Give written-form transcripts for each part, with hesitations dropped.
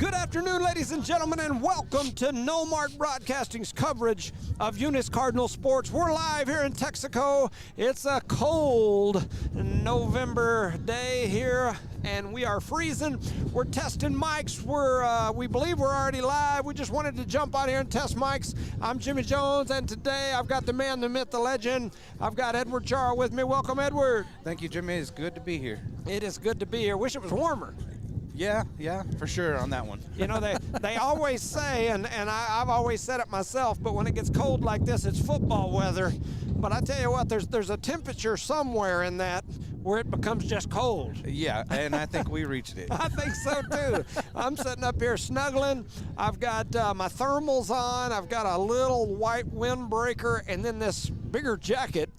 Good afternoon, ladies and gentlemen, and welcome to Noalmark Broadcasting's coverage of Eunice Cardinal sports. We're live here in Texico. It's a cold November day here, and we are freezing. We're testing mics. We believe we're already live. We just wanted to jump on here and test mics. I'm Jimmy Jones, and today I've got the man, the myth, the legend. I've got Edward Chara with me. Welcome, Edward. Thank you, Jimmy. It's good to be here. It is good to be here. Wish it was warmer. Yeah, for sure on that one. You know, they always say, and I've always said it myself, but when it gets cold like this, it's football weather. But I tell you what, there's a temperature somewhere in that where it becomes just cold. Yeah, and I think we reached it. I think so, too. I'm sitting up here snuggling. I've got my thermals on. I've got a little white windbreaker and then this bigger jacket,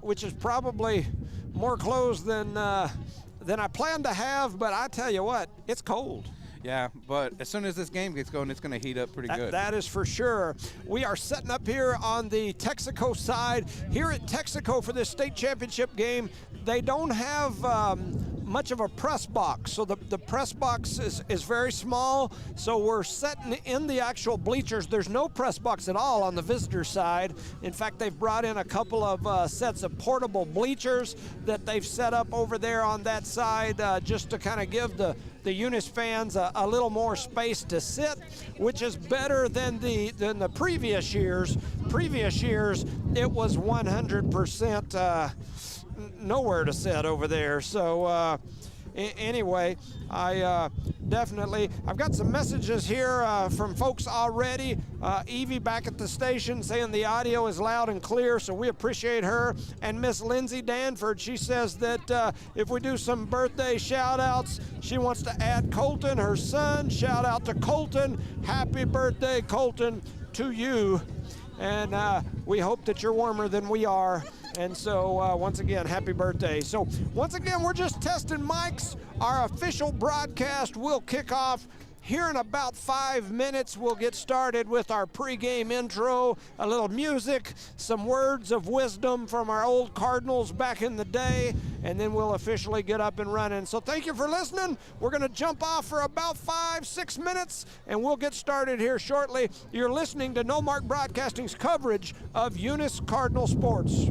which is probably more clothes than I plan to have, but I tell you what, it's cold. Yeah, but as soon as this game gets going, it's going to heat up pretty good. That is for sure. We are setting up here on the Texico side. Here at Texico for this state championship game, they don't have much of a press box. So the press box is very small. So we're setting in the actual bleachers. There's no press box at all on the visitor side. In fact, they've brought in a couple of sets of portable bleachers that they've set up over there on that side just to kind of give the Eunice fans a little more space to sit, which is better than the previous years. Previous years, it was 100% nowhere to sit over there. So anyway, I've got some messages here from folks already. Evie back at the station saying the audio is loud and clear, so we appreciate her. And Miss Lindsay Danford, she says that if we do some birthday shout outs, she wants to add Colton, her son. Shout out to Colton. Happy birthday, Colton, to you. And we hope that you're warmer than we are. And so, once again, happy birthday. So, once again, we're just testing mics. Our official broadcast will kick off here in about 5 minutes. We'll get started with our pregame intro, a little music, some words of wisdom from our old Cardinals back in the day, and then we'll officially get up and running. So thank you for listening. We're going to jump off for about 5-6 minutes, and we'll get started here shortly. You're listening to Noalmark Broadcasting's coverage of Eunice Cardinal sports.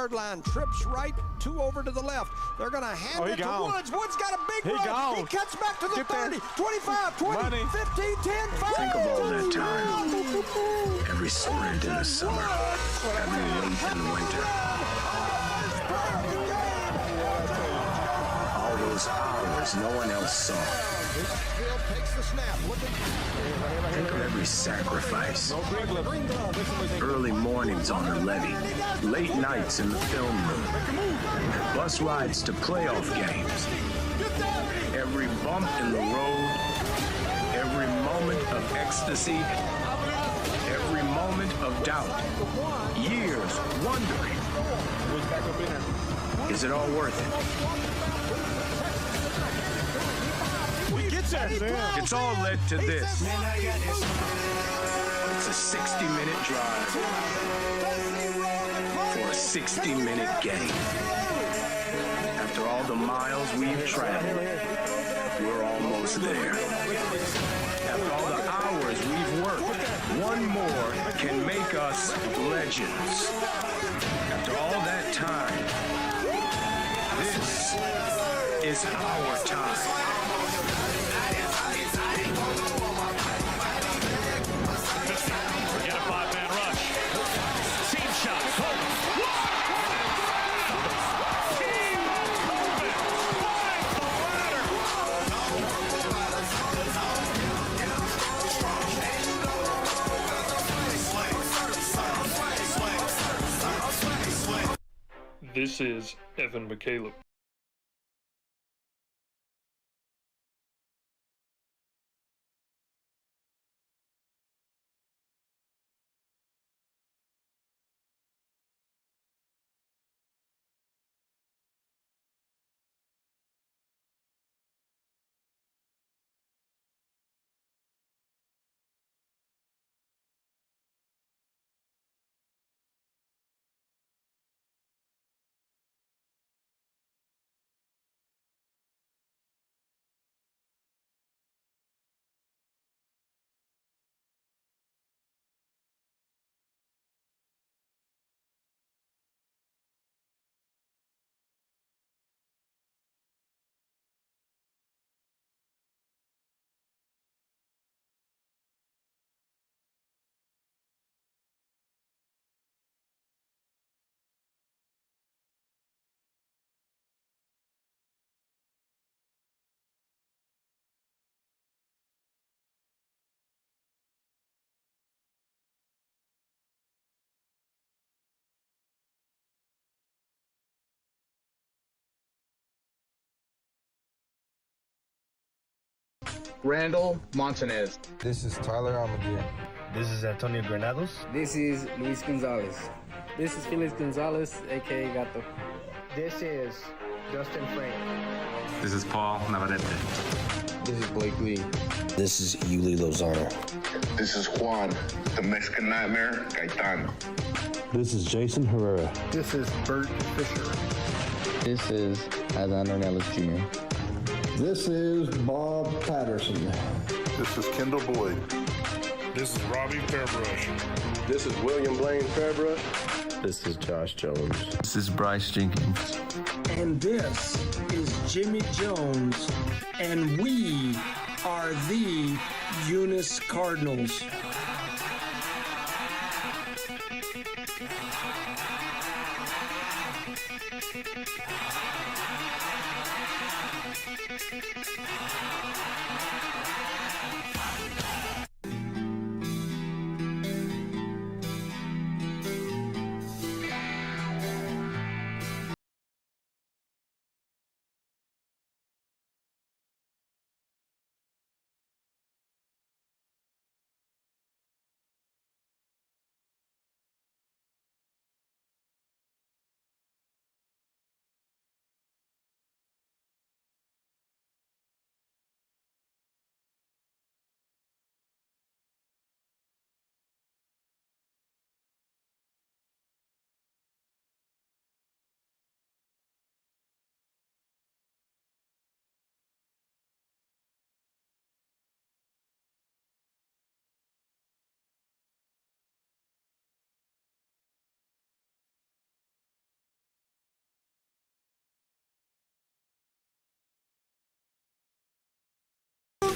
5-yard line, trips right, 2 over to the left. They're going to hand it to Woods. Woods got a big run. He cuts back to the 30, 25, 20, 15, 10, 5. Think of all that time. Every sprint in the summer, every leap in the winter. All those hours no one else saw. Takes the snap. Think of every sacrifice. Early mornings on the levee, late nights in the film room, bus rides to playoff games. Every bump in the road, every moment of ecstasy, every moment of doubt. Years wondering, is it all worth it? It's all led to this. It's a 60-minute drive for a 60-minute game. After all the miles we've traveled, we're almost there. After all the hours we've worked, one more can make us legends. After all that time, this is our time. Forget a 5-man rush. Seam shot. Team movement. Finds the ladder. This is Evan McCaleb. Randall Montanez. This is Tyler Almaguer. This is Antonio Granados. This is Luis Gonzalez. This is Felix Gonzalez, a.k.a. Gato. This is Justin Frank. This is Paul Navarrete. This is Blake Lee. This is Yuli Lozano. This is Juan, the Mexican Nightmare, Gaetan. This is Jason Herrera. This is Bert Fisher. This is Adán Ornelas Jr. This is Bob Patterson. This is Kendall Boyd. This is Robbie Fairbrush. This is William Blaine Fairbrush. This is Josh Jones. This is Bryce Jenkins. And this is Jimmy Jones, and we are the Eunice Cardinals.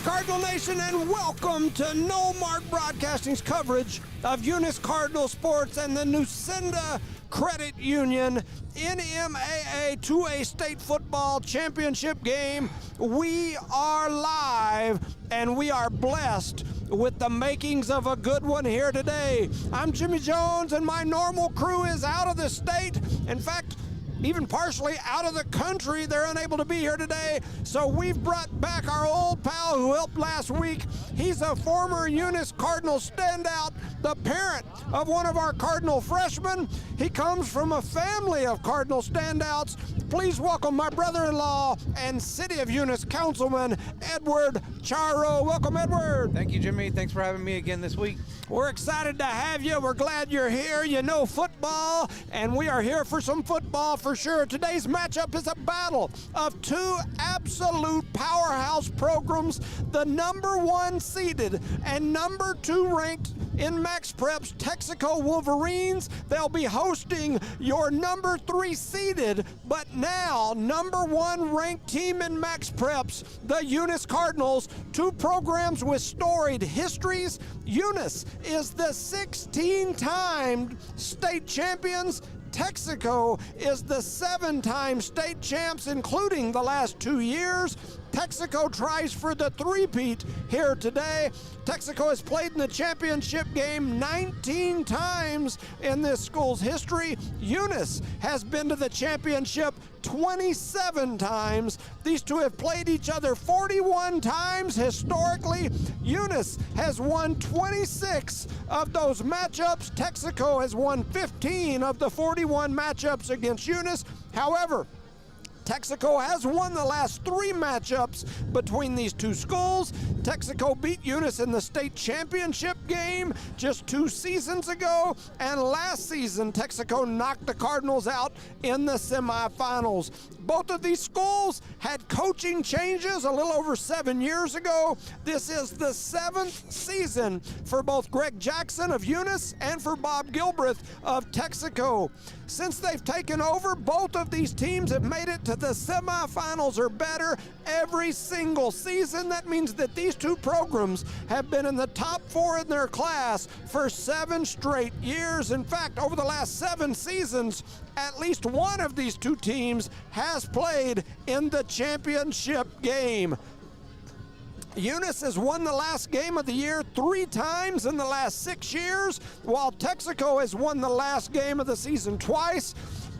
Cardinal Nation, and welcome to Noalmark Broadcasting's coverage of Eunice Cardinal sports and the Nucinda Credit Union NMAA 2A State Football Championship game. We are live, and we are blessed with the makings of a good one here today. I'm Jimmy Jones, and my normal crew is out of the state. In fact, even partially out of the country. They're unable to be here today. So we've brought back our old pal who helped last week. He's a former Eunice Cardinal standout, the parent of one of our Cardinal freshmen. He comes from a family of Cardinal standouts. Please welcome my brother-in-law and City of Eunice Councilman, Edward Charo. Welcome, Edward. Thank you, Jimmy. Thanks for having me again this week. We're excited to have you. We're glad you're here. You know football, and we are here for some football for sure. Today's matchup is a battle of two absolute powerhouse programs, the number 1 seeded and number 2 ranked in Max Prep's Texico Wolverines. They'll be hosting your number 3 seeded, but now number 1 ranked team in Max Preps, the Eunice Cardinals, two programs with storied histories. Eunice is the 16-time state champions. Texico is the 7-time state champs, including the last 2 years. Texico tries for the three-peat here today. Texico has played in the championship game 19 times in this school's history. Eunice has been to the championship 27 times. These two have played each other 41 times historically. Eunice has won 26 of those matchups. Texico has won 15 of the 41 matchups against Eunice. However, Texico has won the last 3 matchups between these two schools. Texico beat Eunice in the state championship game just 2 seasons ago, and last season Texico knocked the Cardinals out in the semifinals. Both of these schools had coaching changes a little over 7 years ago. This is the 7th season for both Greg Jackson of Eunice and for Bob Gilbreth of Texico. Since they've taken over, both of these teams have made it to the semifinals or better every single season. That means that these two programs have been in the top 4 in their class for 7 straight years. In fact, over the last 7 seasons, at least one of these two teams has played in the championship game. Eunice has won the last game of the year 3 times in the last 6 years, while Texico has won the last game of the season twice.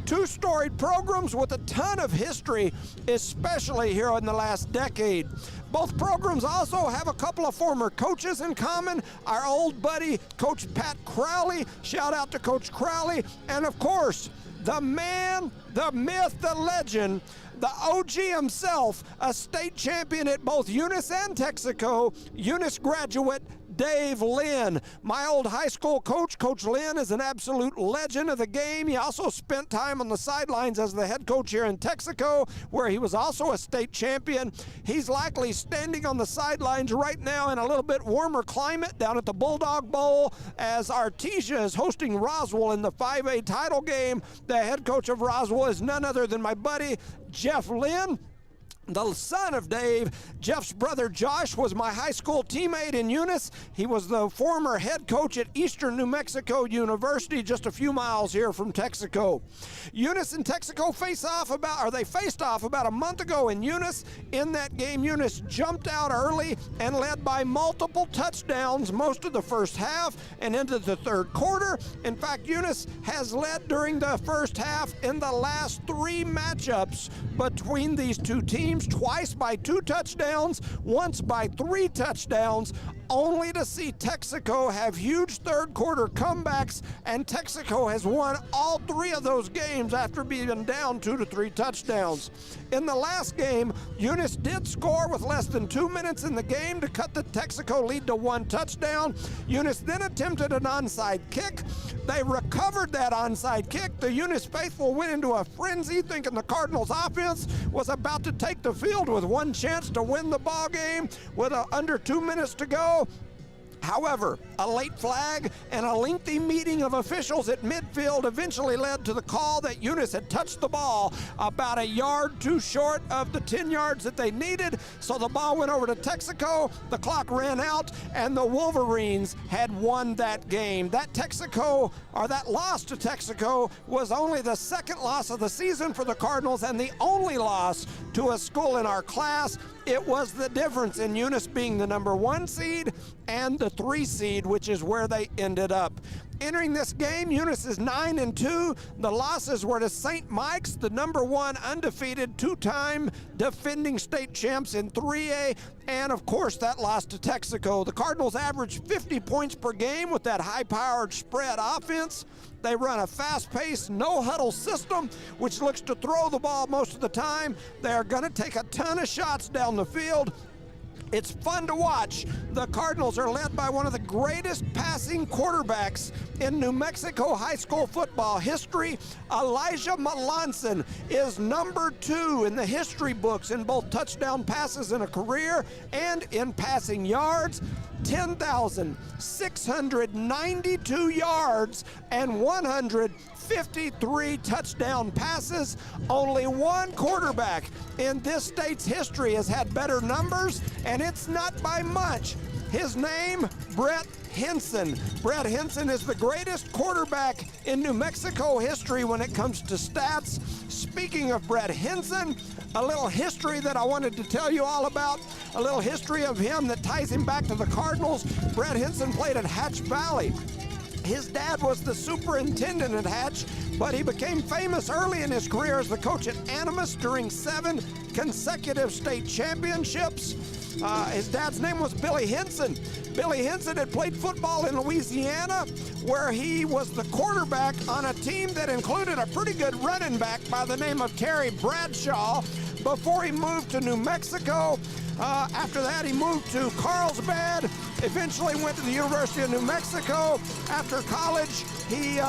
Two storied programs with a ton of history, especially here in the last decade. Both programs also have a couple of former coaches in common. Our old buddy, Coach Pat Crowley, shout out to Coach Crowley, and of course, the man, the myth, the legend, the OG himself, a state champion at both Eunice and Texico, Eunice graduate Dave Lynn. My old high school coach, Coach Lynn, is an absolute legend of the game. He also spent time on the sidelines as the head coach here in Texico, where he was also a state champion. He's likely standing on the sidelines right now in a little bit warmer climate down at the Bulldog Bowl as Artesia is hosting Roswell in the 5A title game. The head coach of Roswell is none other than my buddy, Jeff Lynn, the son of Dave. Jeff's brother Josh was my high school teammate in Eunice. He was the former head coach at Eastern New Mexico University, just a few miles here from Texico. Eunice and Texico faced off about a month ago in Eunice. In that game, Eunice jumped out early and led by multiple touchdowns most of the first half and into the third quarter. In fact, Eunice has led during the first half in the last 3 matchups between these two teams, twice by 2 touchdowns, once by 3 touchdowns, only to see Texico have huge third quarter comebacks, and Texico has won all 3 of those games after being down 2 to 3 touchdowns. In the last game, Eunice did score with less than 2 minutes in the game to cut the Texico lead to 1 touchdown. Eunice then attempted an onside kick. They recovered that onside kick. The Eunice faithful went into a frenzy thinking the Cardinals offense was about to take the field with one chance to win the ball game with under 2 minutes to go. However, a late flag and a lengthy meeting of officials at midfield eventually led to the call that Eunice had touched the ball about a yard too short of the 10 yards that they needed. So the ball went over to Texico, the clock ran out, and the Wolverines had won that game. That loss to Texico was only the second loss of the season for the Cardinals and the only loss to a school in our class. It was the difference in Eunice being the number 1 seed and the 3 seed, which is where they ended up. Entering this game, Eunice is 9-2. The losses were to St. Mike's, the number 1 undefeated 2-time defending state champs in 3A, and of course that loss to Texico. The Cardinals averaged 50 points per game with that high-powered spread offense. They run a fast-paced, no-huddle system, which looks to throw the ball most of the time. They are going to take a ton of shots down the field. It's fun to watch. The Cardinals are led by one of the greatest passing quarterbacks in New Mexico high school football history. Elijah Melanson is number 2 in the history books in both touchdown passes in a career and in passing yards. 10,692 yards and 153 touchdown passes. Only one quarterback in this state's history has had better numbers, and it's not by much. His name, Brett Henson. Brett Henson is the greatest quarterback in New Mexico history when it comes to stats. Speaking of Brett Henson, a little history that I wanted to tell you all about, a little history of him that ties him back to the Cardinals. Brett Henson played at Hatch Valley. His dad was the superintendent at Hatch, but he became famous early in his career as the coach at Animas during 7 consecutive state championships. His dad's name was Billy Henson. Billy Henson had played football in Louisiana, where he was the quarterback on a team that included a pretty good running back by the name of Terry Bradshaw before he moved to New Mexico. After that, he moved to Carlsbad, eventually went to the University of New Mexico. After college, he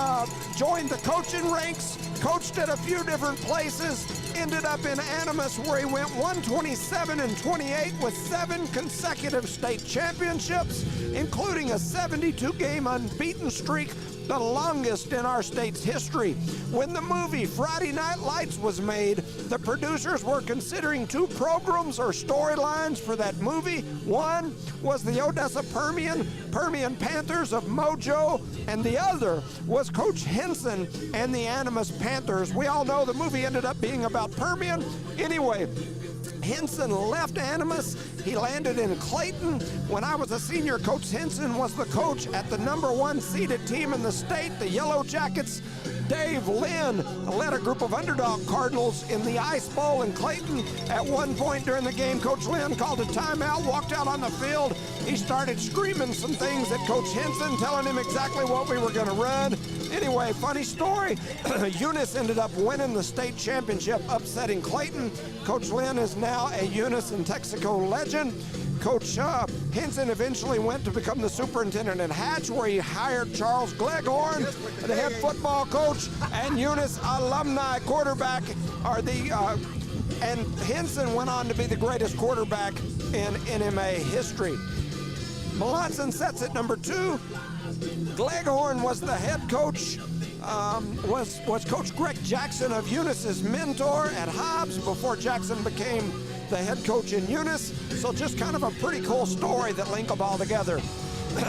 joined the coaching ranks, coached at a few different places, ended up in Animas, where he went 127-28 with 7 consecutive state championships, including a 72-game unbeaten streak, the longest in our state's history. When the movie Friday Night Lights was made, the producers were considering 2 programs or storylines for that movie. One was the Odessa Permian Panthers of Mojo, and the other was Coach Henson and the Animas Panthers. We all know the movie ended up being about Permian. Anyway, Henson left Animas. He landed in Clayton. When I was a senior, Coach Henson was the coach at the number 1 seeded team in the state, the Yellow Jackets. Dave Lynn led a group of underdog Cardinals in the Ice Bowl in Clayton. At one point during the game, Coach Lynn called a timeout, walked out on the field. He started screaming some things at Coach Henson, telling him exactly what we were going to run. Anyway, funny story, Eunice ended up winning the state championship, upsetting Clayton. Coach Lynn is now a Eunice and Texico legend. Coach Henson eventually went to become the superintendent at Hatch, where he hired Charles Gleghorn, the head football coach, and Eunice alumni quarterback and Henson went on to be the greatest quarterback in NMAA history. Melanson sets at number 2. Gleghorn was the head coach, was Coach Greg Jackson of Eunice's mentor at Hobbs before Jackson became the head coach in Eunice. So just kind of a pretty cool story that link them all together.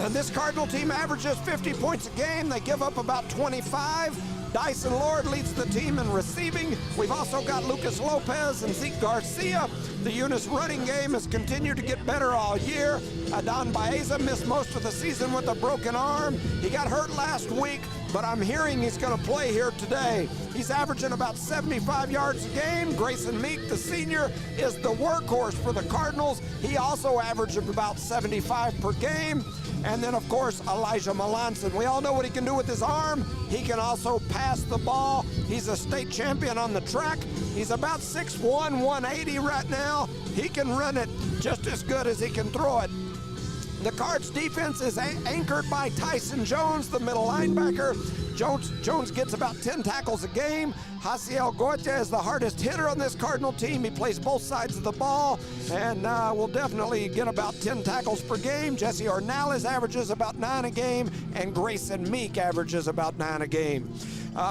This Cardinal team averages 50 points a game. They give up about 25. Dyson Lord leads the team in receiving. We've also got Lucas Lopez and Zeke Garcia. The Eunice running game has continued to get better all year. Adon Baeza missed most of the season with a broken arm. He got hurt last week, but I'm hearing he's going to play here today. He's averaging about 75 yards a game. Grayson Meek, the senior, is the workhorse for the Cardinals. He also averaged about 75 per game. And then, of course, Elijah Melanson. We all know what he can do with his arm. He can also pass the ball. He's a state champion on the track. He's about 6'1", 180 right now. He can run it just as good as he can throw it. The Cards defense is anchored by Tyson Jones, the middle linebacker. Jones gets about 10 tackles a game. Hasiel Goita is the hardest hitter on this Cardinal team. He plays both sides of the ball and will definitely get about 10 tackles per game. Jesse Ornelas averages about 9 a game, and Grayson Meek averages about 9 a game.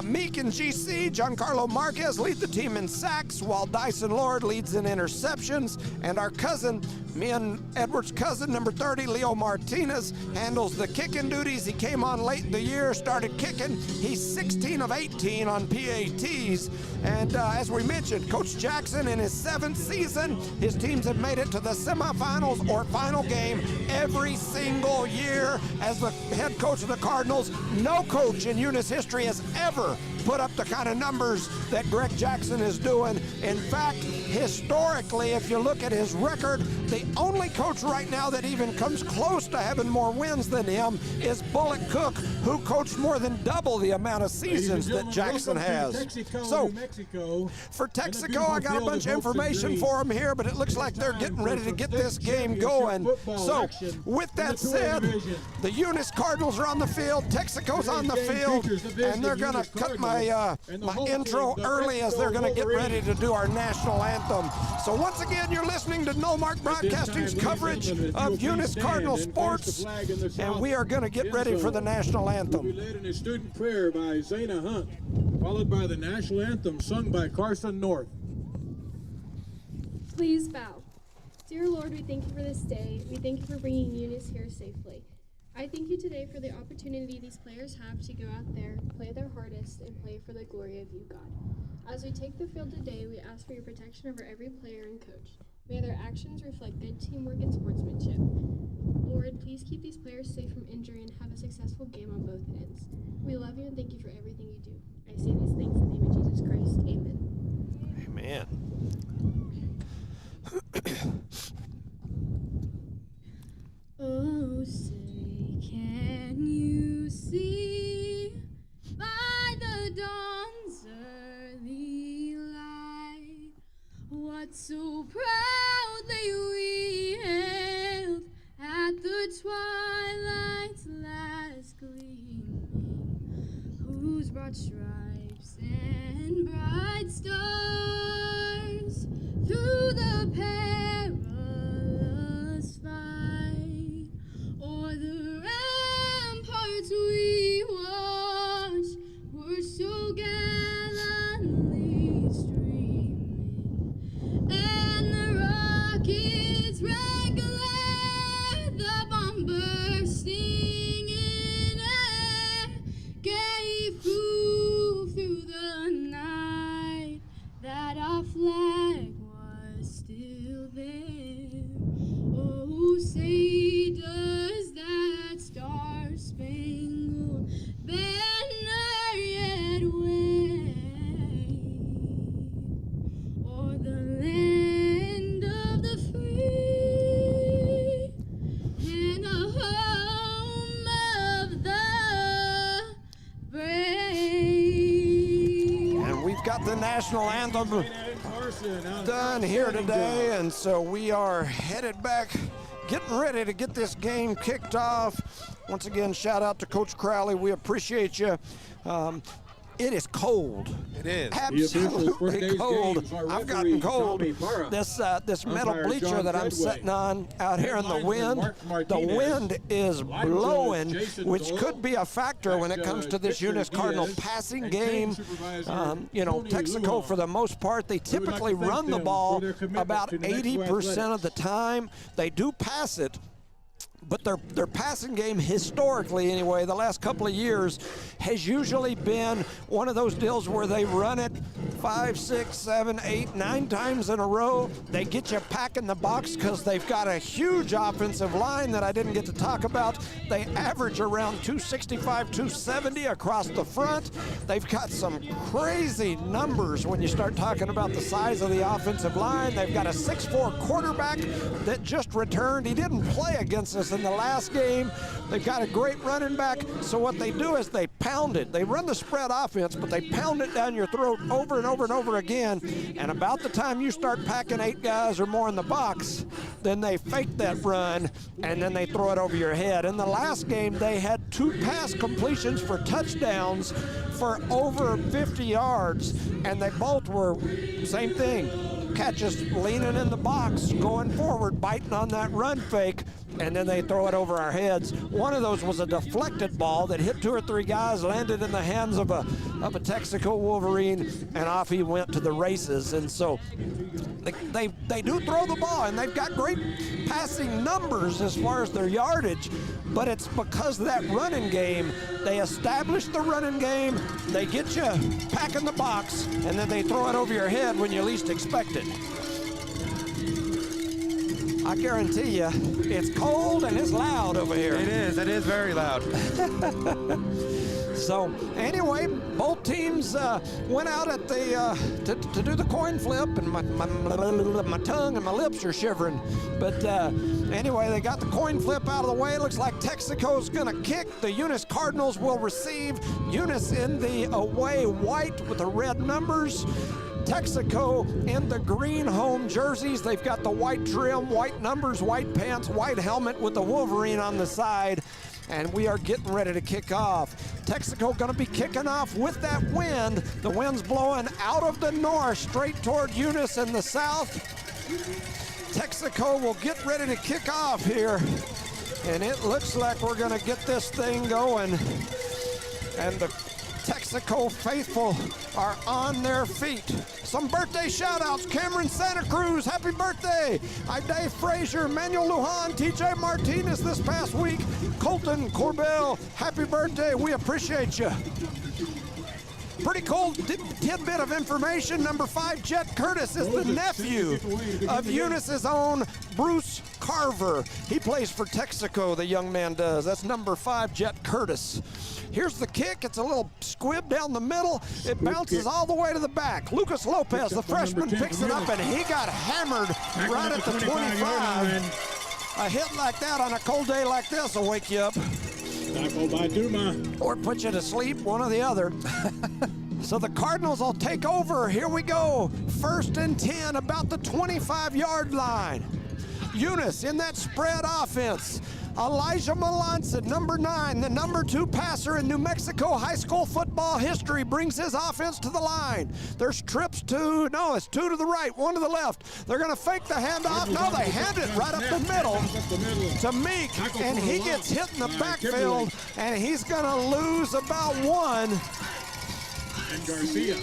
Meek and GC, Giancarlo Marquez, lead the team in sacks, while Dyson Lord leads in interceptions. And our cousin, me and Edward's cousin, number 30, Leo Martinez, handles the kicking duties. He came on late in the year, started kicking. He's 16 of 18 on PATs. And as we mentioned, Coach Jackson in his 7th season, his teams have made it to the semifinals or final game every single year as the head coach of the Cardinals. No coach in Eunice history has ever put up the kind of numbers that Greg Jackson is doing. In fact, historically, if you look at his record, the only coach right now that even comes close to having more wins than him is Bullock Cook, who coached more than double the amount of seasons that Jackson has. So, for Texico, I got a bunch of information for them here, but it looks like they're getting ready to get this game going. So, with that said, the Eunice Cardinals are on the field, Texico's on the field, and they're going to cut my intro early as they're going to get ready to do our national anthem. So once again, you're listening to Noalmark Broadcasting's coverage of Eunice Cardinal sports, and we are going to get ready for the national anthem. We led in a student prayer by Zana Hunt, followed by the national anthem sung by Carson North. Please bow. Dear Lord, we thank you for this day. We thank you for bringing Eunice here safely. I thank you today for the opportunity these players have to go out there, play their hardest, and play for the glory of you, God. As we take the field today, we ask for your protection over every player and coach. May their actions reflect good teamwork and sportsmanship. Lord, please keep these players safe from injury and have a successful game on both ends. We love you and thank you for everything you do. I say these things in the name of Jesus Christ. Amen. Amen. Oh, say, can you see by the dawn's early light what so proudly we hailed at the twilight's last gleaming, whose broad stripes and bright stars through the perilous fight o'er the ramparts we watched were so gallantly streaming, and the rockets red-glared, the bomb bursting in air gave proof through the night that our flag was still there. Oh, say does that star-spangled banner yet wave o'er the land of the free and the home of the brave? And we've got the national anthem done here today, and so we are headed back, getting ready to get this game kicked off. Once again, shout out to Coach Crowley. We appreciate you. It is cold. It is. Absolutely cold. I've gotten cold. This metal bleacher that I'm sitting on out here in the wind, the wind is blowing, which could be a factor when it comes to this Eunice Cardinal passing game. You know, Texico, for the most part, they typically run the ball about 80% of the time. They do pass it, but their passing game, historically anyway, the last couple of years, has usually been one of those deals where they run it 5, 6, 7, 8, 9 times in a row. They get you packing the box because they've got a huge offensive line that I didn't get to talk about. They average around 265, 270 across the front. They've got some crazy numbers when you start talking about the size of the offensive line. They've got a 6'4" quarterback that just returned. He didn't play against us in the last game. They've got a great running back. So what they do is they pound it. They run the spread offense, but they pound it down your throat over and over and over again. And about the time you start packing 8 guys or more in the box, then they fake that run, and then they throw it over your head. In the last game, they had 2 pass completions for touchdowns for over 50 yards, and they both were same thing. Catch us leaning in the box, going forward, biting on that run fake, and then they throw it over our heads. One of those was a deflected ball that hit 2 or 3 guys, landed in the hands of a Texico Wolverine, and off he went to the races. And so they do throw the ball, and they've got great passing numbers as far as their yardage, but it's because of that running game. They establish the running game, they get you packing the box, and then they throw it over your head when you least expect it. I guarantee you, it's cold and it's loud over here. It is very loud. So anyway, both teams went out at the to do the coin flip, and my tongue and my lips are shivering. But anyway, they got the coin flip out of the way. It looks like Texico's going to kick. The Eunice Cardinals will receive. Eunice in the away white with the red numbers. Texico in the green home jerseys. They've got the white trim, white numbers, white pants, white helmet with the Wolverine on the side. And we are getting ready to kick off. Texico going to be kicking off with that wind. The wind's blowing out of the north, straight toward Eunice in the south. Texaco will get ready to kick off here. And it looks like we're going to get this thing going. And the Texico faithful are on their feet. Some birthday shout-outs. Cameron Santa Cruz, happy birthday. Dave Frazier, Manuel Lujan, TJ Martinez this past week. Colton Corbell, happy birthday. We appreciate you. Pretty cool tidbit of information. Number 5, Jet Curtis, is the nephew of Eunice's own Bruce Carver. He plays for Texico, the young man does. That's number 5, Jet Curtis. Here's the kick. It's a little squib down the middle. It bounces all the way to the back. Lucas Lopez, the freshman, picks it up, and he got hammered right at the 25. A hit like that on a cold day like this will wake you up. Or put you to sleep, one or the other. So the Cardinals will take over. Here we go. 1st and 10, about the 25-yard line. Eunice in that spread offense. Elijah Melanson, number 9, the number 2 passer in New Mexico high school football history, brings his offense to the line. There's trips it's 2 to the right, 1 to the left. They're going to fake the handoff. No, they hand it right up the middle to Meek, and he gets hit in the backfield, and he's going to lose about 1. And Garcia.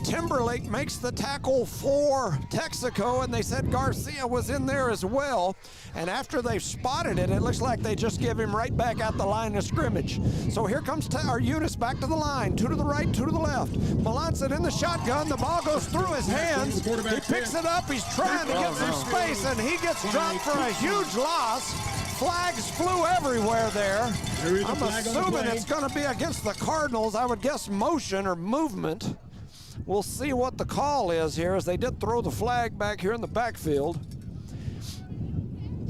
Timberlake makes the tackle for Texico, and they said Garcia was in there as well. And after they've spotted it, it looks like they just give him right back at the line of scrimmage. So here comes Eunice back to the line, 2 to the right, 2 to the left. Melanson in the shotgun, the ball goes through his hands. He picks it up, he's trying to get some space, and he gets dropped for a huge loss. Flags flew everywhere there. I'm assuming it's going to be against the Cardinals. I would guess motion or movement. We'll see what the call is here, as they did throw the flag back here in the backfield.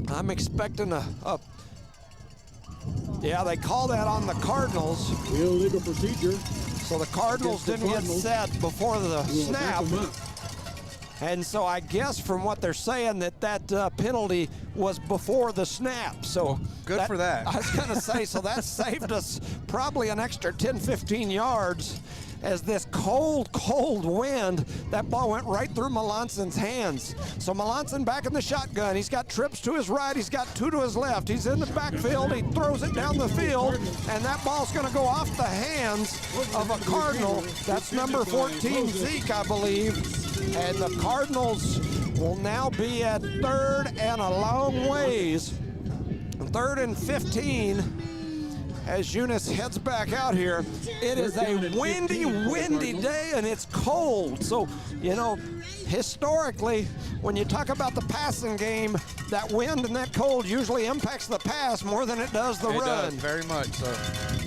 I'm expecting yeah, they call that on the Cardinals. Illegal procedure. So the Cardinals didn't get set before the snap. And so I guess from what they're saying that penalty was before the snap. So good for that. I was going to say, so that saved us probably an extra 10, 15 yards. As this cold, cold wind, that ball went right through Melanson's hands. So Melanson back in the shotgun. He's got trips to his right. He's got 2 to his left. He's in the backfield. He throws it down the field, and that ball's going to go off the hands of a Cardinal. That's number 14, Zeke, I believe. And the Cardinals will now be at 3rd and a long ways. 3rd and 15. As Eunice heads back out here. It is a windy day, and it's cold. So, historically, when you talk about the passing game, that wind and that cold usually impacts the pass more than it does the run. It does, very much so.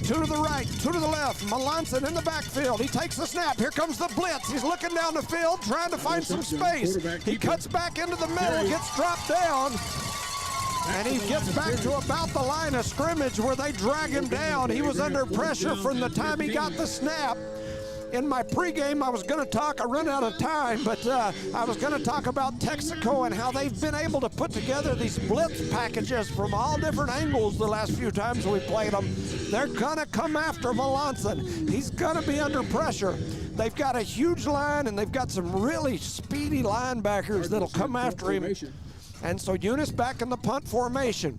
2 to the right, 2 to the left. Melanson in the backfield. He takes the snap. Here comes the blitz. He's looking down the field, trying to find some space. He cuts back into the middle, gets dropped down. And he gets back to about the line of scrimmage where they drag him down. He was under pressure from the time he got the snap. in my pregame, I was going to talk, I run out of time, but I was going to talk about Texico and how they've been able to put together these blitz packages from all different angles the last few times we played them. They're going to come after Melanson. He's going to be under pressure. They've got a huge line, and they've got some really speedy linebackers that'll come after him. And so Eunice back in the punt formation.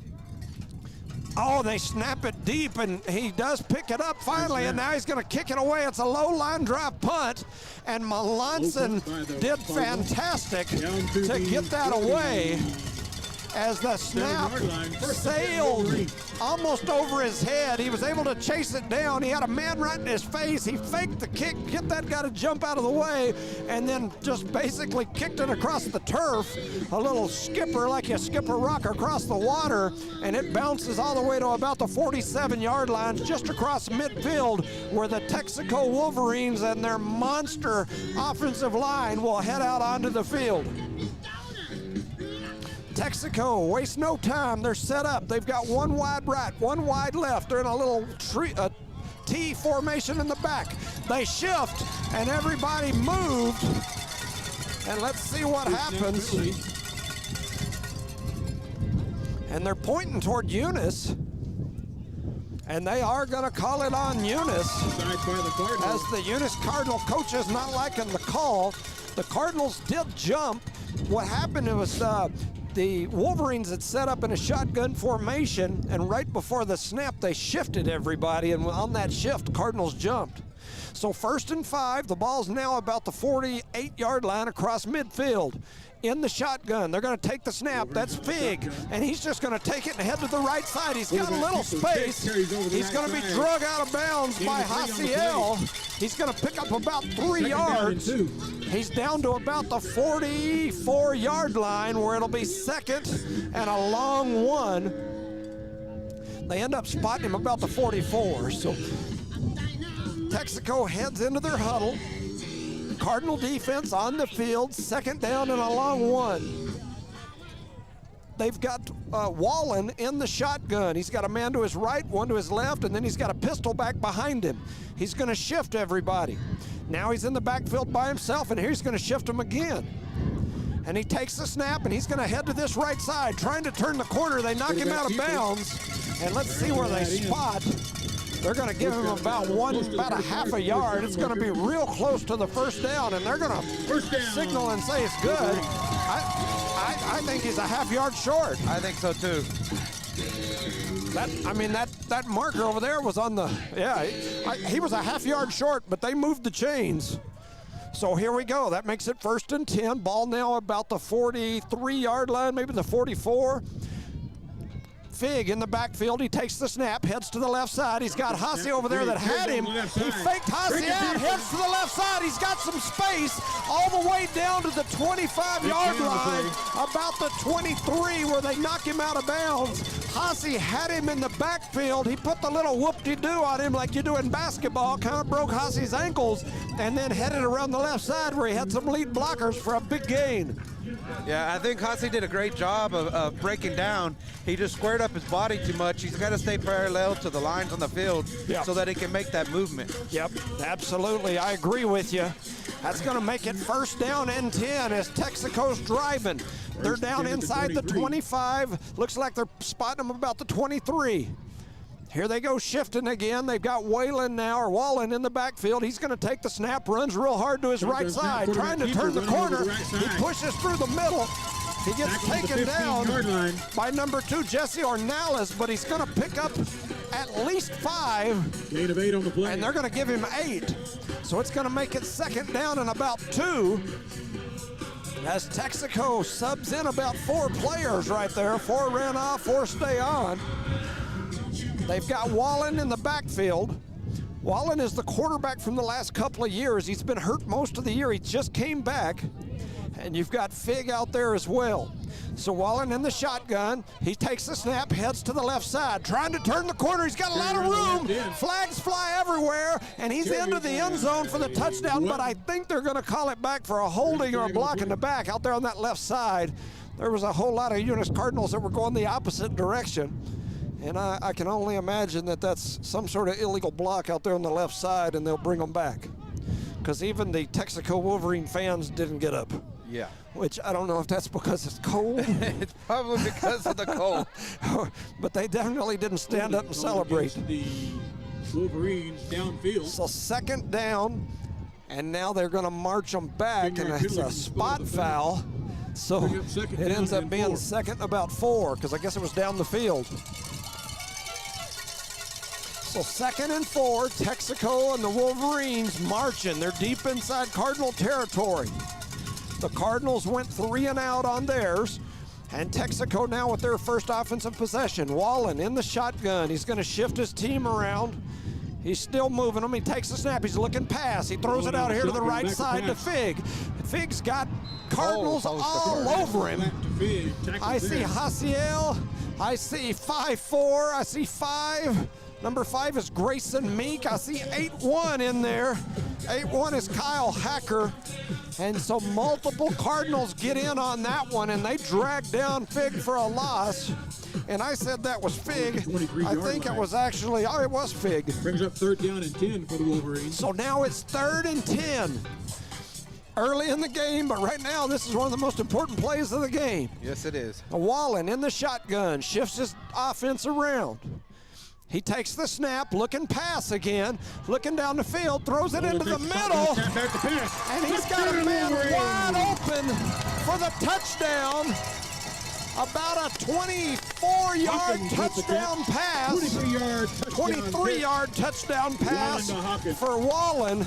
Oh, they snap it deep, and he does pick it up finally, and now he's going to kick it away. It's a low line drive punt, and Melanson did fantastic to get that away as the snap sailed almost over his head. He was able to chase it down. He had a man right in his face. He faked the kick, get that guy to jump out of the way, and then just basically kicked it across the turf. A little skipper, like you skip a rock across the water, and it bounces all the way to about the 47-yard line, just across midfield, where the Texico Wolverines and their monster offensive line will head out onto the field. Texico wastes no time. They're set up. They've got one wide right, one wide left. They're in a little T formation in the back. They shift, and everybody moved. And let's see what happens. And they're pointing toward Eunice. And they are going to call it on Eunice, as the Eunice Cardinal coach is not liking the call. The Cardinals did jump. What happened was the Wolverines had set up in a shotgun formation, and right before the snap, they shifted everybody, and on that shift, Cardinals jumped. So 1st and 5, the ball's now about the 48-yard line across midfield. In the shotgun, they're going to take the snap. That's Fig, and he's just going to take it and head to the right side. He's got a little space. He's going to be drug out of bounds by Hasiel. He's going to pick up about 3 yards. He's down to about the 44-yard line, where it'll be 2nd and a long one. They end up spotting him about the 44. So Texico heads into their huddle. Cardinal defense on the field, 2nd down and a long one. They've got Wallen in the shotgun. He's got a man to his right, one to his left, and then he's got a pistol back behind him. He's going to shift everybody. Now he's in the backfield by himself, and he's going to shift him again. And he takes the snap, and he's going to head to this right side, trying to turn the corner. They knock him out of bounds, and let's see where they spot. They're going to give him about a half a yard. It's going to be real close to the 1st down, and they're going to signal and say it's good. I think he's a half yard short. I think so too. That marker over there was on the, he was a half yard short, but they moved the chains. So here we go. That makes it 1st and 10. Ball now about the 43-yard line, maybe the 44. Fig in the backfield. He takes the snap, heads to the left side. He's got Hasi over there that had him. He faked Hasi out, heads to the left side. He's got some space all the way down to the 25-yard line, about the 23, where they knock him out of bounds. Hasi had him in the backfield. He put the little whoop-de-doo on him like you do in basketball, kind of broke Hasi's ankles, and then headed around the left side where he had some lead blockers for a big gain. Yeah, I think Hasi did a great job of breaking down. He just squared up his body too much. He's got to stay parallel to the lines on the field so that he can make that movement. Yep, absolutely. I agree with you. That's going to make it 1st down and 10 as Texico's driving. They're down inside the 25. Looks like they're spotting them about the 23. Here they go shifting again. They've got Wallen in the backfield. He's going to take the snap, runs real hard to his right side, trying to turn the corner. He pushes through the middle. He gets taken down by number 2, Jesse Ornelas, but he's going to pick up at least 5. Gain of 8 on the play. And they're going to give him 8. So it's going to make it 2nd down and about 2. As Texico subs in about 4 players right there. 4 ran off, 4 stay on. They've got Wallen in the backfield. Wallen is the quarterback from the last couple of years. He's been hurt most of the year. He just came back. And you've got Fig out there as well. So Wallen in the shotgun. He takes the snap, heads to the left side, trying to turn the corner. He's got a lot of room. Flags fly everywhere, and he's into the end zone for the touchdown, but I think they're going to call it back for a holding or a block in the back out there on that left side. There was a whole lot of Eunice Cardinals that were going the opposite direction. And I can only imagine that that's some sort of illegal block out there on the left side, and they'll bring them back. because even the Texico Wolverine fans didn't get up. Yeah. Which I don't know if that's because it's cold. It's probably because of the cold. But they definitely didn't stand up and celebrate. The Wolverines downfield. So second down, and now they're going to march them back, and it's a spot foul. So it ends up being second and about 4, because I guess it was down the field. So 2nd and 4, Texico and the Wolverines marching. They're deep inside Cardinal territory. The Cardinals went 3 and out on theirs, and Texico now with their first offensive possession. Wallen in the shotgun. He's going to shift his team around. He's still moving them. He takes the snap. He's looking pass. He throws it out here to the right side to Fig. Fig's got Cardinals all over him. I see Hasiel. I see 5'4". I see 5. Number 5 is Grayson Meek. I see 8-1 in there. 8-1 is Kyle Hacker. And so multiple Cardinals get in on that one, and they drag down Fig for a loss. And I said that was Fig. I think it was actually, it was Fig. Brings up 3rd down and 10 for the Wolverines. So now it's 3rd and 10. Early in the game, but right now this is one of the most important plays of the game. Yes, it is. Wallen in the shotgun, shifts his offense around. He takes the snap, looking pass again, looking down the field, throws it into the middle, and he's got a man wide open for the touchdown. About a 24-yard touchdown pass. 23-yard touchdown pass for Wallen.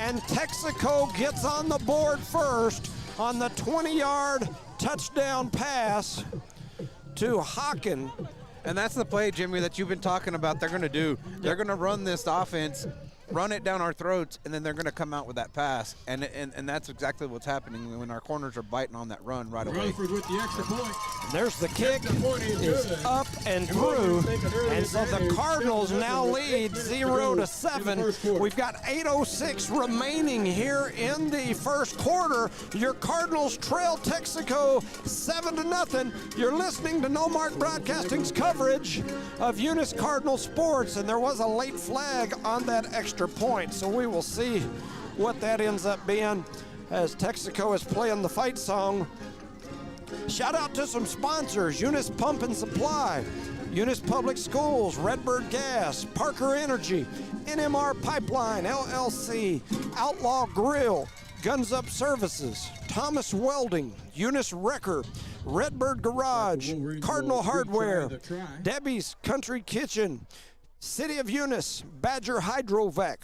And Texico gets on the board first on the 20-yard touchdown pass to Hocken. And that's the play, Jimmy, that you've been talking about they're going to do. They're going to run this offense, run it down our throats, and then they're going to come out with that pass. And that's exactly what's happening when our corners are biting on that run right away. Rutherford with the extra point. There's the kick. It's up and through. And so the Cardinals now lead 0-7. We've got 8:06 remaining here in the first quarter. Your Cardinals trail Texico 7-0. You're listening to Noalmark Broadcasting's coverage of Eunice Cardinal sports, and there was a late flag on that extra point, so we will see what that ends up being as Texico is playing the fight song. Shout out to some sponsors: Eunice Pump and Supply, Eunice Public Schools, Redbird Gas, Parker Energy, NMR Pipeline LLC, Outlaw Grill, Guns Up Services, Thomas Welding, Eunice Wrecker, Redbird Garage, Cardinal Hardware, Debbie's Country Kitchen, City of Eunice, Badger Hydrovac,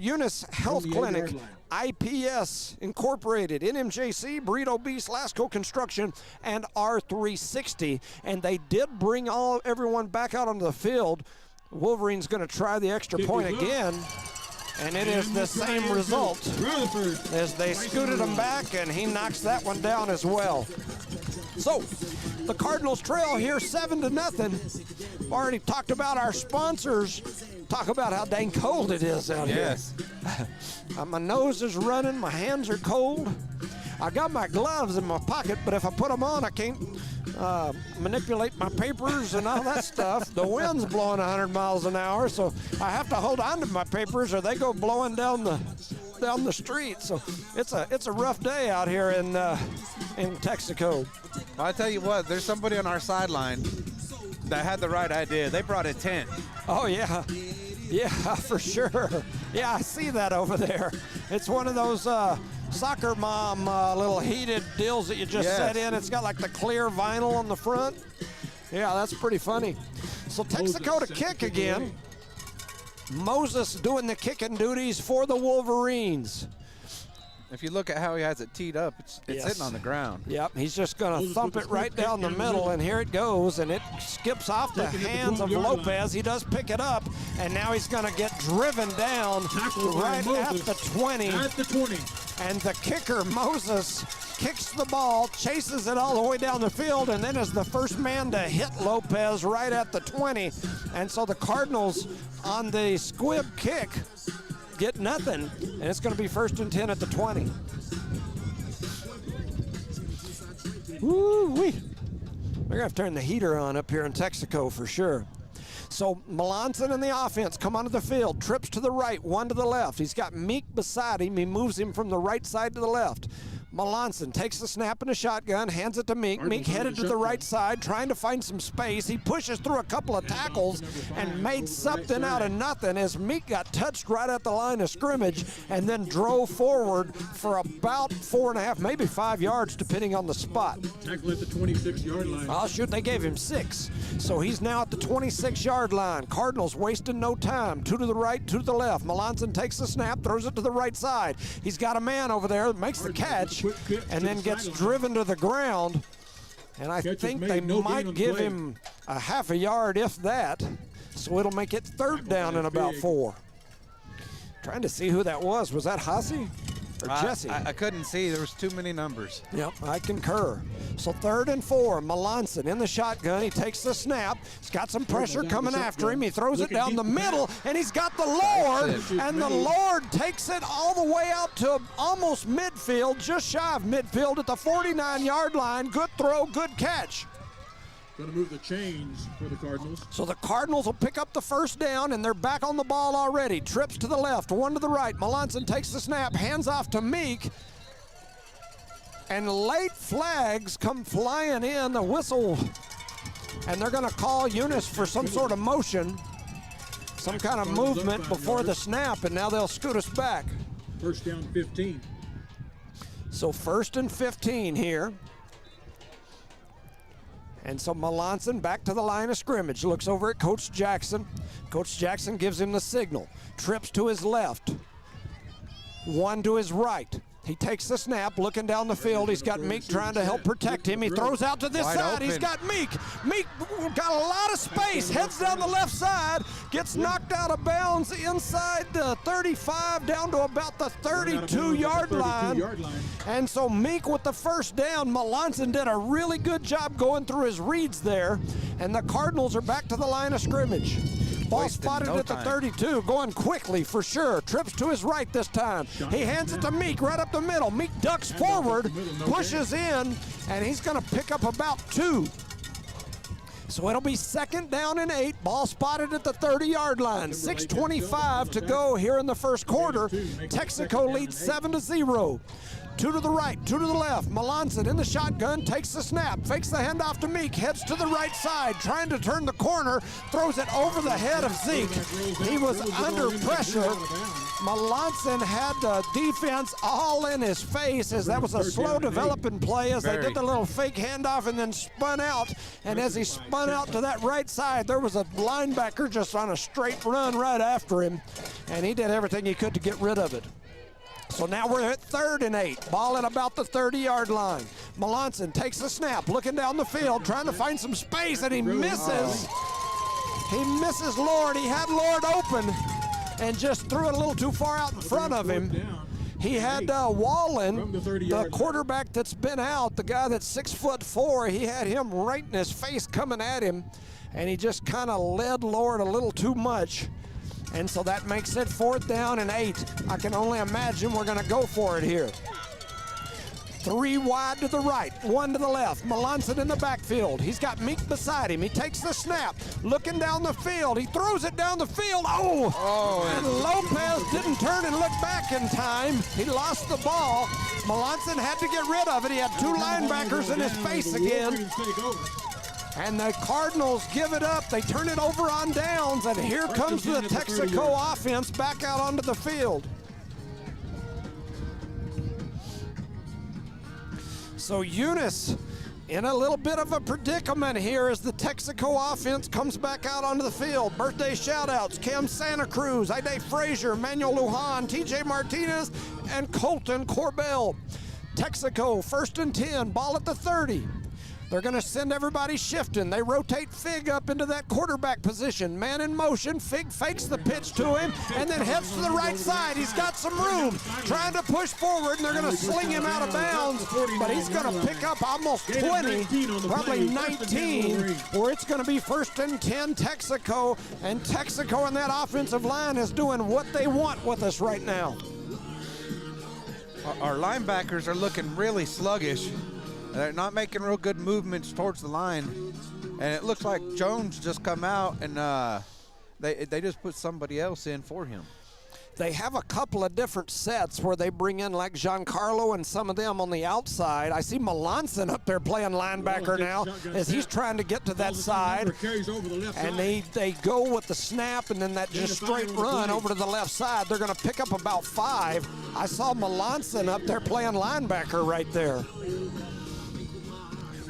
Eunice Health Clinic, IPS Incorporated, NMJC, Burrito Beast, Lasco Construction, and R360. And they did bring everyone back out onto the field. Wolverine's going to try the extra point again. And it is the same result as they scooted him back, and he knocks that one down as well. So the Cardinals trail here 7-0. Already talked about our sponsors. Talk about how dang cold it is out here. My nose is running, my hands are cold. I got my gloves in my pocket, but if I put them on, I can't manipulate my papers and all that stuff. The wind's blowing 100 miles an hour, so I have to hold on to my papers or they go blowing down the street. So it's a rough day out here in Texico. Well, I tell you what, there's somebody on our sideline that had the right idea. They brought a tent. Oh yeah, for sure. Yeah, I see that over there. It's one of those soccer mom little heated deals that you just set in. It's got like the clear vinyl on the front. Yeah, that's pretty funny. So Texico to kick again. Moses doing the kicking duties for the Wolverines. If you look at how he has it teed up, it's sitting on the ground. Yep, he's just going to thump it right down the middle, and here it goes, and it skips off the hands of Lopez. He does pick it up, and now he's going to get driven down right at the 20. At the 20. And the kicker, Moses, kicks the ball, chases it all the way down the field, and then is the first man to hit Lopez right at the 20. And so the Cardinals on the squib kick get nothing, and it's going to be 1st and 10 at the 20. Woo-wee. We're going to have to turn the heater on up here in Texico for sure. So Melanson and the offense come onto the field, trips to the right, one to the left. He's got Meek beside him. He moves him from the right side to the left. Melanson takes the snap in a shotgun, hands it to Meek. Meek headed to the right side, trying to find some space. He pushes through a couple of tackles and made something out of nothing as Meek got touched right at the line of scrimmage and then drove forward for about 4.5, maybe 5 yards, depending on the spot. Tackle at the 26-yard line. Oh, shoot, they gave him 6. So he's now at the 26-yard line. Cardinals wasting no time. 2 to the right, 2 to the left. Melanson takes the snap, throws it to the right side. He's got a man over there, makes the catch, and then gets driven to the ground. And I think they might give him a half a yard, if that. So it'll make it 3rd down and about 4. Trying to see who that was. Was that Hussey or Jesse? I couldn't see. There was too many numbers. Yep, I concur. So 3rd and 4. Melanson in the shotgun. He takes the snap. He's got some pressure coming after him. He throws it down the middle, and he's got the Lord. And the Lord takes it all the way out to almost midfield, just shy of midfield at the 49-yard line. Good throw, good catch. Going to move the chains for the Cardinals. So the Cardinals will pick up the 1st down, and they're back on the ball already. Trips to the left, 1 to the right. Melanson takes the snap, hands off to Meek. And late flags come flying in, the whistle, and they're going to call Eunice for some sort of motion, some kind of movement before the snap, and now they'll scoot us back. 1st down, 15. So 1st and 15 here. And so Melanson back to the line of scrimmage, looks over at Coach Jackson. Coach Jackson gives him the signal. Trips to his left, 1 to his right. He takes the snap, looking down the field. He's got Meek trying to help protect him. He throws out to this side. He's got Meek. Meek got a lot of space, heads down the left side, gets knocked out of bounds inside the 35 down to about the 32-yard line. And so Meek with the 1st down. Melanson did a really good job going through his reads there. And the Cardinals are back to the line of scrimmage. Ball spotted at the 32, going quickly for sure. Trips to his right this time. He hands it to Meek right up the middle. Meek ducks forward, pushes in, and he's going to pick up about 2. So it'll be 2nd down and 8. Ball spotted at the 30-yard line. 6:25 to go here in the 1st quarter. Texico leads 7-0. 2 to the right, 2 to the left. Melanson in the shotgun, takes the snap, fakes the handoff to Meek, heads to the right side, trying to turn the corner, throws it over the head of Zeke. He was under pressure. Melanson had the defense all in his face as that was a slow developing play as they did the little fake handoff and then spun out. And as he spun out to that right side, there was a linebacker just on a straight run right after him, and he did everything he could to get rid of it. So now we're at 3rd and 8. Ball at about the 30-yard line. Melanson takes the snap, looking down the field, trying to find some space, and he misses. He misses Lord. He had Lord open and just threw it a little too far out in front of him. He had Wallen, the quarterback that's been out, the guy that's 6'4", he had him right in his face coming at him, and he just kind of led Lord a little too much. And so that makes it 4th down and 8. I can only imagine we're going to go for it here. 3 wide to the right, 1 to the left. Melanson in the backfield. He's got Meek beside him. He takes the snap, looking down the field. He throws it down the field. And Lopez didn't turn and look back in time. He lost the ball. Melanson had to get rid of it. He had 2 linebackers in his face again. And the Cardinals give it up. They turn it over on downs, and here comes the Texico offense back out onto the field. So Eunice in a little bit of a predicament here as the Texico offense comes back out onto the field. Birthday shout-outs, Cam Santa Cruz, Ide Frazier, Manuel Lujan, TJ Martinez, and Colton Corbell. Texico, 1st and 10, ball at the 30. They're going to send everybody shifting. They rotate Fig up into that quarterback position. Man in motion. Fig fakes the pitch to him and then heads to the right side. He's got some room, trying to push forward, and they're going to sling him out of bounds, but he's going to pick up almost 20, probably 19, or it's going to be 1st and 10 Texico, and Texico and that offensive line is doing what they want with us right now. Our linebackers are looking really sluggish. They're not making real good movements towards the line. And it looks like Jones just come out and they just put somebody else in for him. They have a couple of different sets where they bring in like Giancarlo and some of them on the outside. I see Melanson up there playing linebacker now as he's trying to get to that side. And they go with the snap and then that just straight run over to the left side. They're going to pick up about 5. I saw Melanson up there playing linebacker right there.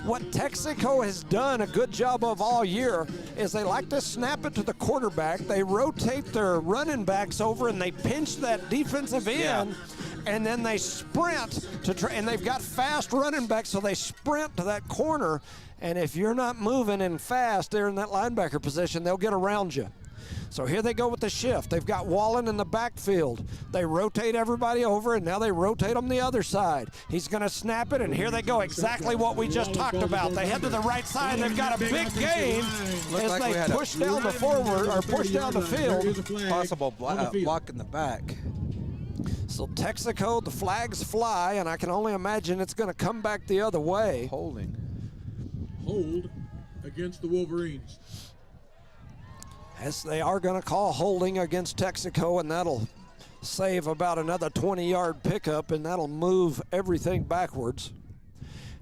What Texico has done a good job of all year is they like to snap it to the quarterback. They rotate their running backs over and they pinch that defensive end, and then they sprint to try. And they've got fast running backs, so they sprint to that corner. And if you're not moving and fast there in that linebacker position, they'll get around you. So here they go with the shift. They've got Wallen in the backfield. They rotate everybody over, and now they rotate them the other side. He's going to snap it, and here they go. Exactly what we just talked about. They head to the right side. They've got a big gain as they push down the forward or push down the field. Possible block in the back. So Texico, the flags fly, and I can only imagine it's going to come back the other way. Holding. Hold against the Wolverines. As they are going to call holding against Texico, and that'll save about another 20-yard pickup, and that'll move everything backwards.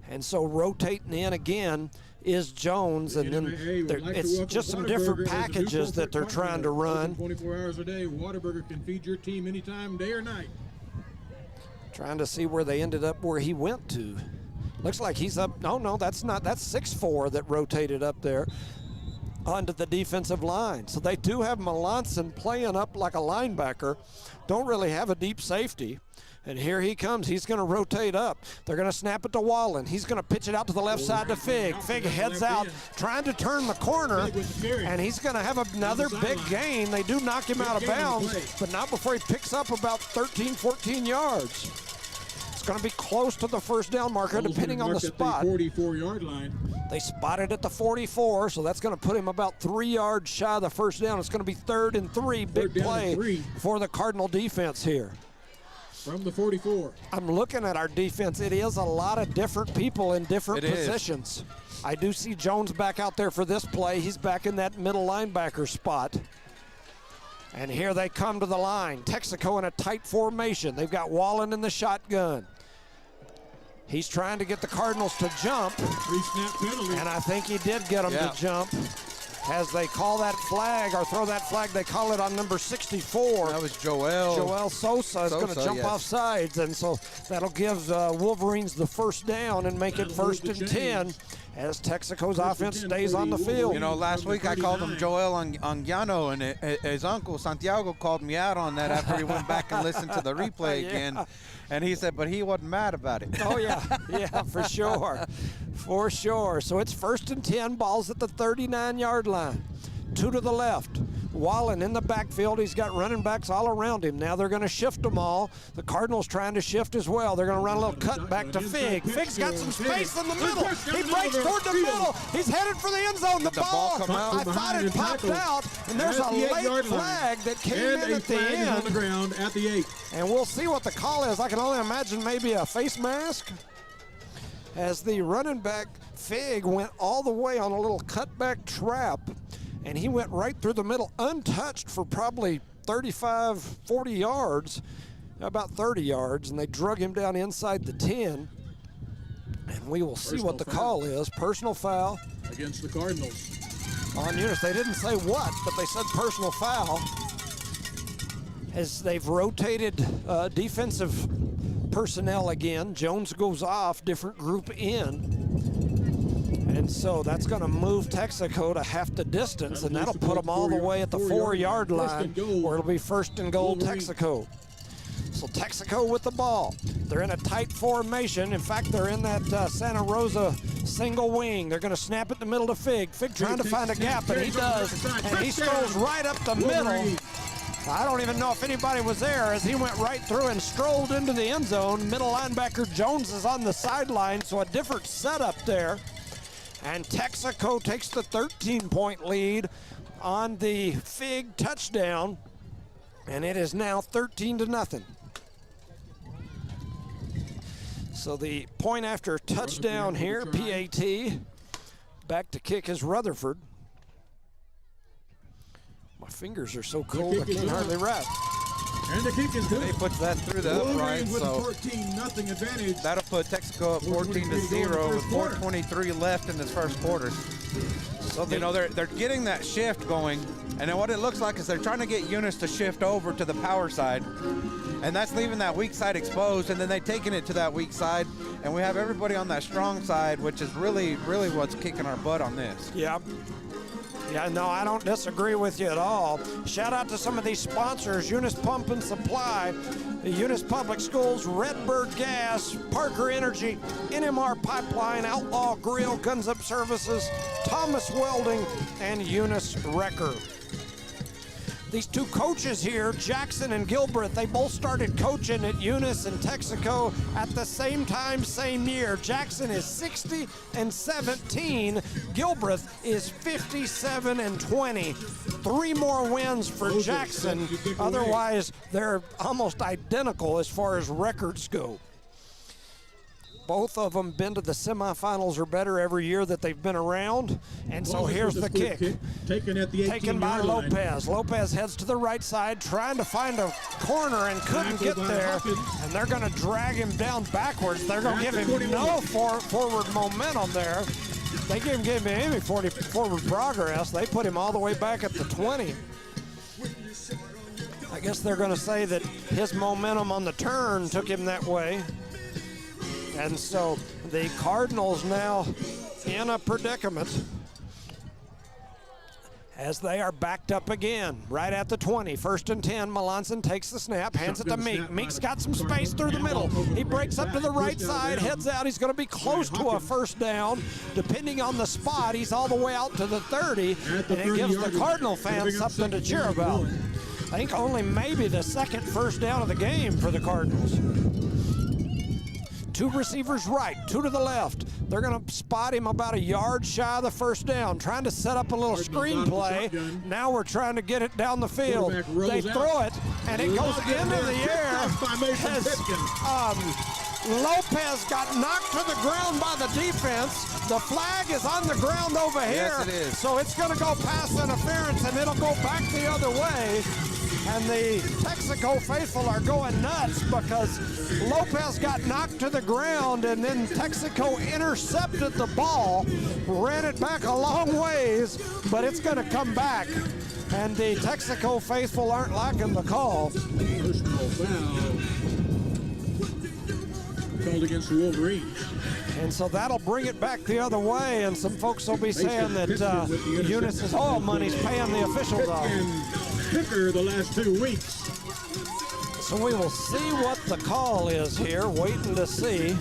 And so rotating in again is Jones, and then it's just some different packages that they're trying to run. 24 hours a day, Whataburger can feed your team anytime, day or night. Trying to see where they ended up, where he went to. Looks like he's up. No, that's not. That's 6'4" that rotated up there onto the defensive line. So they do have Melanson playing up like a linebacker. Don't really have a deep safety. And here he comes. He's going to rotate up. They're going to snap it to Wallen. He's going to pitch it out to the left side to Fig. Fig heads out, trying to turn the corner, and he's going to have another big gain. They do knock him out of bounds, but not before he picks up about 13, 14 yards. It's going to be close to the first down marker, depending on the spot. 44-yard line. They spotted at the 44, so that's going to put him about 3 yards shy of the first down. It's going to be 3rd and 3. Big play for the Cardinal defense here. From the 44. I'm looking at our defense. It is a lot of different people in different positions. I do see Jones back out there for this play. He's back in that middle linebacker spot. And here they come to the line. Texico in a tight formation. They've got Wallen in the shotgun. He's trying to get the Cardinals to jump. 3-snap penalty. And I think he did get them to jump. As they call that flag, or throw that flag, they call it on number 64. That was Joel. Joel Sosa is going to jump off sides, and so that'll give Wolverines the first down and make it 1st and 10 as Texico's offense stays on the field. You know, last week I called him Joel Anguiano, and his uncle Santiago called me out on that after he went back and listened to the replay again. And he said, but he wasn't mad about it. Oh, yeah, for sure. For sure. So it's 1st and 10, balls at the 39-yard line. 2 to the left. Wallen in the backfield. He's got running backs all around him. Now they're going to shift them all. The Cardinals trying to shift as well. They're going to run a little cut back to Fig. Fig's got some space in the middle. He breaks toward the middle. He's headed for the end zone. The ball come out. I thought it popped out, and there's a late flag that came in at the end. On the ground at the 8. And we'll see what the call is. I can only imagine maybe a face mask. As the running back, Fig, went all the way on a little cutback trap, and he went right through the middle, untouched for probably 35, 40 yards, about 30 yards, and they drug him down inside the 10. And we will see what the call is. Personal foul. Against the Cardinals. On Eunice. They didn't say what, but they said personal foul. As they've rotated defensive personnel again. Jones goes off, different group in. And so that's going to move Texico to half the distance, and that'll put them all the way at the 4-yard line, where it'll be 1st and goal Texico. So Texico with the ball. They're in a tight formation. In fact, they're in that Santa Rosa single wing. They're going to snap it in the middle to Fig. Fig trying to find a gap, and he does. And he strolls right up the middle. I don't even know if anybody was there as he went right through and strolled into the end zone. Middle linebacker Jones is on the sideline, so a different setup there. And Texico takes the 13-point lead on the Fig touchdown, and it is now 13-0. So the point after touchdown here, PAT, Back to kick is Rutherford. My fingers are so cold I can't hardly wrap. And the kick is good. He puts that through the upright, with so 14-0 advantage. that'll put Texico up 14-0 with 4:23 left in this first quarter. So they're getting that shift going, and then what it looks like is they're trying to get Eunice to shift over to the power side, and that's leaving that weak side exposed, and then they're taking it to that weak side, and we have everybody on that strong side, which is really what's kicking our butt on this. Yeah. Yeah, no, I don't disagree with you at all. Shout out to some of these sponsors: Eunice Pump and Supply, Eunice Public Schools, Redbird Gas, Parker Energy, NMR Pipeline, Outlaw Grill, Guns Up Services, Thomas Welding, and Eunice Wrecker. These two coaches here, Jackson and Gilbreth, they both started coaching at Eunice and Texico at the same time, same year. Jackson is 60-17. Gilbreth is 57-20. 3 more wins for Jackson. Otherwise, they're almost identical as far as records go. Both of them been to the semifinals or better every year that they've been around. And so here's the kick. Taken by Lopez. Lopez heads to the right side, trying to find a corner and couldn't get there. And they're going to drag him down backwards. They're going to give him no forward momentum there. They gave him any forward progress. They put him all the way back at the 20. I guess they're going to say that his momentum on the turn took him that way. And so the Cardinals now in a predicament as they are backed up again, right at the 20. 1st and 10, Melanson takes the snap, hands it to Meek. Meek's got some space through the middle. He breaks up to the right side, heads out. He's going to be close to a first down. Depending on the spot, he's all the way out to the 30, and it gives the Cardinal fans something to cheer about. I think only maybe the second first down of the game for the Cardinals. 2 receivers right, 2 to the left. They're going to spot him about a yard shy of the first down, trying to set up a little screen play. Now we're trying to get it down the field. They throw it, and it goes into the air. Lopez got knocked to the ground by the defense. The flag is on the ground over here. Yes, it is. So it's going to go pass interference, and it'll go back the other way. And the Texico faithful are going nuts because Lopez got knocked to the ground, and then Texico intercepted the ball, ran it back a long ways, but it's going to come back. And the Texico faithful aren't liking the call. Personal foul called against the Wolverines. And so that'll bring it back the other way, and some folks will be saying that Eunice's all money's paying the officials off. Kicker the last 2 weeks. So we will see what the call is here, waiting to see.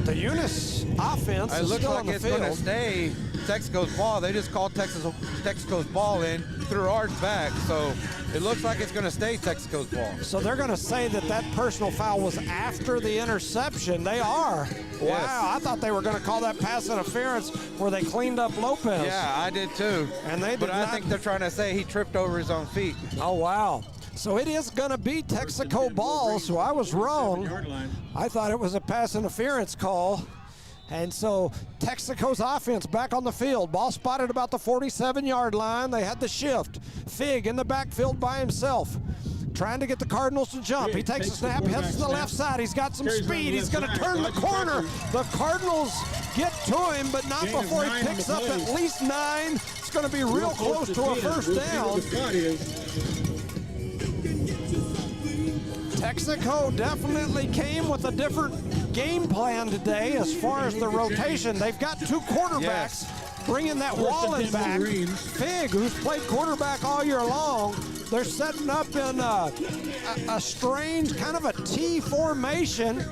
The Eunice offense is still on the field. It looks like it's going to stay Texico's ball. They just called Texico's ball in, threw ours back, so it looks like it's going to stay Texico's ball. So they're going to say that that personal foul was after the interception. They are. Yes. Wow, I thought they were going to call that pass interference where they cleaned up Lopez. Yeah, I did too. And they did but I think they're trying to say he tripped over his own feet. Oh, wow. So it is going to be Texico ball, so I was wrong. I thought it was a pass interference call. And so Texico's offense back on the field. Ball spotted about the 47-yard line. They had the shift. Fig in the backfield by himself, trying to get the Cardinals to jump. He takes a snap, heads to the left side. He's got some speed. He's going to turn the corner. The Cardinals get to him, but not before he picks up at least 9. It's going to be real close to a first down. Texico definitely came with a different game plan today as far as the rotation. They've got 2 quarterbacks bringing that Wallen back. Fig, who's played quarterback all year long, they're setting up in a strange kind of a T formation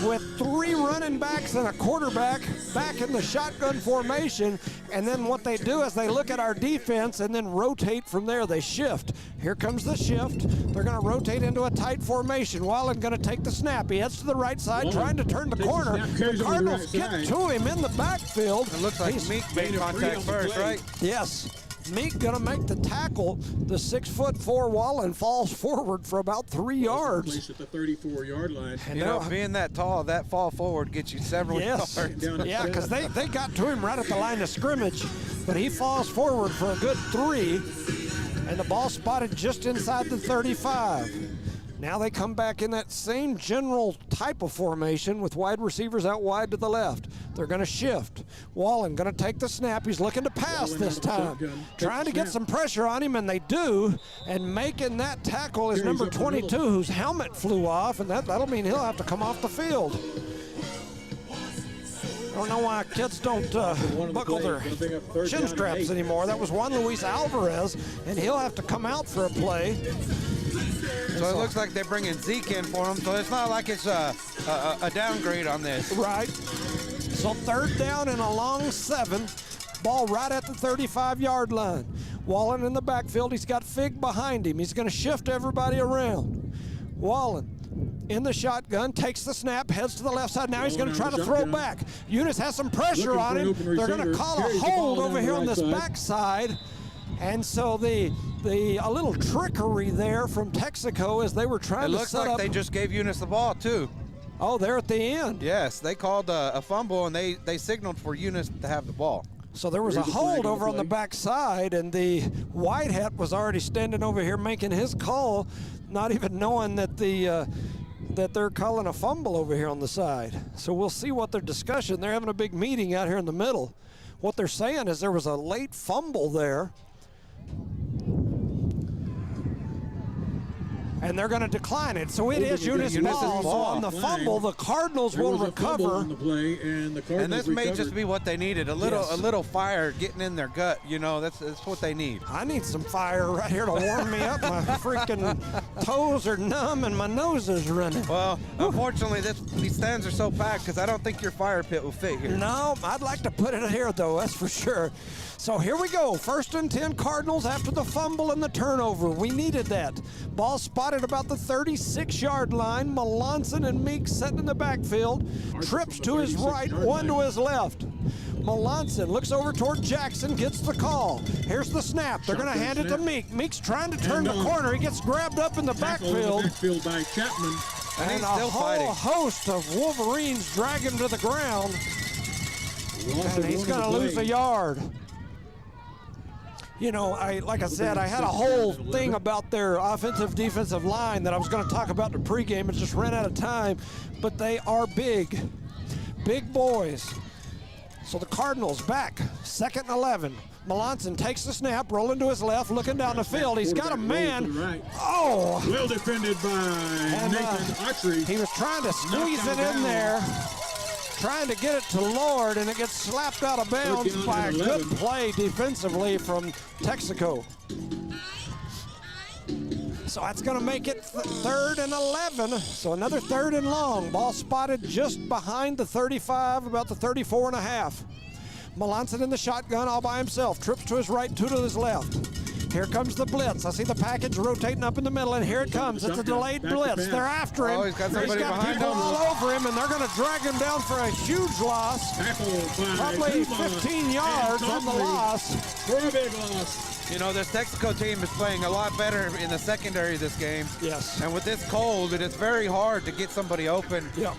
with 3 running backs and a quarterback back in the shotgun formation. And then what they do is they look at our defense and then rotate from there. They shift. Here comes the shift. They're going to rotate into a tight formation. Wallen going to take the snap. He heads to the right side, trying to turn the corner. The Cardinals get to him in the backfield. It looks like Meek made contact first, right? Yes. Meek gonna make the tackle. The 6'4" Wallen falls forward for about 3 yards. Placed at the 34-yard line. And being that tall, that fall forward gets you several yards. Yeah, because they got to him right at the line of scrimmage, but he falls forward for a good 3, and the ball spotted just inside the 35. Now they come back in that same general type of formation with wide receivers out wide to the left. They're going to shift. Wallen going to take the snap. He's looking to pass this time. Trying to get some pressure on him, and they do. And making that tackle is number 22, whose helmet flew off, and that'll mean he'll have to come off the field. I don't know why kids don't buckle their chin straps anymore. That was Juan Luis Alvarez, and he'll have to come out for a play. So it looks like they're bringing Zeke in for him, so it's not like it's a downgrade on this. Right. So 3rd down and a long 7. Ball right at the 35-yard line. Wallen in the backfield. He's got Fig behind him. He's going to shift everybody around. Wallen in the shotgun, takes the snap, heads to the left side. Now he's going to try to throw back. Eunice has some pressure on him. They're going to call a hold over here on this backside. And so a little trickery there from Texico as they were trying to set up. It looks like they just gave Eunice the ball, too. Oh, they're at the end. Yes, they called a fumble, and they signaled for Eunice to have the ball. So there was a hold over on the backside, and the white hat was already standing over here making his call, not even knowing that that they're calling a fumble over here on the side. So we'll see what their discussion. They're having a big meeting out here in the middle. What they're saying is there was a late fumble there. And they're going to decline it. So it is Eunice's ball. So on the fumble, the Cardinals will recover. On the play, and this may just be what they needed. A little fire getting in their gut. You know, that's what they need. I need some fire right here to warm me up. My freaking toes are numb and my nose is running. Well, unfortunately, these stands are so packed because I don't think your fire pit will fit here. No, I'd like to put it here, though. That's for sure. So here we go. 1st and 10 Cardinals after the fumble and the turnover. We needed that. Ball spotted about the 36-yard line. Melanson and Meek sitting in the backfield. Trips to his right, one to his left. Melanson looks over toward Jackson, gets the call. Here's the snap. They're going to hand it to Meek. Meek's trying to turn the corner. He gets grabbed up in the backfield. By Chapman. And a whole host of Wolverines drag him to the ground. And he's going to lose a yard. You know, like I said, I had a whole thing about their offensive-defensive line that I was going to talk about in the pregame. It just ran out of time. But they are big boys. So the Cardinals back, 2nd and 11. Melanson takes the snap, rolling to his left, looking down the field. He's got a man. Oh! Well defended by Nathan Autry. He was trying to squeeze it in there, trying to get it to Lord, and it gets slapped out of bounds by a good play defensively from Texico. So that's going to make it 3rd and 11. So another 3rd and long. Ball spotted just behind the 35, about the 34 and a half. Melanson in the shotgun all by himself. Trips to his right, 2 to his left. Here comes the blitz. I see the package rotating up in the middle, and here it comes. It's a delayed blitz. They're after him. He's got people all over him, and they're going to drag him down for a huge loss. Probably 15 yards on the loss. For a big loss. You know, this Texico team is playing a lot better in the secondary this game. Yes. And with this cold, it is very hard to get somebody open. Yeah.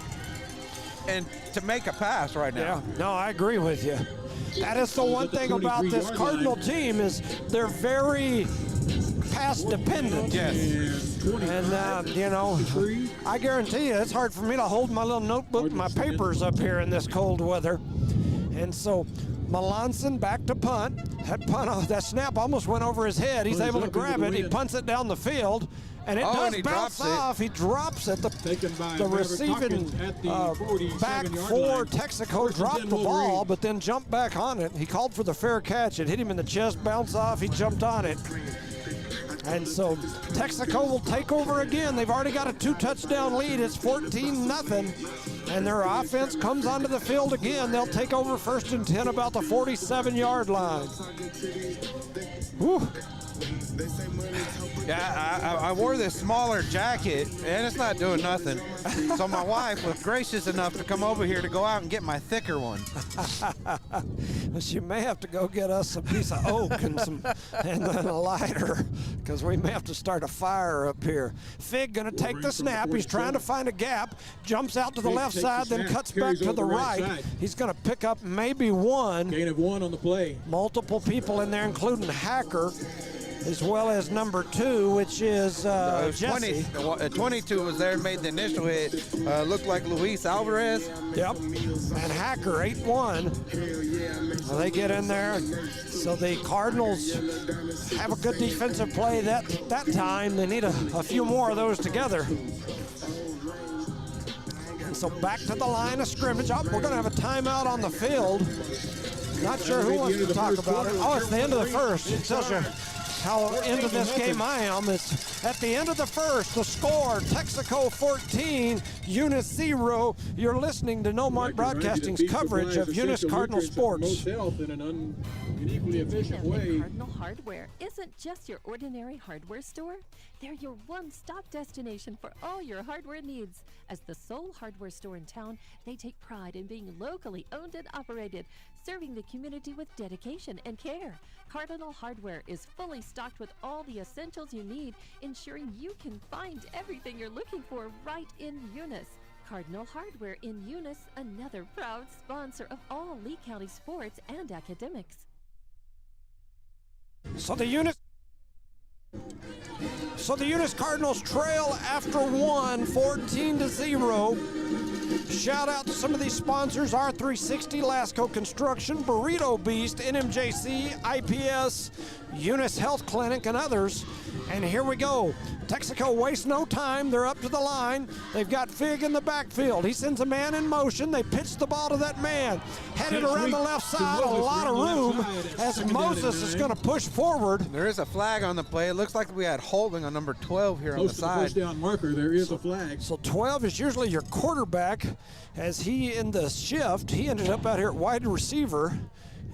And to make a pass right now. Yeah. No, I agree with you. That is the one thing about this Cardinal team is they're very pass dependent. Yes. And, you know, I guarantee you it's hard for me to hold my little notebook and my papers up here in this cold weather. And so Melanson back to punt. That snap almost went over his head. He's able to grab it. He punts it down the field. And it does bounce off. He drops it. The receiving back for Texico dropped the ball, but then jumped back on it. He called for the fair catch. It hit him in the chest, bounced off. He jumped on it. And so Texico will take over again. They've already got a 2-touchdown lead. It's 14-0. And their offense comes onto the field again. They'll take over 1st and 10 about the 47-yard line. Whew. Yeah, I wore this smaller jacket, and it's not doing nothing. So my wife was gracious enough to come over here to go out and get my thicker one. She may have to go get us a piece of oak and then a lighter, because we may have to start a fire up here. Fig gonna take the snap. He's trying to find a gap, jumps out to the left side, then cuts back to the right. He's gonna pick up maybe one. Gain of 1 on the play. Multiple people in there, including Hacker, as well as number 2, which is Jesse. 22 was there, made the initial hit. Looked like Luis Alvarez. Yep. And Hacker, 8-1. Well, they get in there. So the Cardinals have a good defensive play that time. They need a few more of those together. And so back to the line of scrimmage. Oh, we're going to have a timeout on the field. Not sure who wants to talk about it. Oh, it's the end of the first. It tells you how into this game I am. It's at the end of the first, the score, Texico 14, Eunice 0. You're listening to Noalmark Broadcasting's coverage of Eunice Cardinal sports. In an equally efficient way. Cardinal Hardware isn't just your ordinary hardware store. They're your one-stop destination for all your hardware needs. As the sole hardware store in town, they take pride in being locally owned and operated, serving the community with dedication and care. Cardinal Hardware is fully stocked with all the essentials you need, ensuring you can find everything you're looking for right in Eunice. Cardinal Hardware in Eunice, another proud sponsor of all Lee County sports and academics. So the Eunice Cardinals trail after 1, 14-0. Shout out to some of these sponsors: R360, Lasco Construction, Burrito Beast, NMJC, IPS, Eunice Health Clinic, and others. And here we go. Texico wastes no time. They're up to the line. They've got Fig in the backfield. He sends a man in motion. They pitch the ball to that man. Headed around the left side, a lot of room as Moses is going to push forward. There is a flag on the play. It looks like we had holding on number 12 here on the side. First down marker, there is a flag. So 12 is usually your quarterback. As he, in the shift, he ended up out here at wide receiver,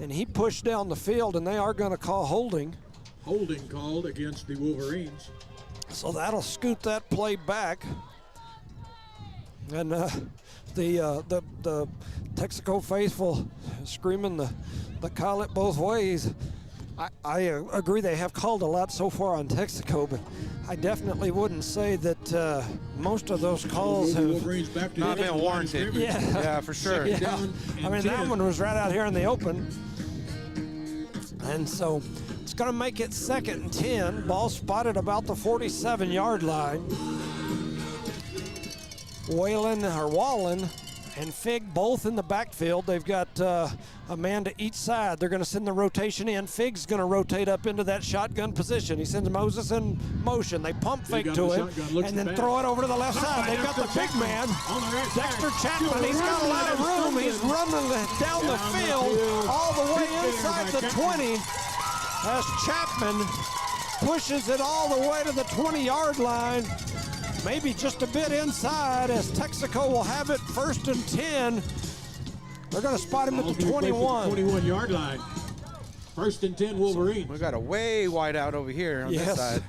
and he pushed down the field, and they are going to call holding. Holding called against the Wolverines. So that'll scoot that play back. And the Texico faithful screaming the call it both ways. I agree they have called a lot so far on Texico, but I definitely wouldn't say that most of those calls have not been warranted. Yeah, for sure. Yeah. I mean, that one was right out here in the open. And so it's going to make it 2nd and 10. Ball spotted about the 47-yard line. Wallen and Fig both in the backfield. They've got a man to each side. They're going to send the rotation in. Fig's going to rotate up into that shotgun position. He sends Moses in motion. They pump Fig to him and then throw it over to the left side. They've got the big man, Dexter Chapman. He's got a lot of room. He's running down the field all the way inside the 20 as Chapman pushes it all the way to the 20-yard line. Maybe just a bit inside as Texico will have it 1st and 10. They're going to spot him at the 21. 21-yard line. 1st and 10 Wolverines. We got a way wide out over here on this side.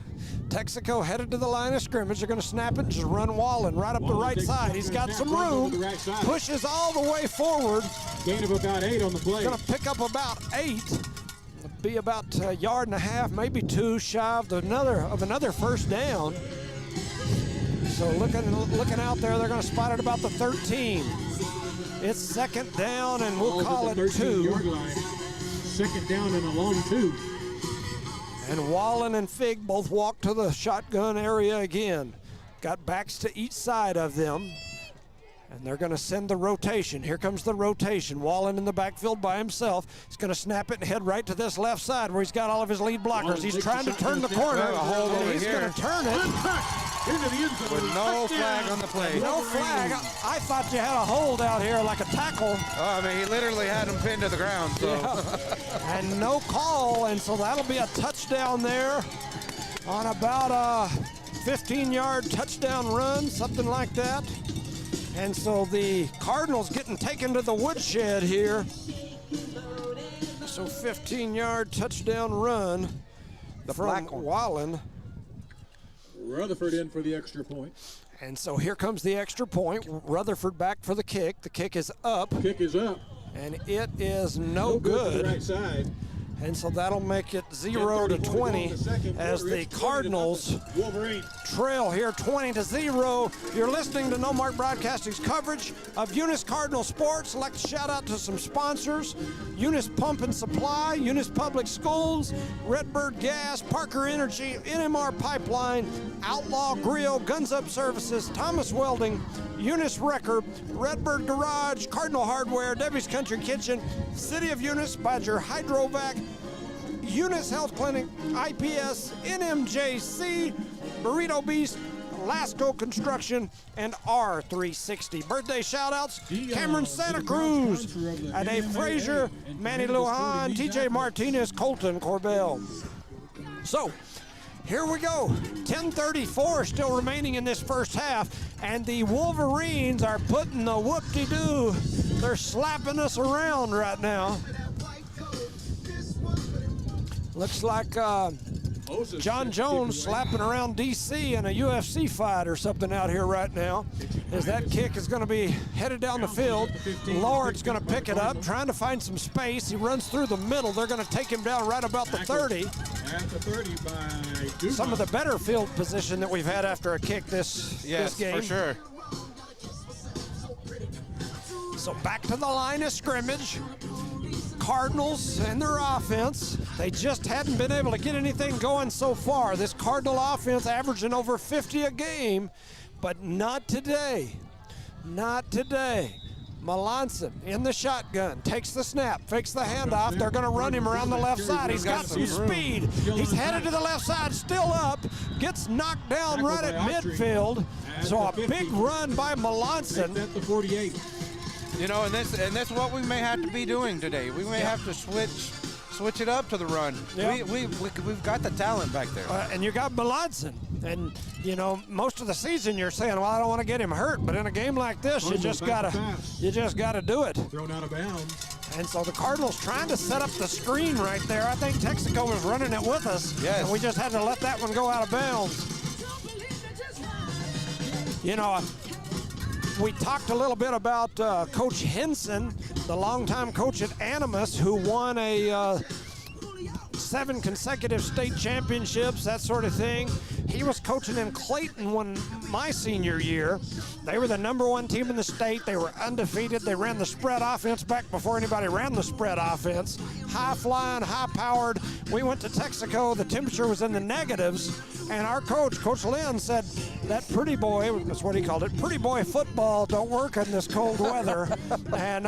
Texico headed to the line of scrimmage. They're going to snap it and just run Wallen right up the right side. He's got some room. Pushes all the way forward. Gain of about 8 on the play. Going to pick up about 8. Be about a yard and a half, maybe 2 shy of another first down. So looking out there, they're going to spot it about the 13. It's 2nd down, and we'll call it 2. 2nd down and a long 2. And Wallen and Fig both walk to the shotgun area again. Got backs to each side of them. And they're going to send the rotation. Here comes the rotation. Wallen in the backfield by himself. He's going to snap it and head right to this left side where he's got all of his lead blockers. He's trying to turn the corner. And he's going to turn it. With no flag on the play. No flag. I thought you had a hold out here like a tackle. Oh, I mean, he literally had him pinned to the ground. So. Yeah. And no call, and so that'll be a touchdown there. on about a 15-yard touchdown run, something like that. And so the Cardinals getting taken to the woodshed here. So 15-yard touchdown run from Wallen. Rutherford in for the extra point. And so here comes the extra point. Rutherford back for the kick. The kick is up. Kick is up. And it is no good. To the right side. And so that'll make it 0-20 as the Cardinals trail here 20-0. You're listening to Noalmark Broadcasting's coverage of Eunice Cardinal sports. I'd like to shout out to some sponsors: Eunice Pump and Supply, Eunice Public Schools, Redbird Gas, Parker Energy, NMR Pipeline, Outlaw Grill, Guns Up Services, Thomas Welding, Eunice Wrecker, Redbird Garage, Cardinal Hardware, Debbie's Country Kitchen, City of Eunice, Badger Hydrovac, Eunice Health Clinic, IPS, NMJC, Burrito Beast, Lasco Construction, and R360. Birthday shout-outs: Cameron Santa Cruz, Ade Frazier, Manny Lujan, TJ Martinez, Colton Corbell. So, here we go. 10:34 still remaining in this first half, and the Wolverines are putting the whoop-de-doo. They're slapping us around right now. Looks like John Jones slapping around DC in a UFC fight or something out here right now, as that kick is going to be headed down the field. Lord's going to pick it up, trying to find some space. He runs through the middle. They're going to take him down right about the 30. At the 30 by Dumas. Some of the better field position that we've had after a kick this game. For sure. So back to the line of scrimmage. Cardinals and their offense, they just hadn't been able to get anything going so far. This Cardinal offense averaging over 50 a game, but not today. Not today. Melanson in the shotgun, takes the snap, fakes the handoff. They're going to run him around the left side. He's got some speed. He's headed to the left side, still up, gets knocked down right at midfield. So a big run by Melanson. At the 48. You know, and that's what we may have to be doing today. We may have to switch it up to the run. Yep. We've got the talent back there. And you got Melanson. And, you know, most of the season you're saying, well, I don't want to get him hurt. But in a game like this, you just gotta do it. Thrown out of bounds. And so the Cardinals trying to set up the screen right there. I think Texico was running it with us. Yes. And we just had to let that one go out of bounds. You know, we talked a little bit about Coach Henson, the longtime coach at Animas, who won a 7 consecutive state championships, that sort of thing. He was coaching in Clayton when my senior year. They were the #1 team in the state. They were undefeated. They ran the spread offense back before anybody ran the spread offense. High flying, high powered. We went to Texico. The temperature was in the negatives. And our coach, Coach Lynn, said that pretty boy, that's what he called it, pretty boy football don't work in this cold weather. And,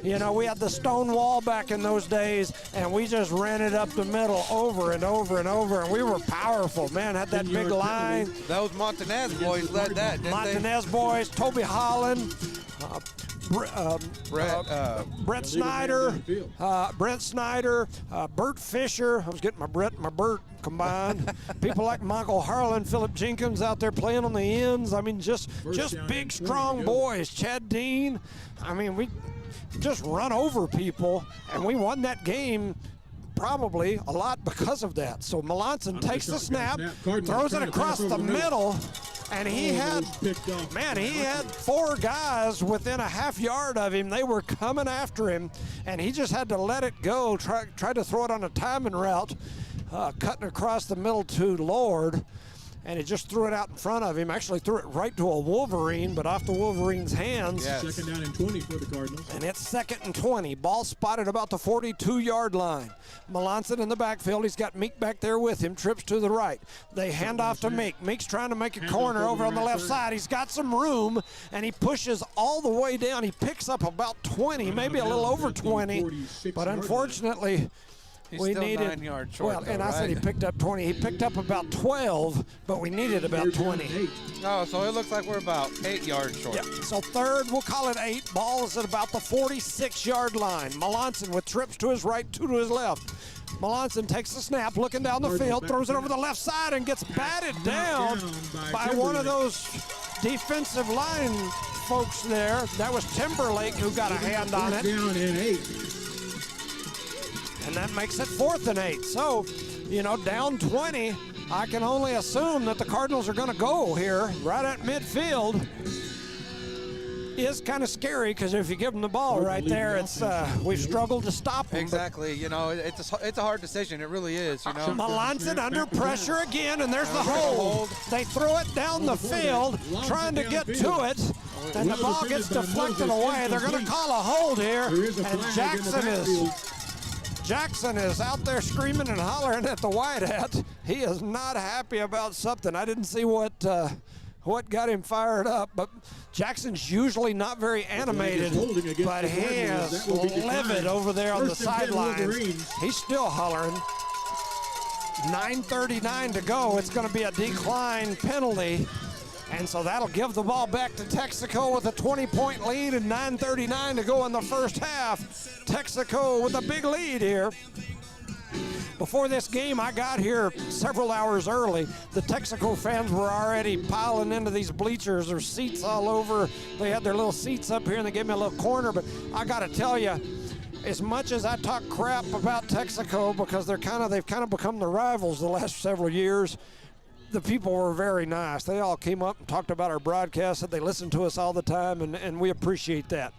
you know, we had the stone wall back in those days, and we just ran it up the middle over and over and over, and we were powerful. Man, had that big line. Those Montanez boys led that, didn't Montanez boys, Toby Holland, Brett Snyder, Bert Fisher. I was getting my Brett and my Bert combined. People like Michael Harlan, Philip Jenkins out there playing on the ends. I mean, just big, strong boys. Chad Dean. I mean, we just run over people, and we won that game probably a lot because of that. So Melanson takes the snap, throws it across the middle, and he had 4 guys within a half yard of him. They were coming after him, and he just had to let it go, try to throw it on a timing route, cutting across the middle to Lord, and he just threw it out in front of him. Actually threw it right to a Wolverine, but off the Wolverine's hands. Yes. 2nd down and 20 for the Cardinals. And it's 2nd and 20. Ball spotted about the 42-yard line. Melanson in the backfield. He's got Meek back there with him. Trips to the right. They hand off to Meek. Meek's trying to make a corner over on the left side. He's got some room, and he pushes all the way down. He picks up about 20, maybe a little over 20. But unfortunately, He's still 9 yards short. Well, though, and I right? said he picked up 20. He picked up about 12, but we needed about 20. Oh, so it looks like we're about 8 yards short. Yeah. So third, we'll call it 8. Ball is at about the 46-yard line. Melanson with trips to his right, 2 to his left. Melanson takes the snap, looking down the field, throws it over the left side, and gets batted down by one of those defensive line folks there. That was Timberlake who got a hand on it. Down in 8. And that makes it 4th and 8. So, down 20, I can only assume that the Cardinals are going to go here right at midfield. Is kind of scary because if you give them the ball right there, it's we've struggled to stop them. Exactly. It's a hard decision. It really is. Melanson under pressure again, and there's the hold. They throw it down the field, trying to get to it, and the ball gets deflected away. They're going to call a hold here, and Jackson is out there screaming and hollering at the wide hat. He is not happy about something. I didn't see what got him fired up, but Jackson's usually not very animated, but he is livid over there on the sidelines. He's still hollering. 9:39 to go. It's going to be a decline penalty, and so that'll give the ball back to Texico with a 20-point lead and 9:39 to go in the first half. Texico with a big lead here. Before this game, I got here several hours early. The Texico fans were already piling into these bleachers. There's seats all over. They had their little seats up here, and they gave me a little corner. But I got to tell you, as much as I talk crap about Texico because they've kind of become the rivals the last several years, the people were very nice. They all came up and talked about our broadcast, said they listen to us all the time, and we appreciate that.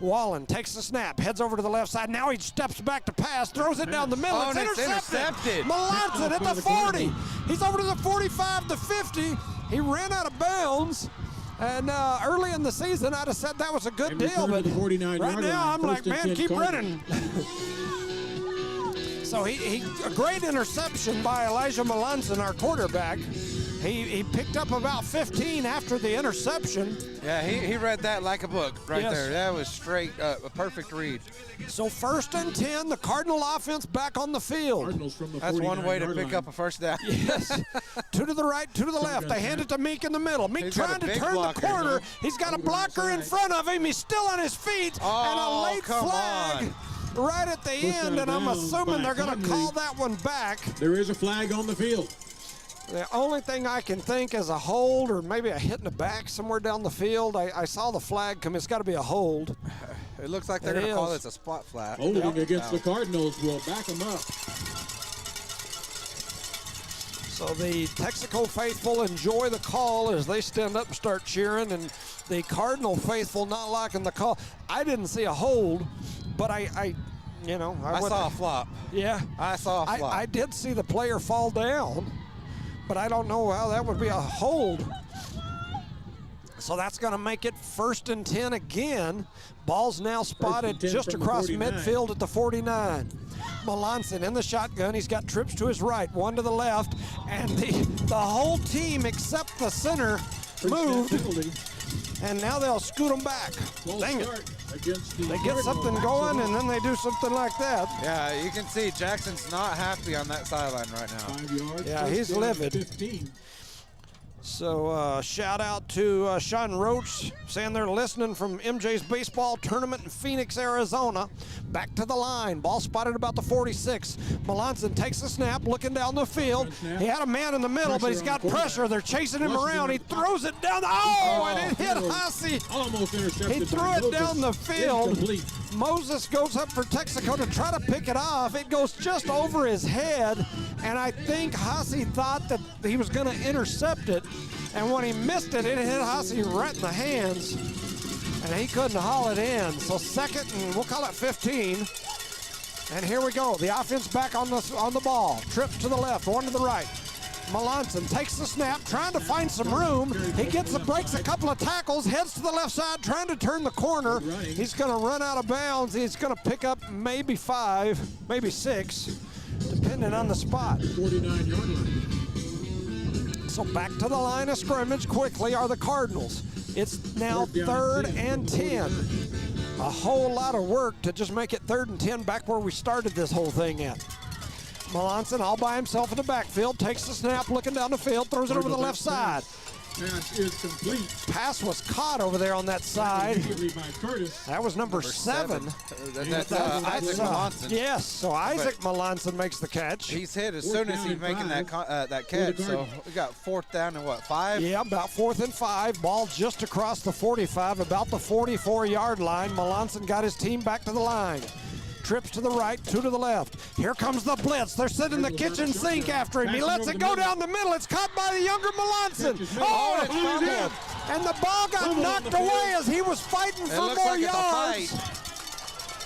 Wallen takes the snap, heads over to the left side. Now he steps back to pass, throws it down the middle. Oh, it's intercepted. Melanson at the 40. He's over to the 45, the 50. He ran out of bounds. And early in the season, I'd have said that was a good deal, but right now I'm like, man, keep running. So a great interception by Elijah Melanson, our quarterback. He picked up about 15 after the interception. Yeah, he read that like a book right there. That was straight, a perfect read. So 1st and 10, the Cardinal offense back on the field. That's one way to pick up a first down. Yes. 2 to the right, 2 to the left. They hand it to Meek in the middle. Meek trying to turn the corner. He's got a blocker in front of him. He's still on his feet. And a late flag right at the end, and I'm assuming they're going to call that one back. There is a flag on the field. The only thing I can think is a hold or maybe a hit in the back somewhere down the field. I saw the flag come. It's got to be a hold. It looks like they're going to call this a spot flat. Holding against the Cardinals will back them up. So the Texico faithful enjoy the call as they stand up and start cheering, and the Cardinal faithful not liking the call. I didn't see a hold, but I saw a flop. Yeah. I saw a flop. I did see the player fall down, but I don't know how that would be a hold. So that's going to make it 1st and 10 again. Ball's now spotted just across midfield at the 49. Melanson in the shotgun. He's got trips to his right, 1 to the left, and the whole team except the center moved. And now they'll scoot them back. Dang it. They get something going, and then they do something like that. Yeah, you can see Jackson's not happy on that sideline right now. 5 yards. Yeah, he's livid. 15. So shout out to Sean Roach saying they're listening from MJ's baseball tournament in Phoenix, Arizona. Back to the line. Ball spotted about the 46. Melanson takes the snap, looking down the field. He had a man in the middle, but he's got pressure. They're chasing him around. He throws it down. And it hit Hussey. Almost intercepted. He threw it down the field. Moses goes up for Texico to try to pick it off. It goes just over his head, and I think Hussey thought that he was going to intercept it. And when he missed it, it hit Hussey right in the hands, and he couldn't haul it in. So 2nd and we'll call it 15. And here we go. The offense back on the ball. Trips to the left, 1 to the right. Melanson takes the snap, trying to find some room. He breaks a couple of tackles, heads to the left side, trying to turn the corner. He's going to run out of bounds. He's going to pick up maybe 5, maybe 6, depending on the spot. 49-yard line. So back to the line of scrimmage quickly are the Cardinals. It's now 3rd and 10. A whole lot of work to just make it 3rd and 10 back where we started this whole thing at. Melanson all by himself in the backfield, takes the snap, looking down the field, throws it over the left side. Pass is complete. Pass was caught over there on that side. That was number 7. That's Isaac Melanson. Yes, so Isaac Melanson makes the catch. He's hit as soon as he's making that catch. So we got 4th down and what, 5? Yeah, about 4th and 5. Ball just across the 45, about the 44-yard line. Melanson got his team back to the line. Trips to the right, 2 to the left. Here comes the blitz. They're sitting in the kitchen sink after him. He lets it go down the middle. It's caught by the younger Melanson. Oh, it's fumbled. And the ball got knocked away as he was fighting for more yards.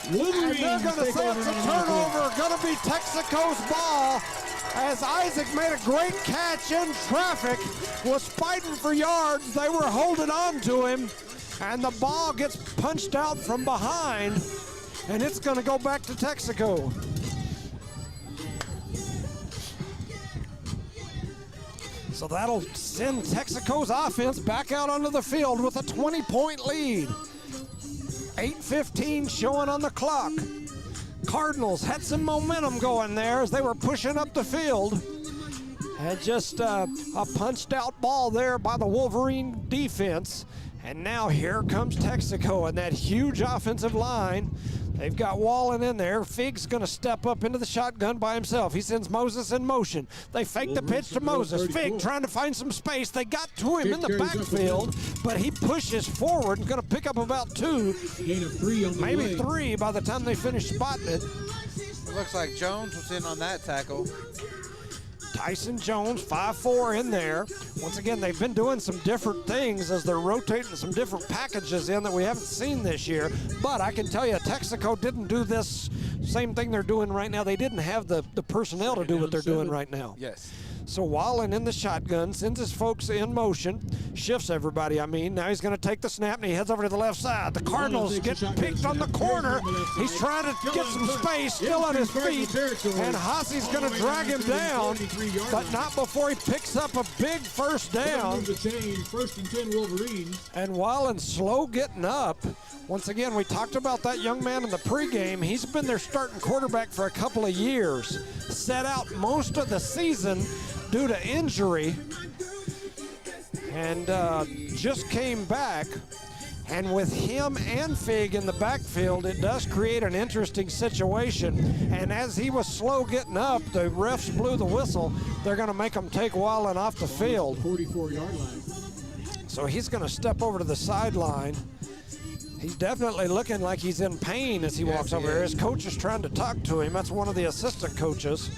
And they're going to say it's a turnover. Going to be Texico's ball as Isaac made a great catch in traffic, was fighting for yards. They were holding on to him, and the ball gets punched out from behind. And it's going to go back to Texico. So that'll send Texico's offense back out onto the field with a 20-point lead. 8:15 showing on the clock. Cardinals had some momentum going there as they were pushing up the field. Had just a punched out ball there by the Wolverine defense. And now here comes Texico and that huge offensive line. They've got Wallen in there. Fig's going to step up into the shotgun by himself. He sends Moses in motion. They fake the pitch to Moses. Fig trying to find some space. They got to him in the backfield, but he pushes forward and going to pick up about 2, maybe 3 by the time they finish spotting it. It looks like Jones was in on that tackle. Tyson Jones, 5'4", in there. Once again, they've been doing some different things as they're rotating some different packages in that we haven't seen this year. But I can tell you, Texico didn't do this same thing they're doing right now. They didn't have the personnel to do what they're doing right now. Yes. So Wallen in the shotgun, sends his folks in motion, shifts everybody, I mean. Now he's going to take the snap, and he heads over to the left side. The Cardinals get picked on the corner. He's trying to get some space, still on his feet, and Hosse's going to drag him down, but not before he picks up a big first down. First and 10 Wolverines. And Wallen's slow getting up. Once again, we talked about that young man in the pregame. He's been their starting quarterback for a couple of years. Set out most of the season due to injury, and just came back. And with him and Fig in the backfield, it does create an interesting situation. And as he was slow getting up, the refs blew the whistle. They're going to make him take Wallen off the field. 44-yard line. So he's going to step over to the sideline. He's definitely looking like he's in pain as he walks over here. His coach is trying to talk to him. That's one of the assistant coaches.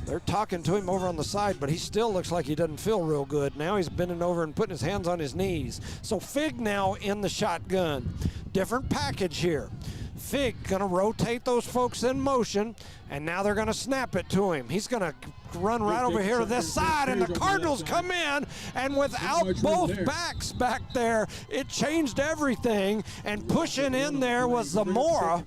They're talking to him over on the side, but he still looks like he doesn't feel real good. Now he's bending over and putting his hands on his knees. So Fig now in the shotgun. Different package here. Fig gonna rotate those folks in motion, and now they're gonna snap it to him. He's gonna run right over here to this side, and the Cardinals come in, and without both backs back there, it changed everything, and pushing in there was Zamora.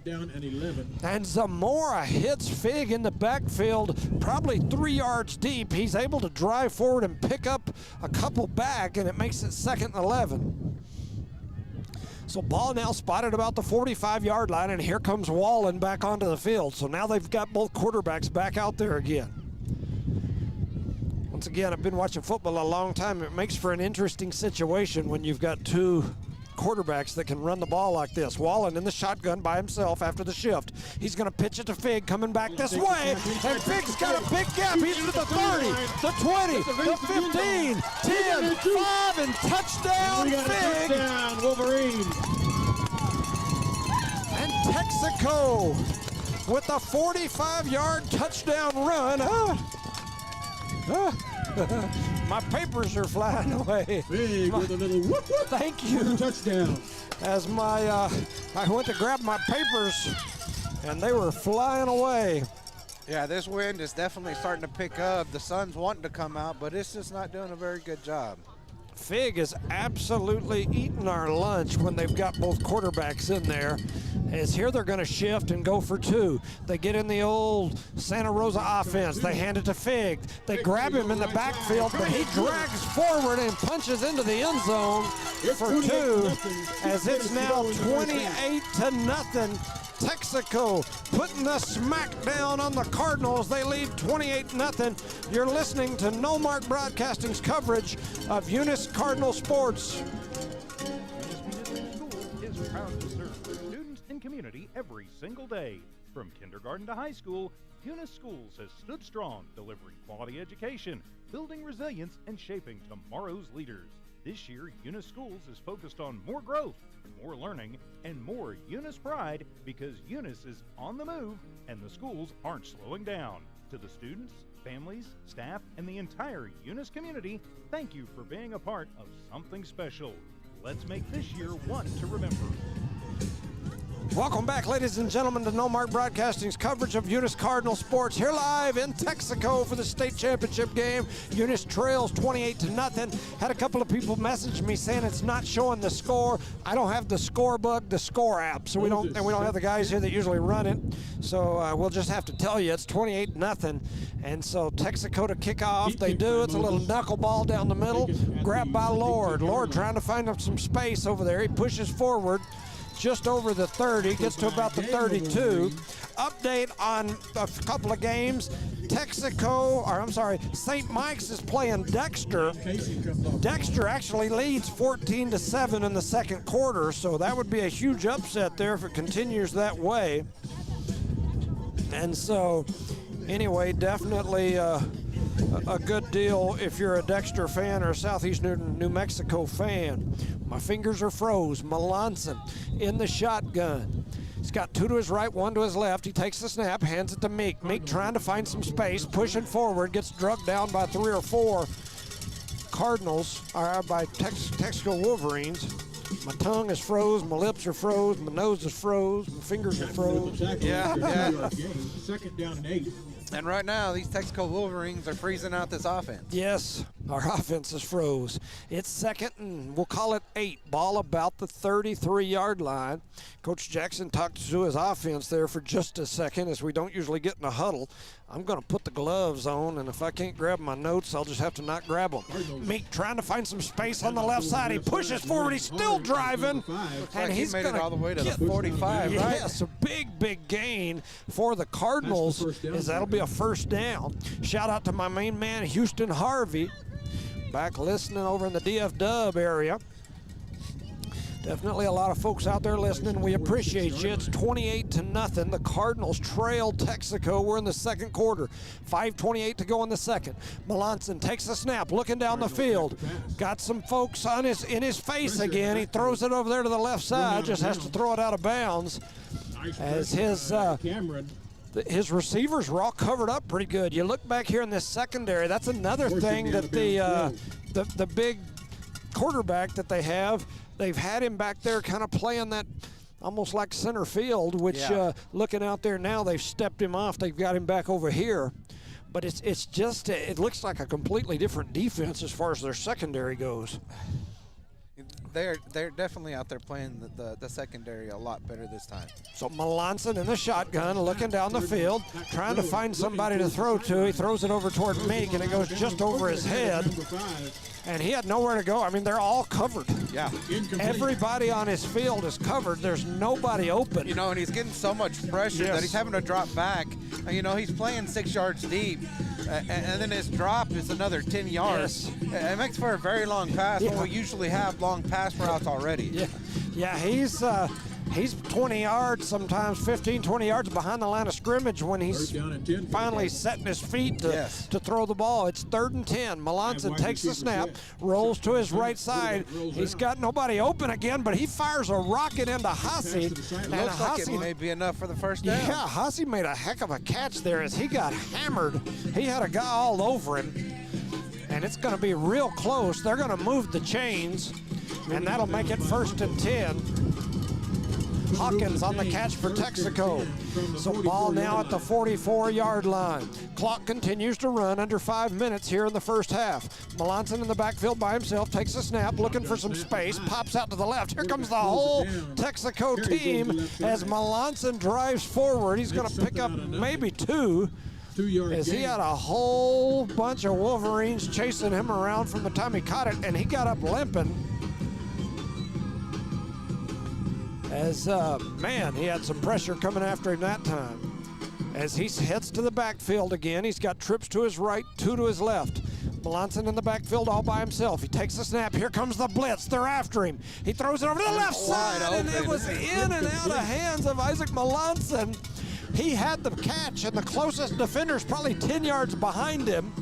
And Zamora hits Fig in the backfield, probably 3 yards deep. He's able to drive forward and pick up a couple back, and it makes it 2nd and 11. So ball now spotted about the 45-yard line, and here comes Wallen back onto the field. So now they've got both quarterbacks back out there again. Once again, I've been watching football a long time. It makes for an interesting situation when you've got 2 quarterbacks that can run the ball like this. Wallen in the shotgun by himself after the shift. He's going to pitch it to Fig coming back this way, and Fig's got a big gap. He's to the 30, the 20, the 15, 10, 5, and touchdown Fig. Touchdown Wolverines. And Texico with a 45-yard touchdown run. My papers are flying away. Big with a little whoop whoop. Thank you. Touchdown. As I went to grab my papers, and they were flying away. Yeah, this wind is definitely starting to pick up. The sun's wanting to come out, but it's just not doing a very good job. Fig is absolutely eating our lunch when they've got both quarterbacks in there. As here they're going to shift and go for 2. They get in the old Santa Rosa offense. They hand it to Fig. They grab him in the backfield, but he drags forward and punches into the end zone for 2, as it's now 28-0. Texico putting the smack down on the Cardinals. They lead 28-0. You're listening to Noalmark Broadcasting's coverage of Eunice Cardinal sports. Eunice is proud to serve students and community every single day. From kindergarten to high school, Eunice Schools has stood strong, delivering quality education, building resilience, and shaping tomorrow's leaders. This year, Eunice Schools is focused on more growth, more learning, and more Eunice pride, because Eunice is on the move and the schools aren't slowing down. To the students, families, staff, and the entire Eunice community, thank you for being a part of something special. Let's make this year one to remember. Welcome back, ladies and gentlemen, to Noalmark Broadcasting's coverage of Eunice Cardinal sports. Here live in Texico for the state championship game. Eunice trails 28-0. Had a couple of people message me saying it's not showing the score. I don't have the score book, the score app, so we don't have the guys here that usually run it. So we'll just have to tell you it's 28-0. And so Texico to kick off. They do. It's a little knuckleball down the middle. Grabbed by Lord. Lord trying to find some space over there. He pushes forward. Just over the 30, gets to about the 32. Update on a couple of games. St. Mike's is playing Dexter. Dexter actually leads 14-7 in the second quarter, so that would be a huge upset there if it continues that way. And so, anyway, definitely a good deal if you're a Dexter fan or a Southeast New Mexico fan. My fingers are froze. Melanson in the shotgun. He's got two to his right, one to his left. He takes the snap, hands it to Meek. Meek trying to find some space, pushing forward, gets drugged down by 3 or 4 Cardinals, or by Texico Wolverines. My tongue is froze, my lips are froze, my nose is froze, my fingers are froze. Yeah. Second down and 8. And right now, these Texico Wolverines are freezing out this offense. Yes, our offense is froze. It's second and we'll call it 8. Ball about the 33-yard line. Coach Jackson talked to his offense there for just a second, as we don't usually get in a huddle. I'm going to put the gloves on, and if I can't grab my notes, I'll just have to not grab them. Meek trying to find some space on the left side. He pushes forward. He's still driving. And he's made it all the way to the 45, right? Yes, a big gain for the Cardinals, as that'll be a first down. Shout out to my main man, Houston Harvey, back listening over in the DF Dub area. Definitely a lot of folks out there listening. We appreciate you. It's 28-0. The Cardinals trail Texico. We're in the second quarter. 5:28 to go in the second. Melanson takes the snap, looking down the field. Got some folks in his face again. He throws it over there to the left side. Just has to throw it out of bounds, as his receivers were all covered up pretty good. You look back here in this secondary. That's another thing that the big quarterback that they have. They've had him back there kind of playing that almost like center field, which looking out there now, they've stepped him off. They've got him back over here. But it's just, it looks like a completely different defense as far as their secondary goes. They're definitely out there playing the secondary a lot better this time. So Melanson in the shotgun, looking down the field, trying to find somebody to throw to. He throws it over toward Meek, and it goes just over his head. And he had nowhere to go. I mean, they're all covered. Yeah. Everybody on his field is covered. There's nobody open. You know, and he's getting so much pressure that he's having to drop back. You know, he's playing 6 yards deep, and then his drop is another 10 yards. It makes for a very long pass when we usually have long pass routes already. Yeah, he's 20 yards, sometimes 15, 20 yards behind the line of scrimmage when he's finally setting his feet to throw the ball. It's 3rd and 10. Melanson takes the snap, rolls to his right side. He's got nobody open again, but he fires a rocket into Hasse. Looks like it may be enough for the first down. Yeah, Hasse made a heck of a catch there as he got hammered. He had a guy all over him, and it's going to be real close. They're going to move the chains, and that'll make it 1st and 10. Hawkins on the catch for Texico. So ball now at the 44-yard line. Clock continues to run, under 5 minutes here in the first half. Melanson in the backfield by himself, takes a snap, looking for some space, pops out to the left. Here comes the whole Texico team as Melanson drives forward. He's going to pick up maybe 2. As he had a whole bunch of Wolverines chasing him around from the time he caught it, and he got up limping. As, man, he had some pressure coming after him that time. As he heads to the backfield again, he's got trips to his right, 2 to his left. Melanson in the backfield all by himself. He takes the snap. Here comes the blitz. They're after him. He throws it over to the left side, and it was in and out of hands of Isaac Melanson. He had the catch, and the closest defender's probably 10 yards behind him.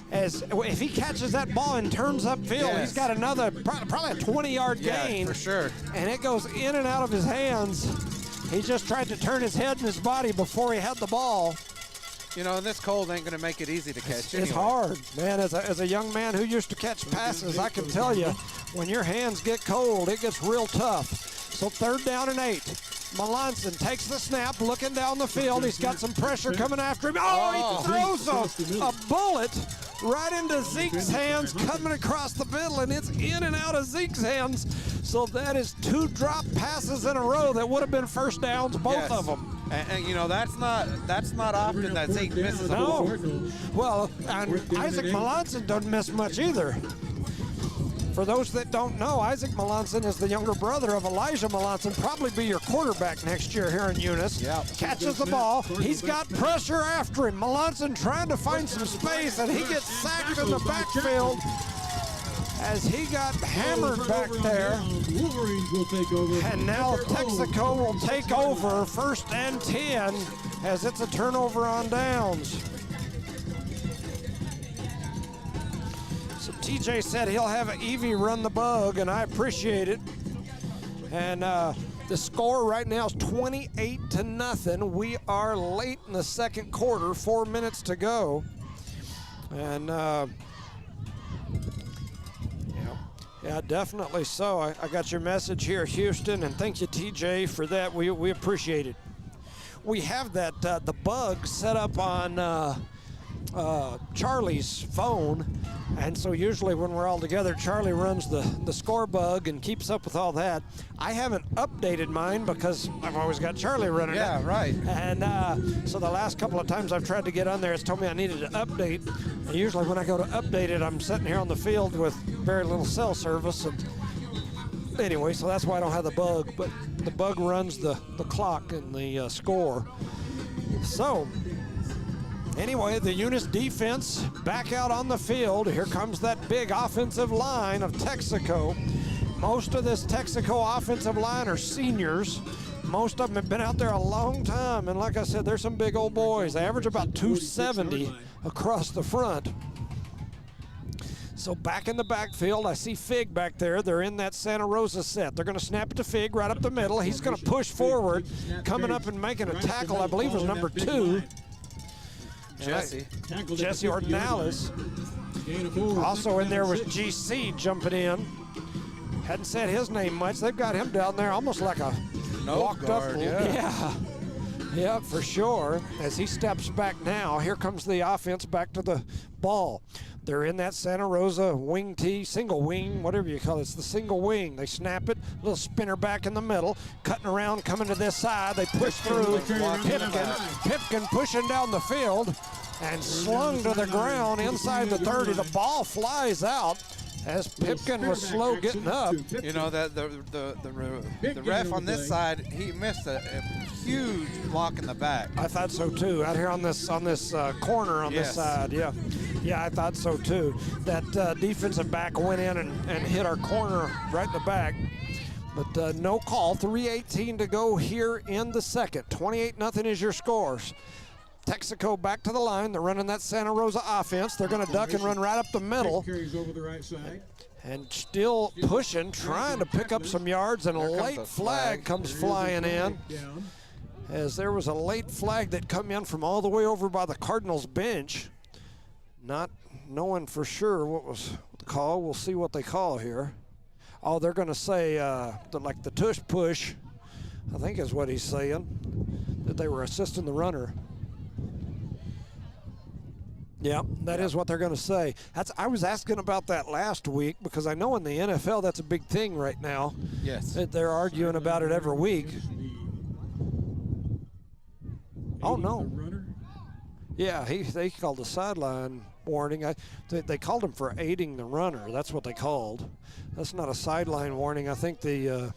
As if he catches that ball and turns upfield, he's got another, probably a 20-yard gain. For sure. And it goes in and out of his hands. He just tried to turn his head and his body before he had the ball. You know, this cold ain't going to make it easy to catch anyway. It's hard, man. As a young man who used to catch passes, I can tell you, when your hands get cold, it gets real tough. So 3rd down and 8. Melanson takes the snap, looking down the field. He's got some pressure coming after him. Oh, he throws a bullet right into Zeke's hands, coming across the middle, and it's in and out of Zeke's hands. So that is 2 drop passes in a row that would have been first downs, both of them. And you know, that's not often that Zeke misses a ball. Well, and Isaac Melanson doesn't miss much either. For those that don't know, Isaac Melanson is the younger brother of Elijah Melanson, probably be your quarterback next year here in Eunice. Catches the ball. He's got pressure after him. Melanson trying to find some space, and he gets sacked in the backfield as he got hammered back there. Wolverines will take over. And now Texico will take over 1st and 10 as it's a turnover on downs. So TJ said he'll have Evie run the bug, and I appreciate it. And the score right now is 28-0. We are late in the second quarter, 4 minutes to go. And yeah, definitely so. I got your message here, Houston, and thank you, TJ, for that. We appreciate it. We have that the bug set up on Charlie's phone, and so usually when we're all together, Charlie runs the score bug and keeps up with all that. I haven't updated mine because I've always got Charlie running it. Yeah, right. And so the last couple of times I've tried to get on there, it's told me I needed to update. And usually when I go to update it, I'm sitting here on the field with very little cell service. And anyway, so that's why I don't have the bug. But the bug runs the clock and the score. So anyway, the Eunice defense back out on the field. Here comes that big offensive line of Texico. Most of this Texico offensive line are seniors. Most of them have been out there a long time, and like I said, they're some big old boys. They average about 270 across the front. So back in the backfield, I see Fig back there. They're in that Santa Rosa set. They're going to snap it to Fig right up the middle. He's going to push forward, coming up and making a tackle, I believe was number 2. Jesse Ordonales. Also in there was GC jumping in. Hadn't said his name much. They've got him down there almost like a walked guard, up. Yeah, for sure. As he steps back now, here comes the offense back to the ball. They're in that Santa Rosa wing tee, single wing, whatever you call it. It's the single wing. They snap it, little spinner back in the middle, cutting around, coming to this side. They push through. Pipkin pushing down the field and slung to the ground inside the 30. The ball flies out as Pipkin was slow getting up. You know, that the ref on this side, he missed a huge block in the back. I thought so too. Out here on this corner on this side, yeah, I thought so too. That defensive back went in and hit our corner right in the back. But no call. 3:18 to go here in the second. 28-0 is your scores. Texico back to the line. They're running that Santa Rosa offense. They're going to duck and run right up the middle. Carries over the right side. And still pushing, trying to pick up some yards, and a late flag comes flying in. As there was a late flag that come in from all the way over by the Cardinals bench. Not knowing for sure what was the call. We'll see what they call here. Oh, they're going to say like the tush push, I think is what he's saying, that they were assisting the runner. Yeah, that is what they're going to say. I was asking about that last week because I know in the NFL that's a big thing right now. Yes. They're arguing about it every week. Oh, no. Yeah, they called a sideline warning. They called him for aiding the runner. That's what they called. That's not a sideline warning. I think the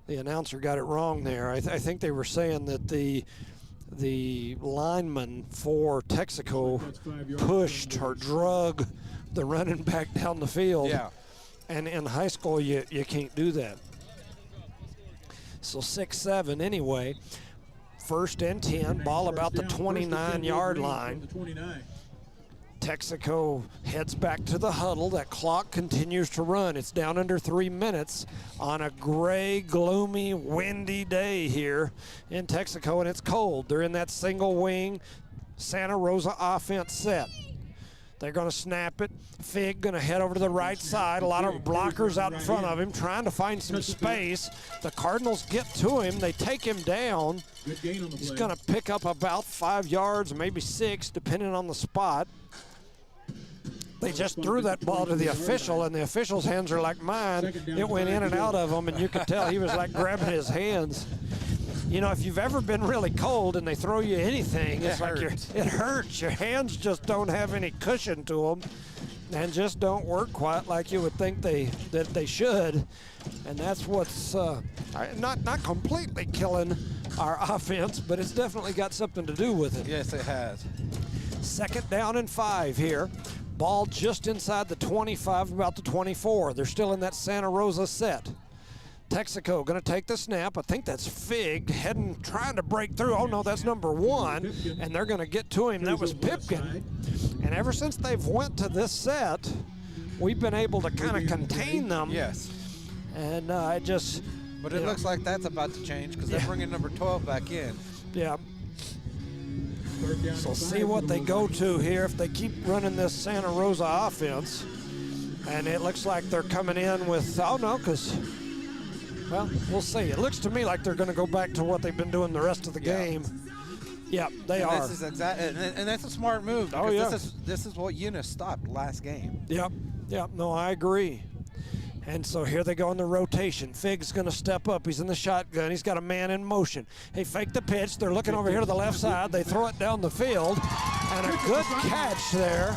the announcer got it wrong there. I think they were saying that the lineman for Texico pushed or drug the running back down the field. Yeah. And in high school, you can't do that. So 6-7 anyway. 1st and 10, ball about the 29-yard line. Texico heads back to the huddle. That clock continues to run. It's down under 3 minutes on a gray, gloomy, windy day here in Texico, and it's cold. They're in that single wing Santa Rosa offense set. They're going to snap it. Fig going to head over to the right side. A lot of blockers out in front of him trying to find some space. The Cardinals get to him. They take him down. He's going to pick up about 5 yards, maybe 6, depending on the spot. They just threw that ball to the official, and the official's hands are like mine. It went in and out of him, and you could tell he was like grabbing his hands. You know, if you've ever been really cold and they throw you anything, it's like it hurts. Your hands just don't have any cushion to them and just don't work quite like you would think that they should. And that's what's not completely killing our offense, but it's definitely got something to do with it. Yes, it has. 2nd down and 5 here. Ball just inside the 25, about the 24. They're still in that Santa Rosa set. Texaco going to take the snap. I think that's Fig trying to break through. Oh, no, that's number 1, and they're going to get to him. That was Pipkin. And ever since they've went to this set, we've been able to kind of contain them. Yes. And But it looks like that's about to change because they're bringing number 12 back in. Yeah. So see what they go to here if they keep running this Santa Rosa offense. And it looks like they're coming in with, well, we'll see. It looks to me like they're going to go back to what they've been doing the rest of the game. Yeah, they are. This is and that's a smart move. Oh, yeah. This is what Eunice stopped last game. Yep. No, I agree. And so here they go in the rotation. Fig's going to step up. He's in the shotgun. He's got a man in motion. They fake the pitch. They're looking over here to the left side. They throw it down the field. And a good catch there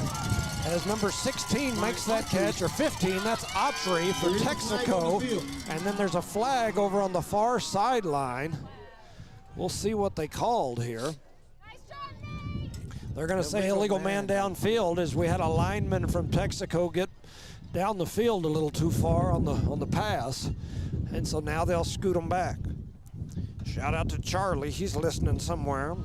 as number 16 makes that catch, or 15. That's Autry for Texico. And then there's a flag over on the far sideline. We'll see what they called here. They're going to say illegal man downfield, as we had a lineman from Texico get down the field a little too far on the pass, and so now they'll scoot them back. Shout out to Charlie, he's listening somewhere.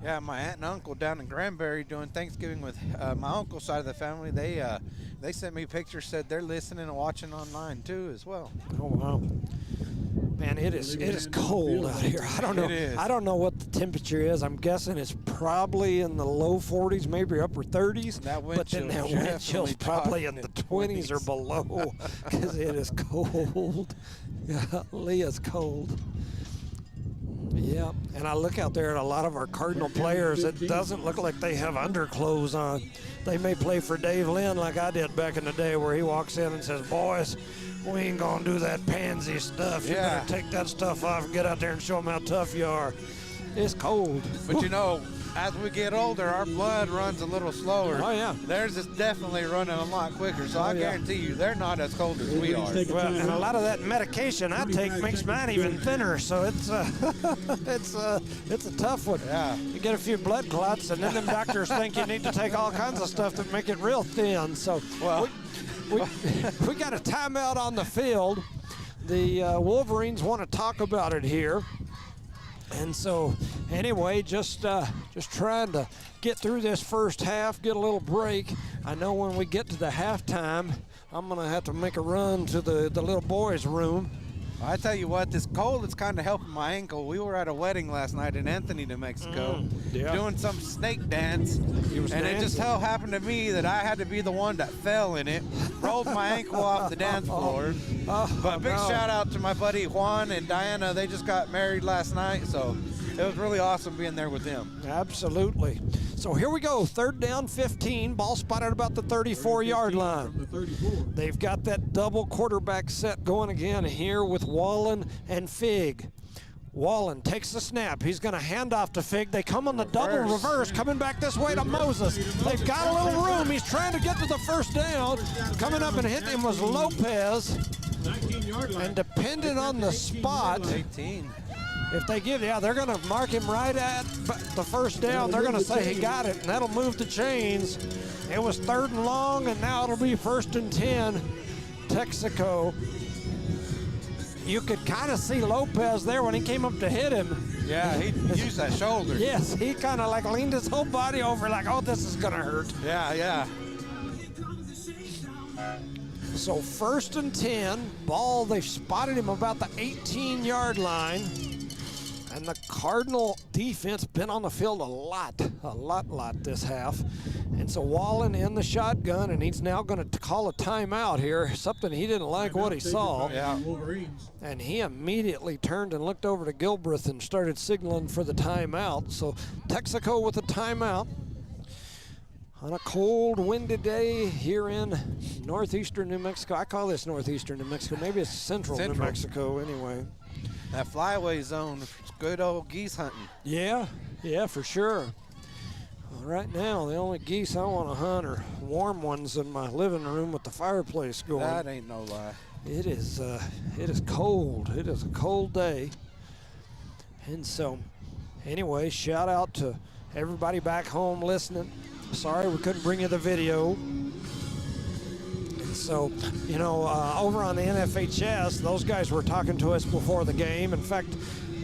Yeah, my aunt and uncle down in Granbury doing Thanksgiving with my uncle's side of the family. They sent me pictures, said they're listening and watching online too as well. Oh wow, man, it is cold out here. I don't know. It is. I don't know what the temperature is. I'm guessing it's probably in the low 40s, maybe upper 30s. But then that wind chill's probably in the 20s or below, because it is cold. Golly, it's cold. Yeah, and I look out there at a lot of our Cardinal players. It doesn't look like they have underclothes on. They may play for Dave Lynn like I did back in the day, where he walks in and says, "Boys, we ain't gonna do that pansy stuff. You better take that stuff off and get out there and show them how tough you are." It's cold. But you know, as we get older, our blood runs a little slower. Oh, yeah. Theirs is definitely running a lot quicker, so I guarantee you they're not as cold as we are. Well, and a lot of that medication I take makes mine even thinner, so it's a tough one. Yeah. You get a few blood clots, and then them doctors think you need to take all kinds of stuff that make it real thin. So we got a timeout on the field. The Wolverines want to talk about it here. And so, anyway, just trying to get through this first half, get a little break. I know when we get to the halftime, I'm going to have to make a run to the little boys' room. I tell you what, this cold is kind of helping my ankle. We were at a wedding last night in Anthony, New Mexico, doing some snake dance, and it just so happened to me that I had to be the one that fell in it, rolled my ankle off the dance floor. But big shout out to my buddy Juan and Diana. They just got married last night, so it was really awesome being there with them. Absolutely. So here we go, 3rd down, 15, ball spotted about the 34-yard line. They've got that double quarterback set going again here with Wallen and Fig. Wallen takes the snap. He's going to hand off to Fig. They come on the double reverse, coming back this way to Moses. They've got a little room. He's trying to get to the first down. Coming up and hitting him was Lopez. 19-yard line. And depending on the spot, 18. if they give, they're going to mark him right at the first down. They're going to say he got it, and that'll move the chains. It was 3rd and long, and now it'll be 1st and 10. Texico. You could kind of see Lopez there when he came up to hit him. Yeah, he used that shoulder. Yes, he kind of like leaned his whole body over like, oh, this is going to hurt. Yeah. So 1st and 10, ball, they've spotted him about the 18-yard line. And the Cardinal defense been on the field a lot this half. And so Wallen in the shotgun, and he's now going to call a timeout here, something he didn't like what he saw. Yeah. Wolverines. And he immediately turned and looked over to Gilbreth and started signaling for the timeout. So Texico with a timeout on a cold, windy day here in northeastern New Mexico. I call this northeastern New Mexico. Maybe it's central. New Mexico anyway. That flyaway zone, good old geese hunting. Yeah, for sure. Well, right now, the only geese I want to hunt are warm ones in my living room with the fireplace going. That ain't no lie. It is cold. It is a cold day. And so, anyway, shout out to everybody back home listening. Sorry we couldn't bring you the video. So, over on the NFHS, those guys were talking to us before the game. In fact,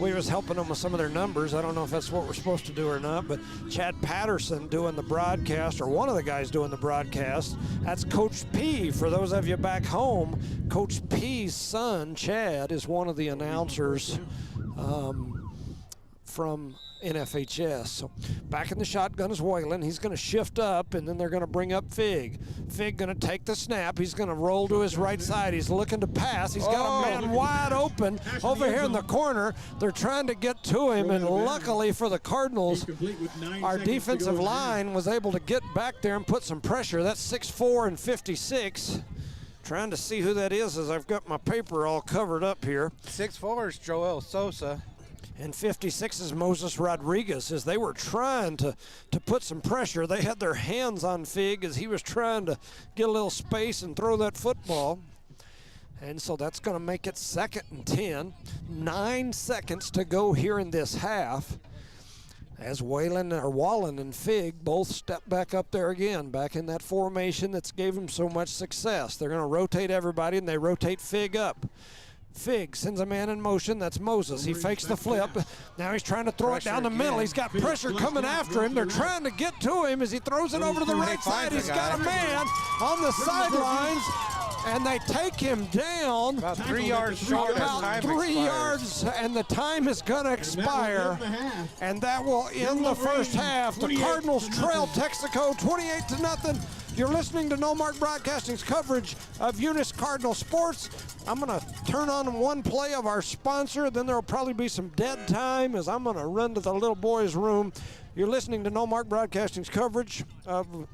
we was helping them with some of their numbers. I don't know if that's what we're supposed to do or not, but Chad Patterson doing the broadcast, or one of the guys doing the broadcast, that's Coach P. For those of you back home, Coach P's son, Chad, is one of the announcers from NFHS. So back in the shotgun is Whalen. He's going to shift up, and then they're going to bring up Fig. Fig going to take the snap. He's going to roll to his right side. He's looking to pass. He's got a man wide open over here in the corner. They're trying to get to him, and luckily for the Cardinals, our defensive line was able to get back there and put some pressure. That's 6'4" and 56. Trying to see who that is as I've got my paper all covered up here. 6'4" is Joel Sosa. And 56 is Moses Rodriguez. As they were trying to put some pressure, they had their hands on Fig as he was trying to get a little space and throw that football. And so that's going to make it 2nd and 10. 9 seconds to go here in this half, as Wallen and Fig both step back up there again, back in that formation that's gave them so much success. They're going to rotate everybody, and they rotate Fig up. Fig sends a man in motion. That's Moses. He fakes the flip. Now he's trying to throw it down the middle. He's got pressure coming after him. They're trying to get to him as he throws it over to the right side. He's got a man on the sidelines, and they take him down. About 3 yards short. About 3 yards, and the time is going to expire. And that will end the first half. The Cardinals trail Texico 28-0. You're listening to Noalmark Broadcasting's coverage of Eunice Cardinal Sports. I'm going to turn on one play of our sponsor, then there'll probably be some dead time as I'm going to run to the little boy's room. You're listening to Noalmark Broadcasting's coverage of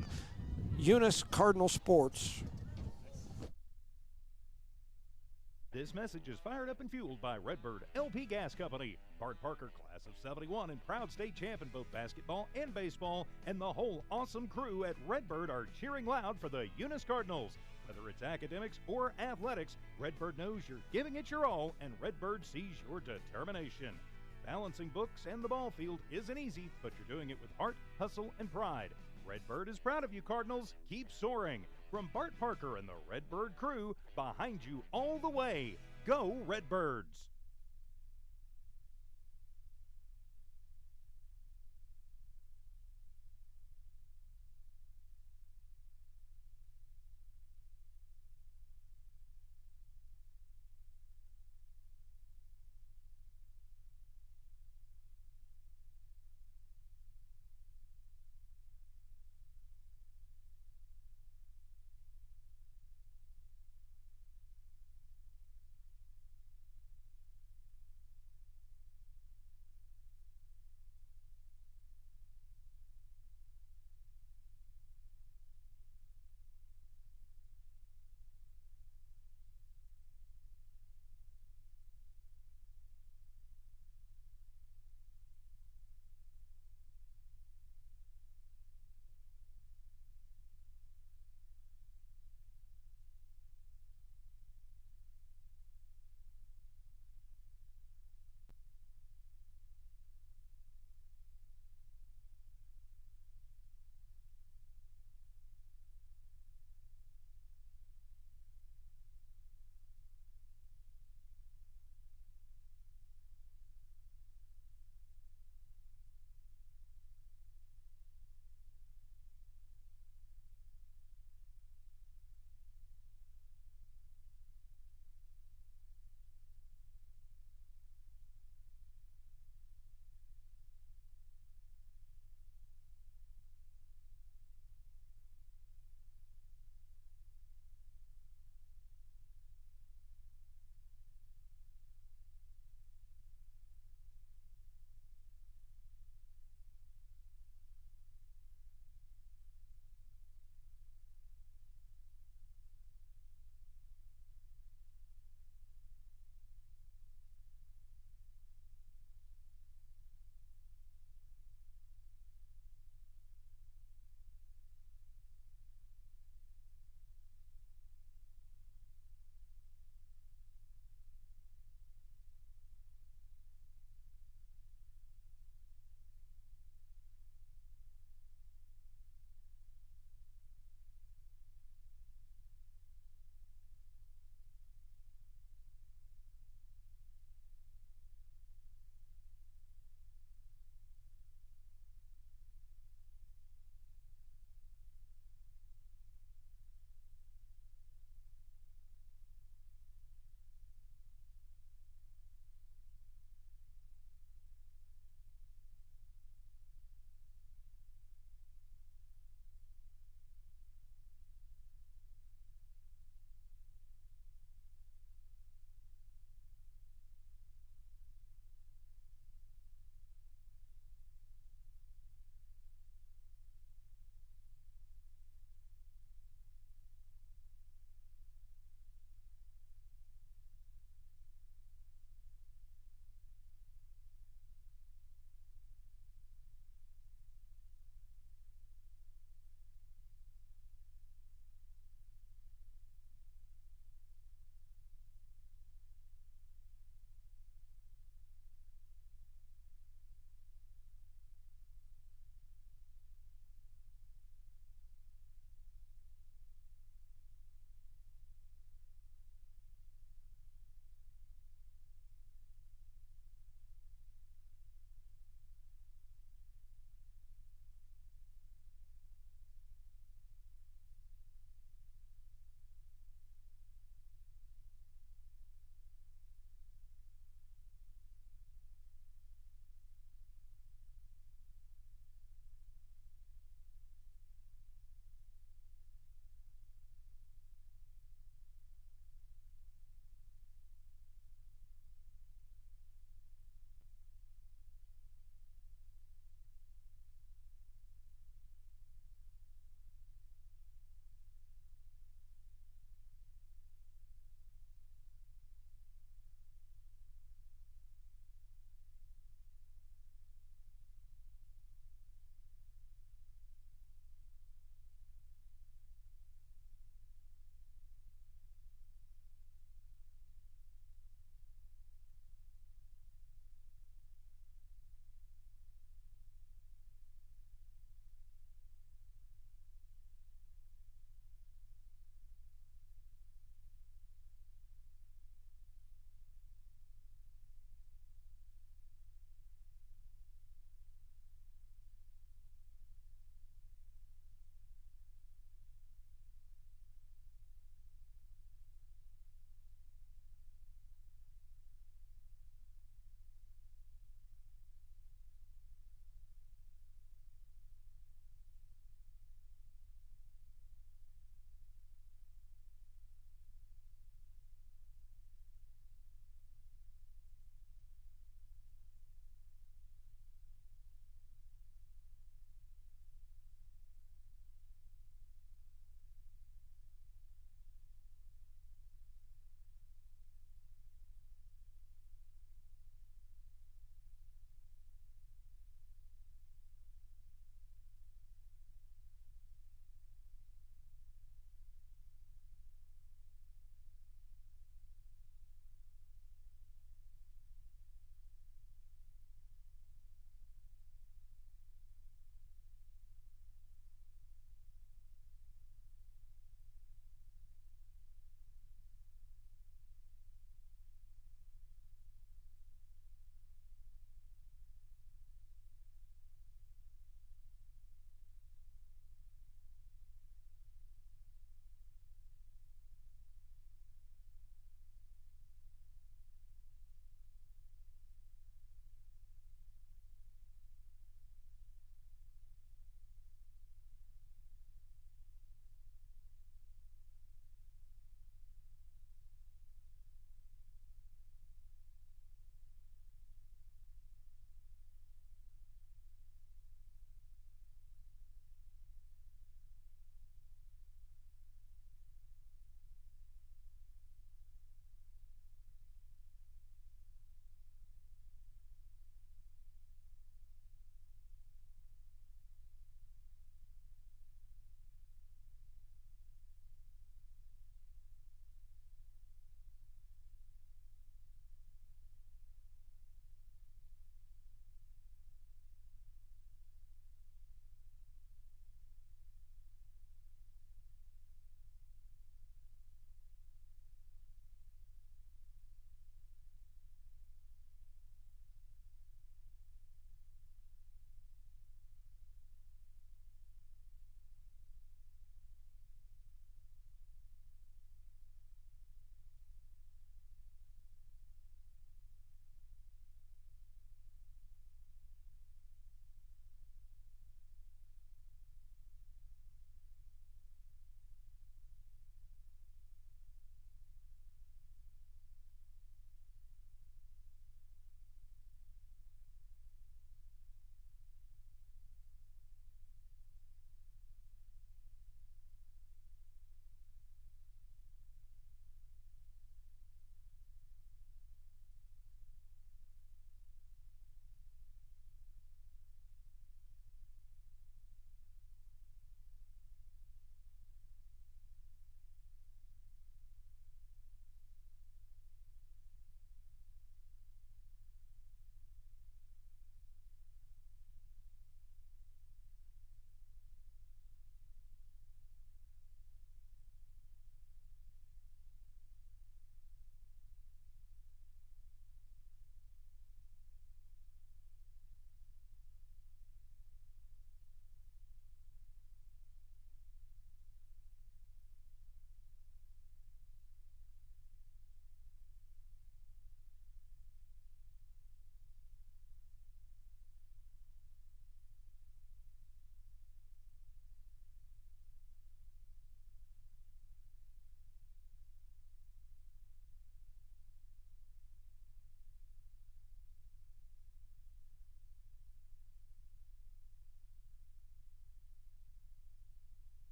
Eunice Cardinal Sports. This message is fired up and fueled by Redbird LP Gas Company. Bart Parker, class of 71 and proud state champ in both basketball and baseball, and the whole awesome crew at Redbird are cheering loud for the Eunice Cardinals. Whether it's academics or athletics, Redbird knows you're giving it your all, and Redbird sees your determination. Balancing books and the ball field isn't easy, but you're doing it with heart, hustle, and pride. Redbird is proud of you, Cardinals. Keep soaring. From Bart Parker and the Redbird crew, behind you all the way. Go Redbirds!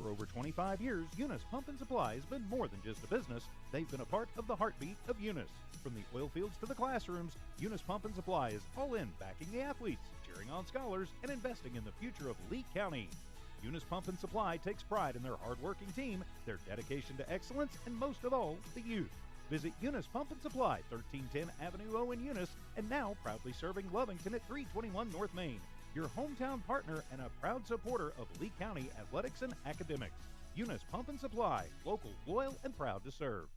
over 25 years, Eunice Pump & Supply has been more than just a business. They've been a part of the heartbeat of Eunice. From the oil fields to the classrooms, Eunice Pump & Supply is all in backing the athletes, cheering on scholars, and investing in the future of Lee County. Eunice Pump & Supply takes pride in their hard-working team, their dedication to excellence, and most of all, the youth. Visit Eunice Pump & Supply, 1310 Avenue O in Eunice, and now proudly serving Lovington at 321 North Main. Your hometown partner and a proud supporter of Lee County athletics and academics. Eunice Pump & Supply, local, loyal, and proud to serve.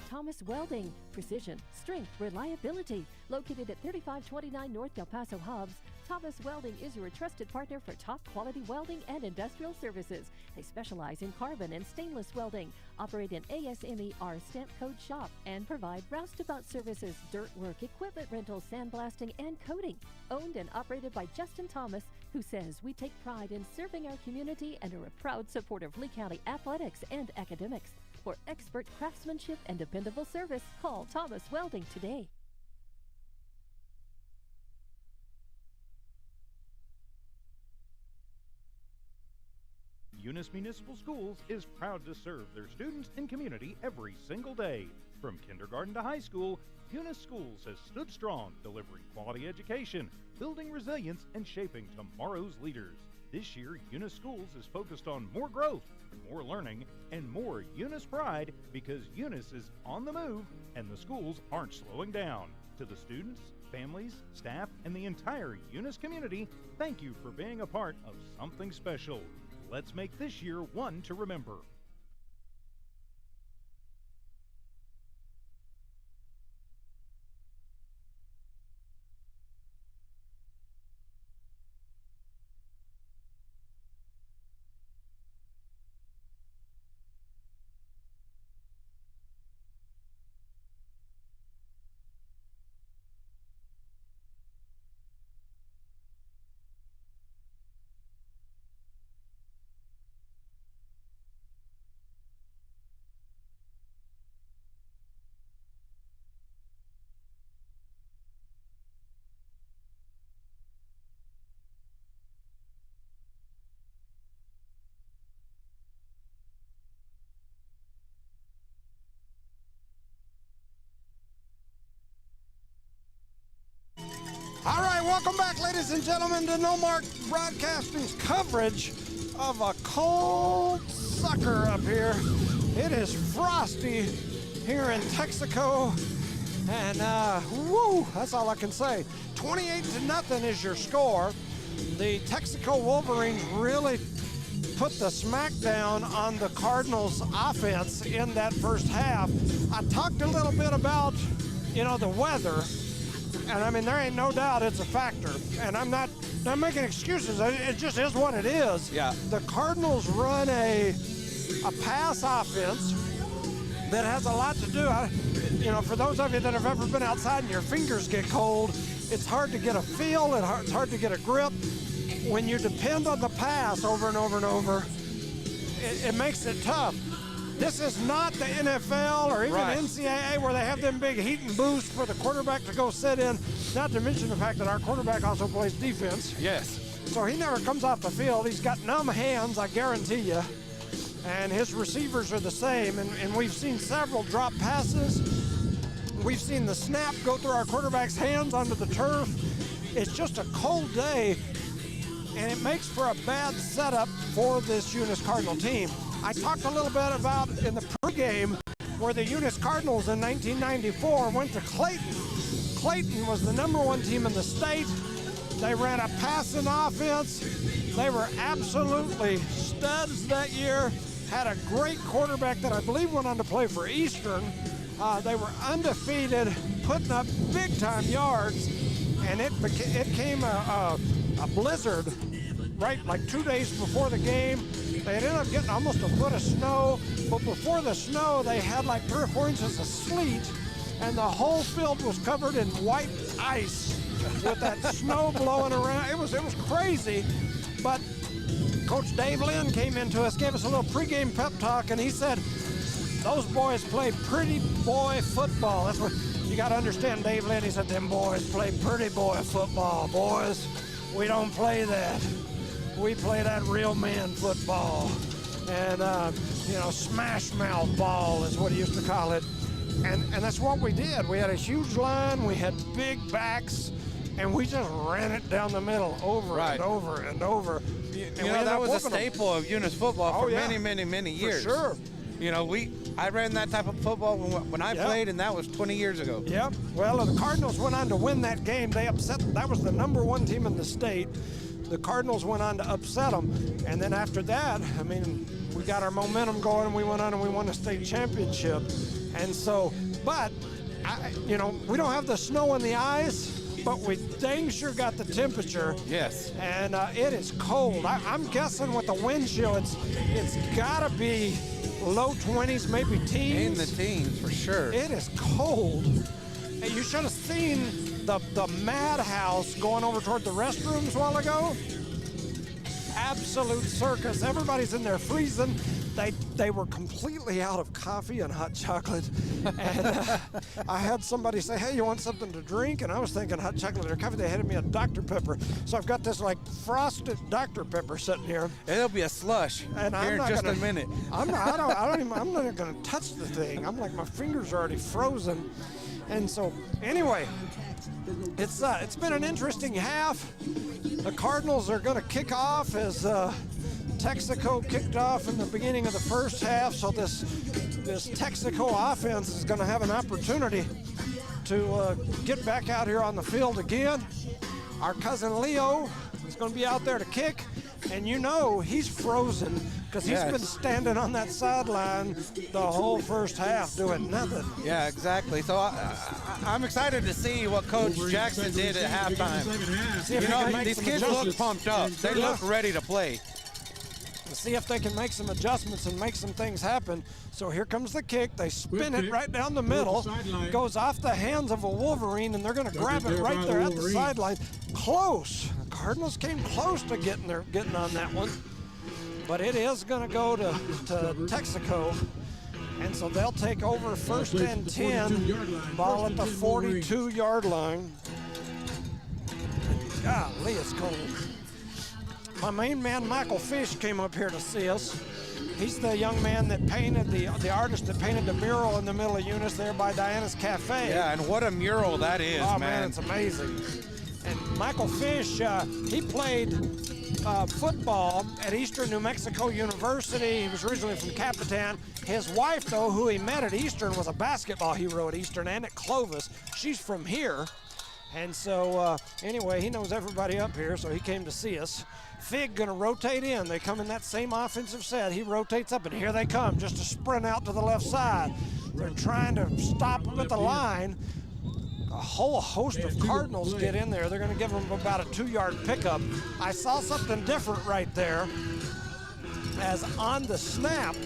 Thomas Welding, precision, strength, reliability. Located at 3529 North Del Paso Hobbs, Thomas Welding is your trusted partner for top quality welding and industrial services. They specialize in carbon and stainless welding, operate an ASMER stamp code shop, and provide roustabout services, dirt work, equipment rental, sandblasting, and coating. Owned and operated by Justin Thomas, who says we take pride in serving our community and are a proud supporter of Lee County athletics and academics. For expert craftsmanship and dependable service, call Thomas Welding today. Eunice Municipal Schools is proud to serve their students and community every single day. From kindergarten to high school, Eunice Schools has stood strong, delivering quality education, building resilience, and shaping tomorrow's leaders. This year, Eunice Schools is focused on more growth, more learning, and more Eunice pride, because Eunice is on the move and the schools aren't slowing down. To the students, families, staff, and the entire Eunice community, thank you for being a part of something special. Let's make this year one to remember. All right, welcome back, ladies and gentlemen, to Noalmark Broadcasting's coverage of a cold sucker up here. It is frosty here in Texico, and woo, that's all I can say. 28-0 is your score. The Texico Wolverines really put the smackdown on the Cardinals offense in that first half. I talked a little bit about, the weather. And I mean, there ain't no doubt it's a factor. And I'm not making excuses. It just is what it is. Yeah. The Cardinals run a pass offense that has a lot to do. For those of you that have ever been outside and your fingers get cold, it's hard to get a feel. It's hard to get a grip. When you depend on the pass over and over and over, it makes it tough. This is not the NFL or even NCAA where they have them big heat and boost for the quarterback to go sit in, not to mention the fact that our quarterback also plays defense. Yes. So he never comes off the field. He's got numb hands, I guarantee you. And his receivers are the same. And we've seen several drop passes. We've seen the snap go through our quarterback's hands onto the turf. It's just a cold day, and it makes for a bad setup for this Eunice Cardinal team. I talked a little bit about in the pregame where the Eunice Cardinals in 1994 went to Clayton. Clayton was the #1 team in the state. They ran a passing offense. They were absolutely studs that year. Had a great quarterback that I believe went on to play for Eastern. They were undefeated, putting up big-time yards, and it came a blizzard right like 2 days before the game. They ended up getting almost a foot of snow, but before the snow, they had like 3 or 4 inches of sleet, and the whole field was covered in white ice with that snow blowing around. It was crazy, but Coach Dave Lynn came into us, gave us a little pregame pep talk, and he said, those boys play pretty boy football. That's what you got to understand, Dave Lenny said, them boys play pretty boy football, boys. We don't play that. We play that real man football. And, smash mouth ball is what he used to call it. And that's what we did. We had a huge line. We had big backs. And we just ran it down the middle over and over and over. That was a staple of Eunice football for many, many, many years. For sure. I ran that type of football when I played, and that was 20 years ago. Yep. Well, the Cardinals went on to win that game. They upset. That was the number one team in the state. The Cardinals went on to upset them. And then after that, we got our momentum going, and we went on and we won a state championship. And so, but, we don't have the snow on the ice, but we dang sure got the temperature. Yes. And it is cold. I'm guessing with the wind chill, it's got to be low 20s, maybe teens. In the teens, for sure. It is cold. And you should have seen the madhouse going over toward the restrooms a while ago. Absolute circus. Everybody's in there freezing. They were completely out of coffee and hot chocolate. And I had somebody say, hey, you want something to drink? And I was thinking hot chocolate or coffee. They handed me a Dr. Pepper. So I've got this frosted Dr. Pepper sitting here. It'll be a slush and here in just a minute. I'm not going to touch the thing. I'm like, my fingers are already frozen. And so anyway, it's been an interesting half. The Cardinals are going to kick off as Texico kicked off in the beginning of the first half, so this Texico offense is going to have an opportunity to get back out here on the field again. Our cousin Leo is going to be out there to kick, and he's frozen because he's been standing on that sideline the whole first half doing nothing. Yeah, exactly. So I'm excited to see what Coach Jackson did at halftime. These kids look pumped up. They look ready to play. See if they can make some adjustments and make some things happen. So here comes the kick. They spin it right down the middle. Goes off the hands of a Wolverine, and they're going to grab it right there at the sideline. Close. The Cardinals came close to getting on that one. But it is going to go to Texico. And so they'll take over first and 10. Ball at the 42-yard line. Golly, it's cold. My main man, Michael Fish, came up here to see us. He's the young man that painted, the artist that painted the mural in the middle of Eunice there by Diana's Cafe. Yeah, and what a mural that is, man. Oh, man, it's amazing. And Michael Fish, he played football at Eastern New Mexico University. He was originally from Capitan. His wife, though, who he met at Eastern, was a basketball hero at Eastern and at Clovis. She's from here. And so, anyway, he knows everybody up here, so he came to see us. Fig going to rotate in. They come in that same offensive set. He rotates up, and here they come, just to sprint out to the left side. They're trying to stop them at the line. A whole host of Cardinals get in there. They're going to give them about a 2-yard pickup. I saw something different right there, as on the snap,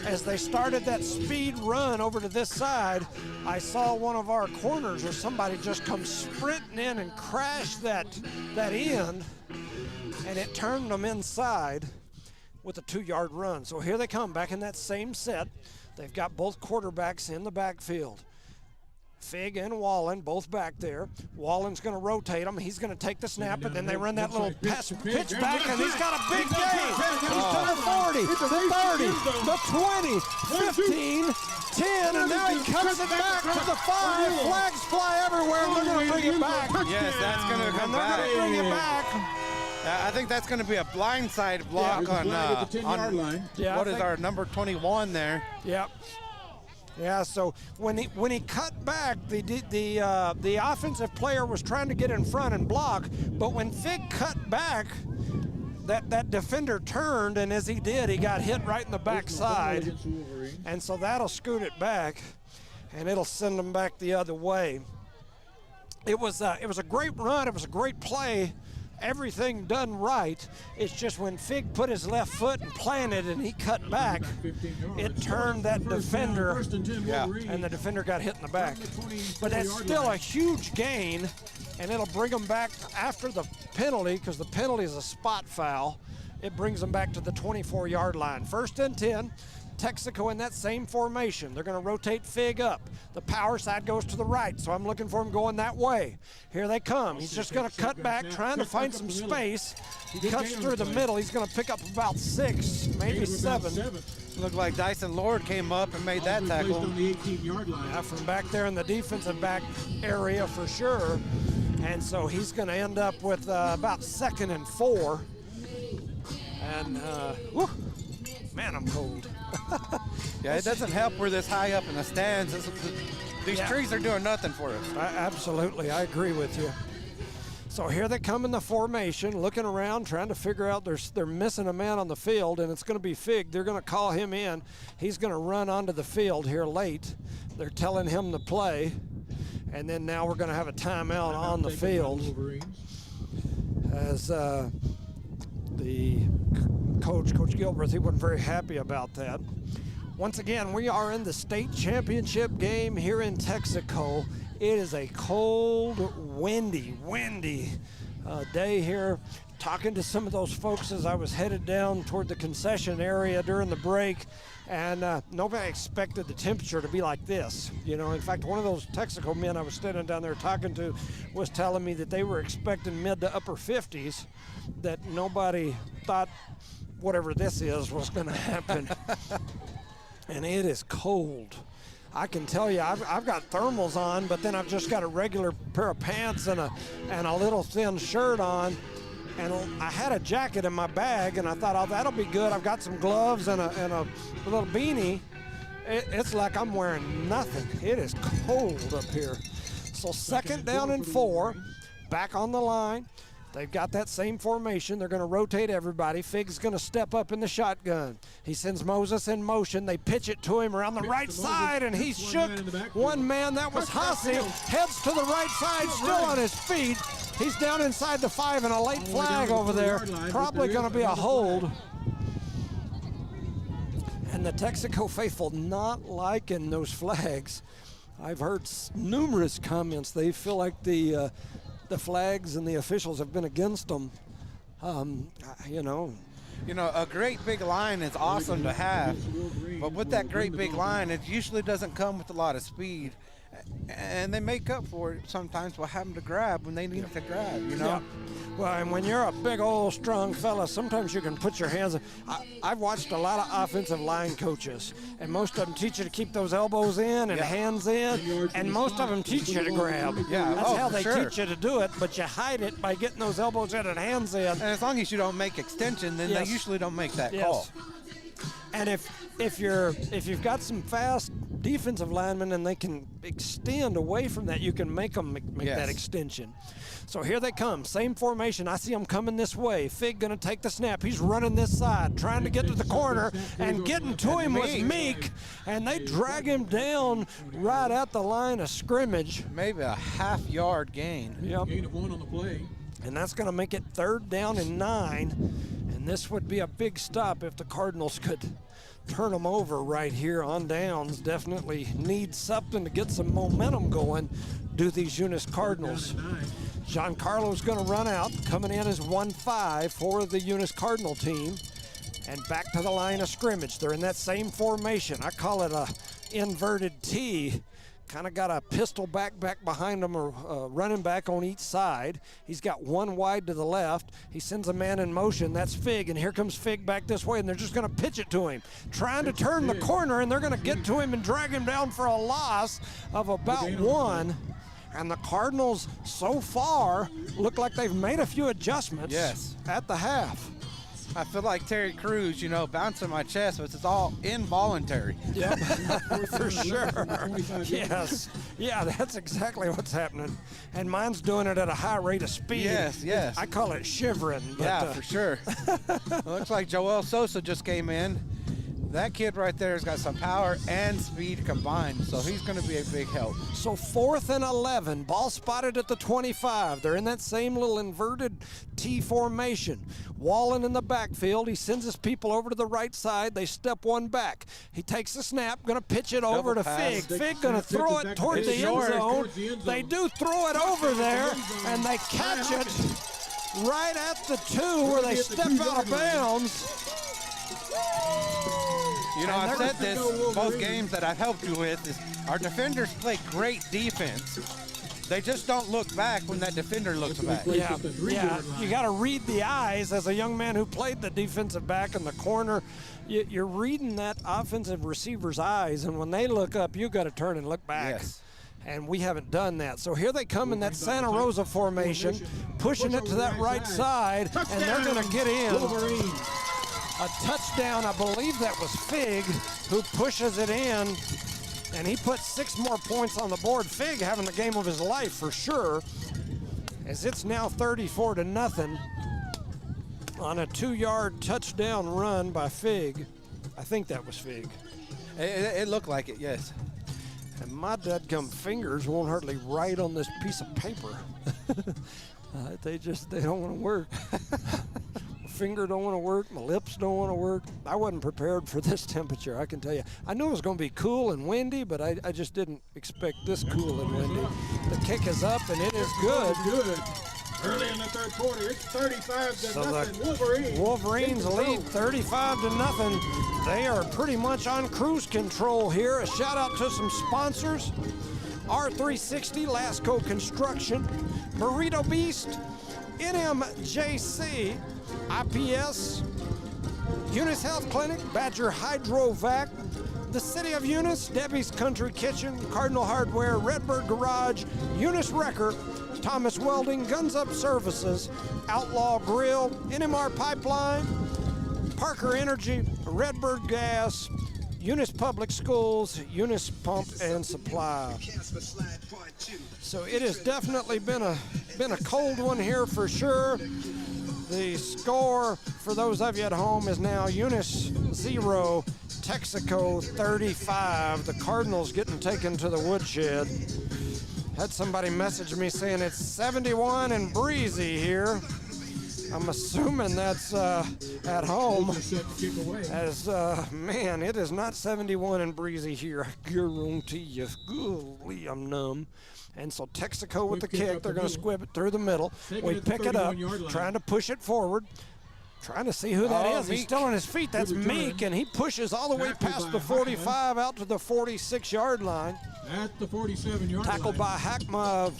as they started that speed run over to this side, I saw one of our corners or somebody just come sprinting in and crash that end, and it turned them inside with a 2-yard run. So here they come back in that same set. They've got both quarterbacks in the backfield. Fig and Wallen both back there. Wallen's going to rotate him. He's going to take the snap, and then they run that little pitch back, and he's got a big gain. He's to the 40, the 30, the 20, 15, 10, and now he cuts it back to the 5. Flags fly everywhere, and they're going to bring it back. Yes, that's going to come back. And they're going to bring it back. I think that's going to be a blindside block on the 10-yard line. Yeah, what is our number 21 there? Yep. Yeah, so when he cut back, the offensive player was trying to get in front and block, but when Fig cut back, that defender turned, and as he did, he got hit right in the backside, and so that'll scoot it back, and it'll send them back the other way. It was a great run. It was a great play. Everything done right. It's just when Fig put his left foot and planted and he cut back, it turned that defender, and the defender got hit in the back. But that's still a huge gain, and it'll bring them back after the penalty, because the penalty is a spot foul. It brings them back to the 24-yard line. First and 10. Texico in that same formation. They're going to rotate Fig up. The power side goes to the right, so I'm looking for him going that way. Here they come. He's just going to cut back, trying to find some space. He cuts through the middle. He's going to pick up about 6, maybe 7. Looked like Dyson Lord came up and made that tackle. On the 18-yard line. Yeah, from back there in the defensive back area for sure. And so he's going to end up with about 2nd and 4. And, whew, man, I'm cold. Yeah, it doesn't help we're this high up in the stands. These trees are doing nothing for us. Absolutely, I agree with you. So here they come in the formation, looking around, trying to figure out they're missing a man on the field, and it's going to be Fig. They're going to call him in. He's going to run onto the field here late. They're telling him to play, and then now we're going to have a timeout on the field as the Coach Gilbreth, he wasn't very happy about that. Once again, we are in the state championship game here in Texico. It is a cold, windy day here. Talking to some of those folks as I was headed down toward the concession area during the break, and nobody expected the temperature to be like this. You know, in fact, one of those Texico men I was standing down there talking to was telling me that they were expecting mid to upper 50s, that nobody thought whatever this is was going to happen. And it is cold. I can tell you, I've got thermals on, but then I've just got a regular pair of pants and a little thin shirt on. And I had a jacket in my bag, and I thought, oh, that'll be good. I've got some gloves and a little beanie. It's like I'm wearing nothing. It is cold up here. So 2nd down and 4, back on the line. They've got that same formation. They're going to rotate everybody. Fig's going to step up in the shotgun. He sends Moses in motion. They pitch it to him around the right side, and he shook one man. That was Hussey. Heads to the right side, still on his feet. He's down inside the 5, and a late flag over there. Probably going to be a hold. And the Texico faithful not liking those flags. I've heard numerous comments. They feel like the flags and the officials have been against them. You know, a great big line is awesome to have, but with that great big line, it usually doesn't come with a lot of speed. And they make up for it sometimes by having to grab when they need to grab, you know? Yeah. Well, and when you're a big, old, strong fella, sometimes you can put your hands in. I've watched a lot of offensive line coaches, and most of them teach you to keep those elbows in and hands in, and most of them teach you to grab. Yeah, that's how they teach you to do it, but you hide it by getting those elbows in and hands in. And as long as you don't make extension, then they usually don't make that call. And if you've got some fast defensive linemen and they can extend away from that, you can make them make that extension. So here they come, same formation. I see them coming this way. Fig going to take the snap. He's running this side, trying to get to the corner, and getting to him was Meek, and they drag him down right at the line of scrimmage. Maybe a half-yard gain. Yep. Gain of 1 on the play. And that's going to make it 3rd down and 9. And this would be a big stop if the Cardinals could turn them over right here on downs. Definitely need something to get some momentum going, do these Eunice Cardinals. Giancarlo's going to run out, coming in as 1-5 for the Eunice Cardinal team. And back to the line of scrimmage. They're in that same formation. I call it a inverted T. Kind of got a pistol back behind him, or running back on each side. He's got one wide to the left. He sends a man in motion. That's Fig, and here comes Fig back this way, and they're just going to pitch it to him. Trying to turn the corner, and they're going to get to him and drag him down for a loss of about 1. And the Cardinals, so far, look like they've made a few adjustments at the half. I feel like Terry Crews, bouncing my chest, but it's all involuntary. Yep, for sure. Yes. Yeah, that's exactly what's happening. And mine's doing it at a high rate of speed. Yes. I call it shivering. But, for sure. Looks like Joel Sosa just came in. That kid right there has got some power and speed combined, so he's going to be a big help. So 4th and 11, ball spotted at the 25. They're in that same little inverted T formation. Wallen in the backfield. He sends his people over to the right side. They step one back. He takes the snap, going to pitch it over to Fig. Fig going to throw it toward the end zone. They do throw it over there, and they catch it right at the 2 where they step out of bounds. You know, I've said this both games that I've helped you with is our defenders play great defense. They just don't look back when that defender looks back. Yeah. You got to read the eyes. As a young man who played the defensive back in the corner, you're reading that offensive receiver's eyes, and when they look up, you got to turn and look back. Yes. And we haven't done that. So here they come in that Santa Rosa formation, pushing it to that right side, and they're going to get in. A touchdown, I believe that was Fig, who pushes it in. And he put 6 more points on the board. Fig having the game of his life for sure, as it's now 34-0 on a 2-yard touchdown run by Fig. I think that was Fig. It looked like it, yes. And my dadgum fingers won't hardly write on this piece of paper. They don't want to work. Finger don't want to work, my lips don't want to work. I wasn't prepared for this temperature, I can tell you. I knew it was going to be cool and windy, but I just didn't expect this cool and windy. The kick is up, and it is good. Early in the third quarter, it's 35-0. Wolverines. Wolverines lead 35-0. They are pretty much on cruise control here. A shout out to some sponsors: R360, Lasco Construction, Burrito Beast, NMJC, IPS, Eunice Health Clinic, Badger Hydrovac, the City of Eunice, Debbie's Country Kitchen, Cardinal Hardware, Redbird Garage, Eunice Wrecker, Thomas Welding, Guns Up Services, Outlaw Grill, NMR Pipeline, Parker Energy, Redbird Gas, Eunice Public Schools, Eunice Pump and Supply. So it has definitely been a cold one here for sure. The score for those of you at home is now Eunice 0, Texico 35. The Cardinals getting taken to the woodshed. Had somebody message me saying it's 71 and breezy here. I'm assuming that's at home. As man, it is not 71 and breezy here. I guarantee you. Golly, I'm numb. And so Texico with the kick, they're going to squib it through the middle. We pick it up, trying to push it forward. Trying to see who that is. He's still on his feet. That's Meek, and he pushes all the way past the 45 out to the 46-yard line. At the 47-yard line. Tackled by Hackma of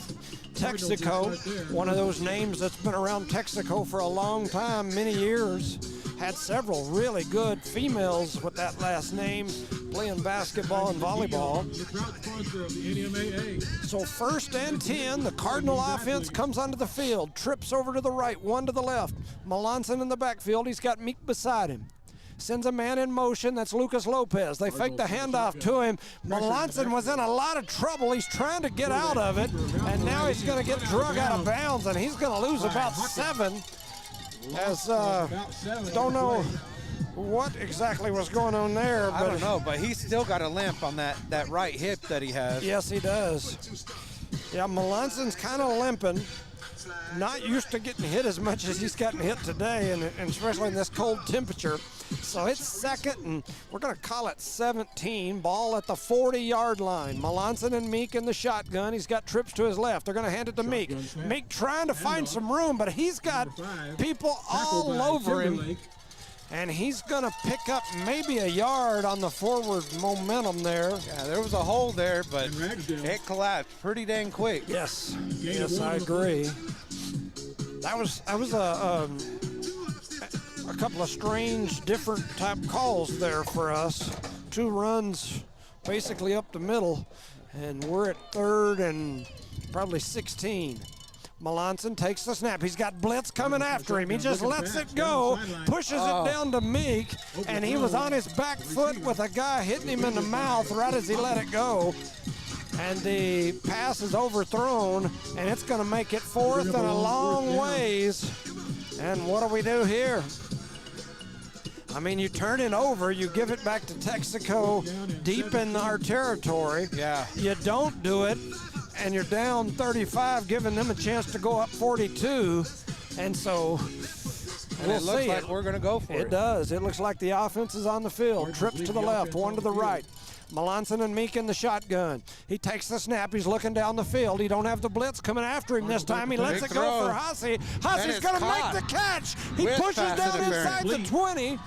Texico, one of those names that's been around Texico for a long time, many years. Had several really good females with that last name playing basketball and volleyball. The proud sponsor of the NMAA. So 1st and 10, the Cardinal offense comes onto the field, trips over to the right, one to the left. Melanson in the backfield, he's got Meek beside him. Sends a man in motion, that's Lucas Lopez. They fake the handoff to him. Melanson was in a lot of trouble. He's trying to get out of it, and now he's going to get drug out of bounds, and he's going to lose about 7. As don't know what exactly was going on there. But I don't know, but he's still got a limp on that right hip that he has. Yes, he does. Yeah, Melanson's kind of limping. Not used to getting hit as much as he's gotten hit today, and especially in this cold temperature. So it's 2nd, and we're going to call it 17. Ball at the 40-yard line. Melanson and Meek in the shotgun. He's got trips to his left. They're going to hand it to Meek. Meek trying to find some room, but he's got people all over him. And he's going to pick up maybe a yard on the forward momentum there. Yeah, there was a hole there, but it collapsed pretty dang quick. Yes, yes, I agree. That was a couple of strange, different type calls there for us. 2 runs basically up the middle, and we're at 3rd and probably 16. Melanson takes the snap. He's got blitz coming after him. He just lets it go, pushes it down to Meek, and he was on his back foot with a guy hitting him in the mouth right as he let it go. And the pass is overthrown, and it's going to make it 4th and a long ways. And what do we do here? I mean, you turn it over, you give it back to Texico deep in our territory. Yeah. You don't do it, and you're down 35, giving them a chance to go up 42. And so we'll it looks see. like we're going to go for it. It does. It looks like the offense is on the field. Trips to the left, one to the right. Melanson and Meek in the shotgun. He takes the snap. He's looking down the field. He don't have the blitz coming after him this time. He lets it go for Hussey. Hussey's going to make the catch. He pushes down inside the 20.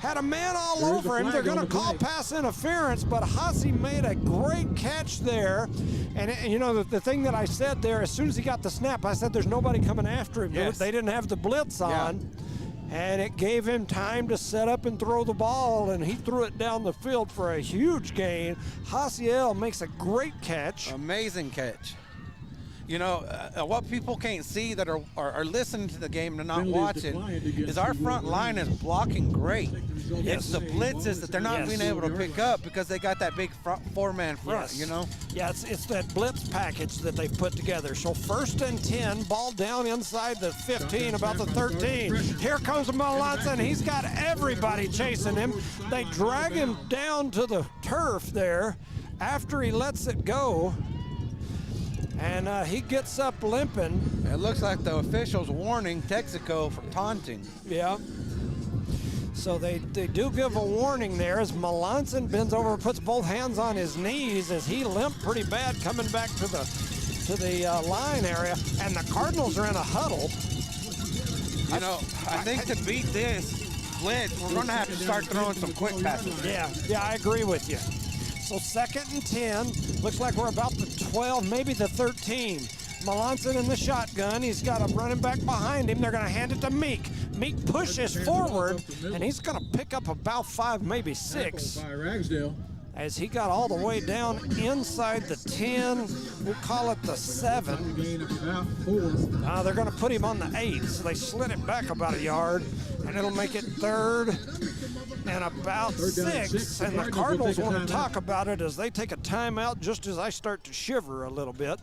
had a man all over him. They're going to call pass interference, but Hussey made a great catch there. And you know, the thing that I said there, as soon as he got the snap, I said there's nobody coming after him. Yes. They didn't have the blitz on. And it gave him time to set up and throw the ball, and he threw it down the field for a huge gain. Hasiel makes a great catch. Amazing catch. You know, what people can't see that are listening to the game and not watching is our front line is blocking great. It's the blitzes that they're not being able to pick up because they got that big four-man front, you know? Yeah, it's that blitz package that they put together. So 1st and 10, ball down inside the 15, about the 13. Here comes Melanson. He's got everybody chasing him. They drag him down to the turf there after he lets it go. And he gets up limping. It looks like the officials warning Texico for taunting. Yeah. So they do give a warning there as Melanson bends over and puts both hands on his knees as he limped pretty bad coming back to the line area. And the Cardinals are in a huddle. You know, I think to beat this blitz, we're going to have to start throwing some quick passes. Yeah, I agree with you. So 2nd and 10, looks like we're about the 12, maybe the 13. Melanson in the shotgun. He's got a running back behind him. They're going to hand it to Meek. Meek pushes forward, and he's going to pick up about 5, maybe 6. As he got all the way down inside the 10, we'll call it the 7. They're going to put him on the 8, so they slid it back about a yard, and it'll make it 3rd and about 6. And the Cardinals want to talk about it as they take a timeout just as I start to shiver a little bit.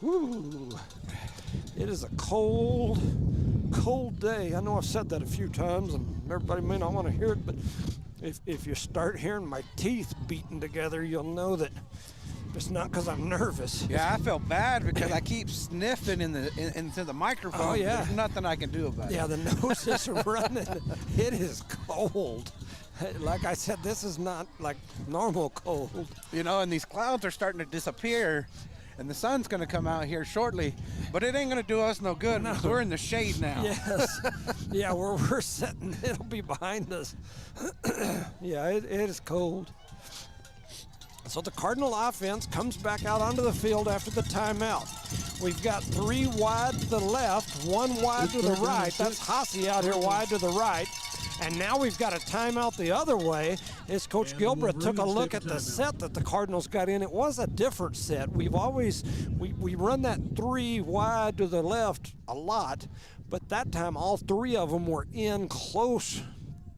Ooh, it is a cold, cold day. I know I've said that a few times, and everybody may not want to hear it, but if you start hearing my teeth beating together, you'll know that it's not because I'm nervous. Yeah, I feel bad because I keep sniffing into the microphone. Oh, yeah. There's nothing I can do about it. Yeah, the nose is running. It is cold. Like I said, this is not like normal cold. You know, and these clouds are starting to disappear. And the sun's going to come out here shortly, but it ain't going to do us no good. No. We're in the shade now. Yes. Yeah, we're sitting. It'll be behind us. Yeah, it is cold. So the Cardinal offense comes back out onto the field after the timeout. We've got 3 wide to the left, 1 wide to the right. That's Hussey out here wide to the right. And now we've got a timeout the other way as Coach Gilbreth took a look at the set that the Cardinals got in. It was a different set. We've always, we run that 3 wide to the left a lot, but that time all 3 of them were in close,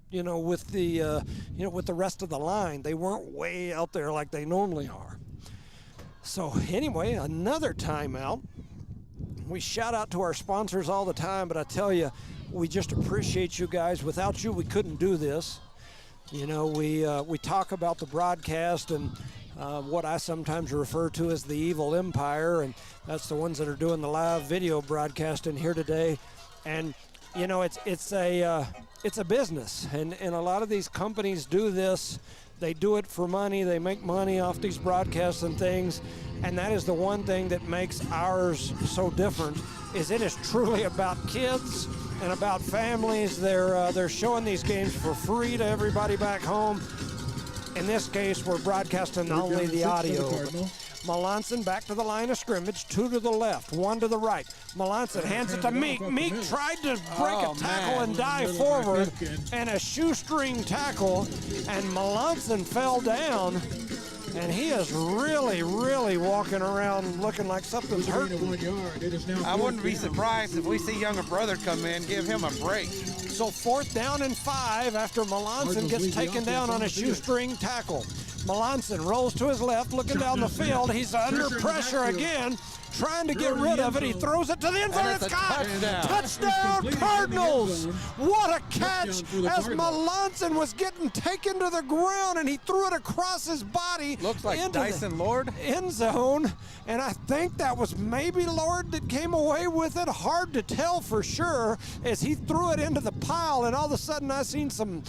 you know, with the, with the rest of the line. They weren't way out there like they normally are. So anyway, another timeout. We shout out to our sponsors all the time, but I tell you, we just appreciate you guys. Without you, we couldn't do this. You know, we talk about the broadcast and what I sometimes refer to as the evil empire, and that's the ones that are doing the live video broadcasting here today. And you know, it's a business, and a lot of these companies do this. They do it for money. They make money off these broadcasts and things, and that is the one thing that makes ours so different. Is it is truly about kids and about families. They're showing these games for free to everybody back home. In this case, we're broadcasting only the audio. Melanson back to the line of scrimmage, 2 to the left, 1 to the right. Melanson hands it to Meek. Meek tried to break a tackle and dive forward, and a shoestring tackle, and Melanson fell down. And he is really, really walking around looking like something's hurting. I wouldn't be surprised if we see younger brother come in, give him a break. So 4th down and 5 after Melanson gets taken down on a shoestring tackle. Melanson rolls to his left, looking down the field. He's under pressure again, trying to get rid of it. He throws it to the end zone. It's caught. Touchdown, Cardinals! What a catch as Melanson was getting taken to the ground, and he threw it across his body. Looks like into Dyson Lord. End zone, and I think that was maybe Lord that came away with it. Hard to tell for sure as he threw it into the pile, and all of a sudden I seen some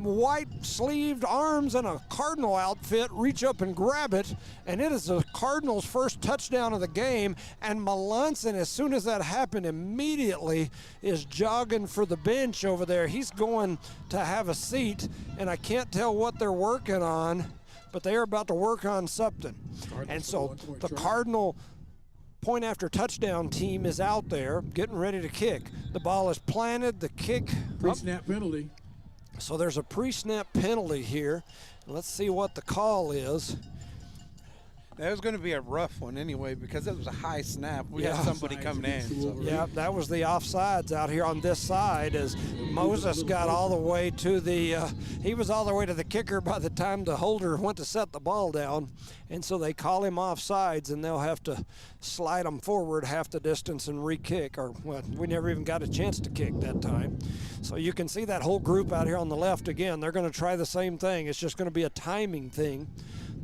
white-sleeved arms and a Cardinal outfit reach up and grab it, and it is the Cardinals' first touchdown of the game. And Melanson, as soon as that happened, immediately is jogging for the bench over there. He's going to have a seat, and I can't tell what they're working on, but they are about to work on something. And so the Cardinal point after touchdown team is out there getting ready to kick. The ball is planted, the kick. Pre-snap penalty. So there's a pre-snap penalty here. Let's see what the call is. That was going to be a rough one anyway because it was a high snap. We had somebody coming in. So. Yeah, that was the offsides out here on this side as Moses got all the way to the, he was all the way to the kicker by the time the holder went to set the ball down. And so they call him offsides, and they'll have to slide him forward half the distance and re-kick. Or, well, we never even got a chance to kick that time. So you can see that whole group out here on the left again. They're going to try the same thing. It's just going to be a timing thing.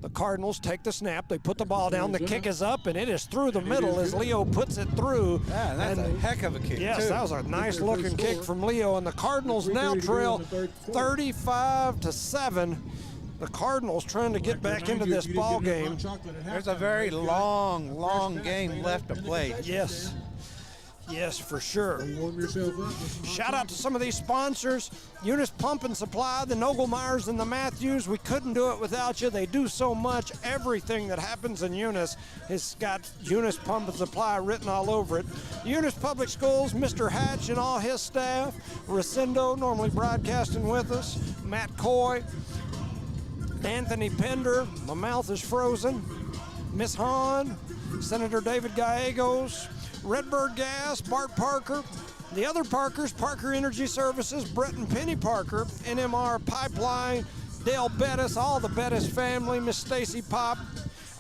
The Cardinals take the snap. They put the ball down. The kick is up, and it is through the middle as Leo puts it through. Yeah, that's a heck of a kick, yes, too. That was a nice-looking kick from Leo, and the Cardinals now trail 35-7. The Cardinals trying to get back into this ball game. There's a very long game left to play. Yes. Yes, for sure. Shout out to some of these sponsors. Eunice Pump and Supply, the Nogelmeyers and the Matthews. We couldn't do it without you. They do so much. Everything that happens in Eunice has got Eunice Pump and Supply written all over it. Eunice Public Schools, Mr. Hatch and all his staff. Recindo, normally broadcasting with us. Matt Coy. Anthony Pender. My mouth is frozen. Miss Hahn. Senator David Gallegos. Redbird Gas, Bart Parker, the other Parkers, Parker Energy Services, Brett and Penny Parker, NMR Pipeline, Dale Bettis, all the Bettis family, Miss Stacy Pop,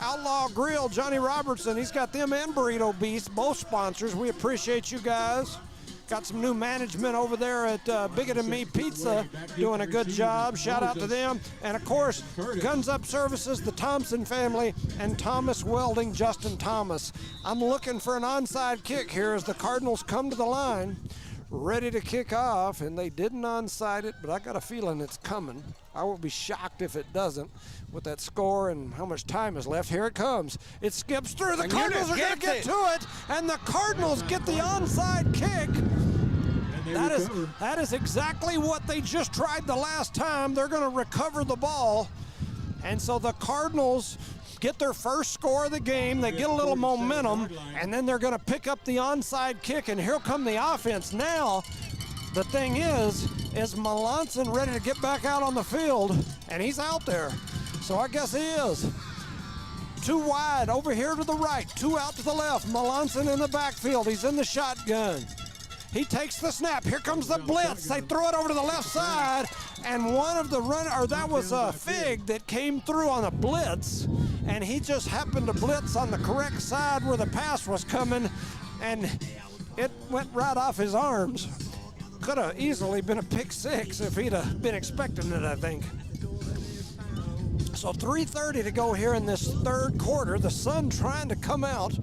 Outlaw Grill, Johnny Robertson, he's got them and Burrito Beast, both sponsors. We appreciate you guys. Got some new management over there at Bigot and Me Pizza doing a good job. Shout out to them. And, of course, Guns Up Services, the Thompson family, and Thomas Welding, Justin Thomas. I'm looking for an onside kick here as the Cardinals come to the line, ready to kick off, and they didn't onside it, but I got a feeling it's coming. I will be shocked if it doesn't with that score and how much time is left. Here it comes. It skips through. The Cardinals are going to get to it, and the Cardinals get the onside kick. That is exactly what they just tried the last time. They're going to recover the ball. And so the Cardinals get their first score of the game. They get a little momentum, and then they're going to pick up the onside kick, and here come the offense. Now, the thing is Melanson ready to get back out on the field, and he's out there. So I guess he is. Two wide over here to the right, two out to the left. Melanson in the backfield. He's in the shotgun. He takes the snap. Here comes the blitz. They throw it over to the left side, and one of the that was a Fig that came through on a blitz, and he just happened to blitz on the correct side where the pass was coming, and it went right off his arms. Could have easily been a pick six if he'd have been expecting it, I think. So 3:30 to go here in this third quarter. The sun trying to come out.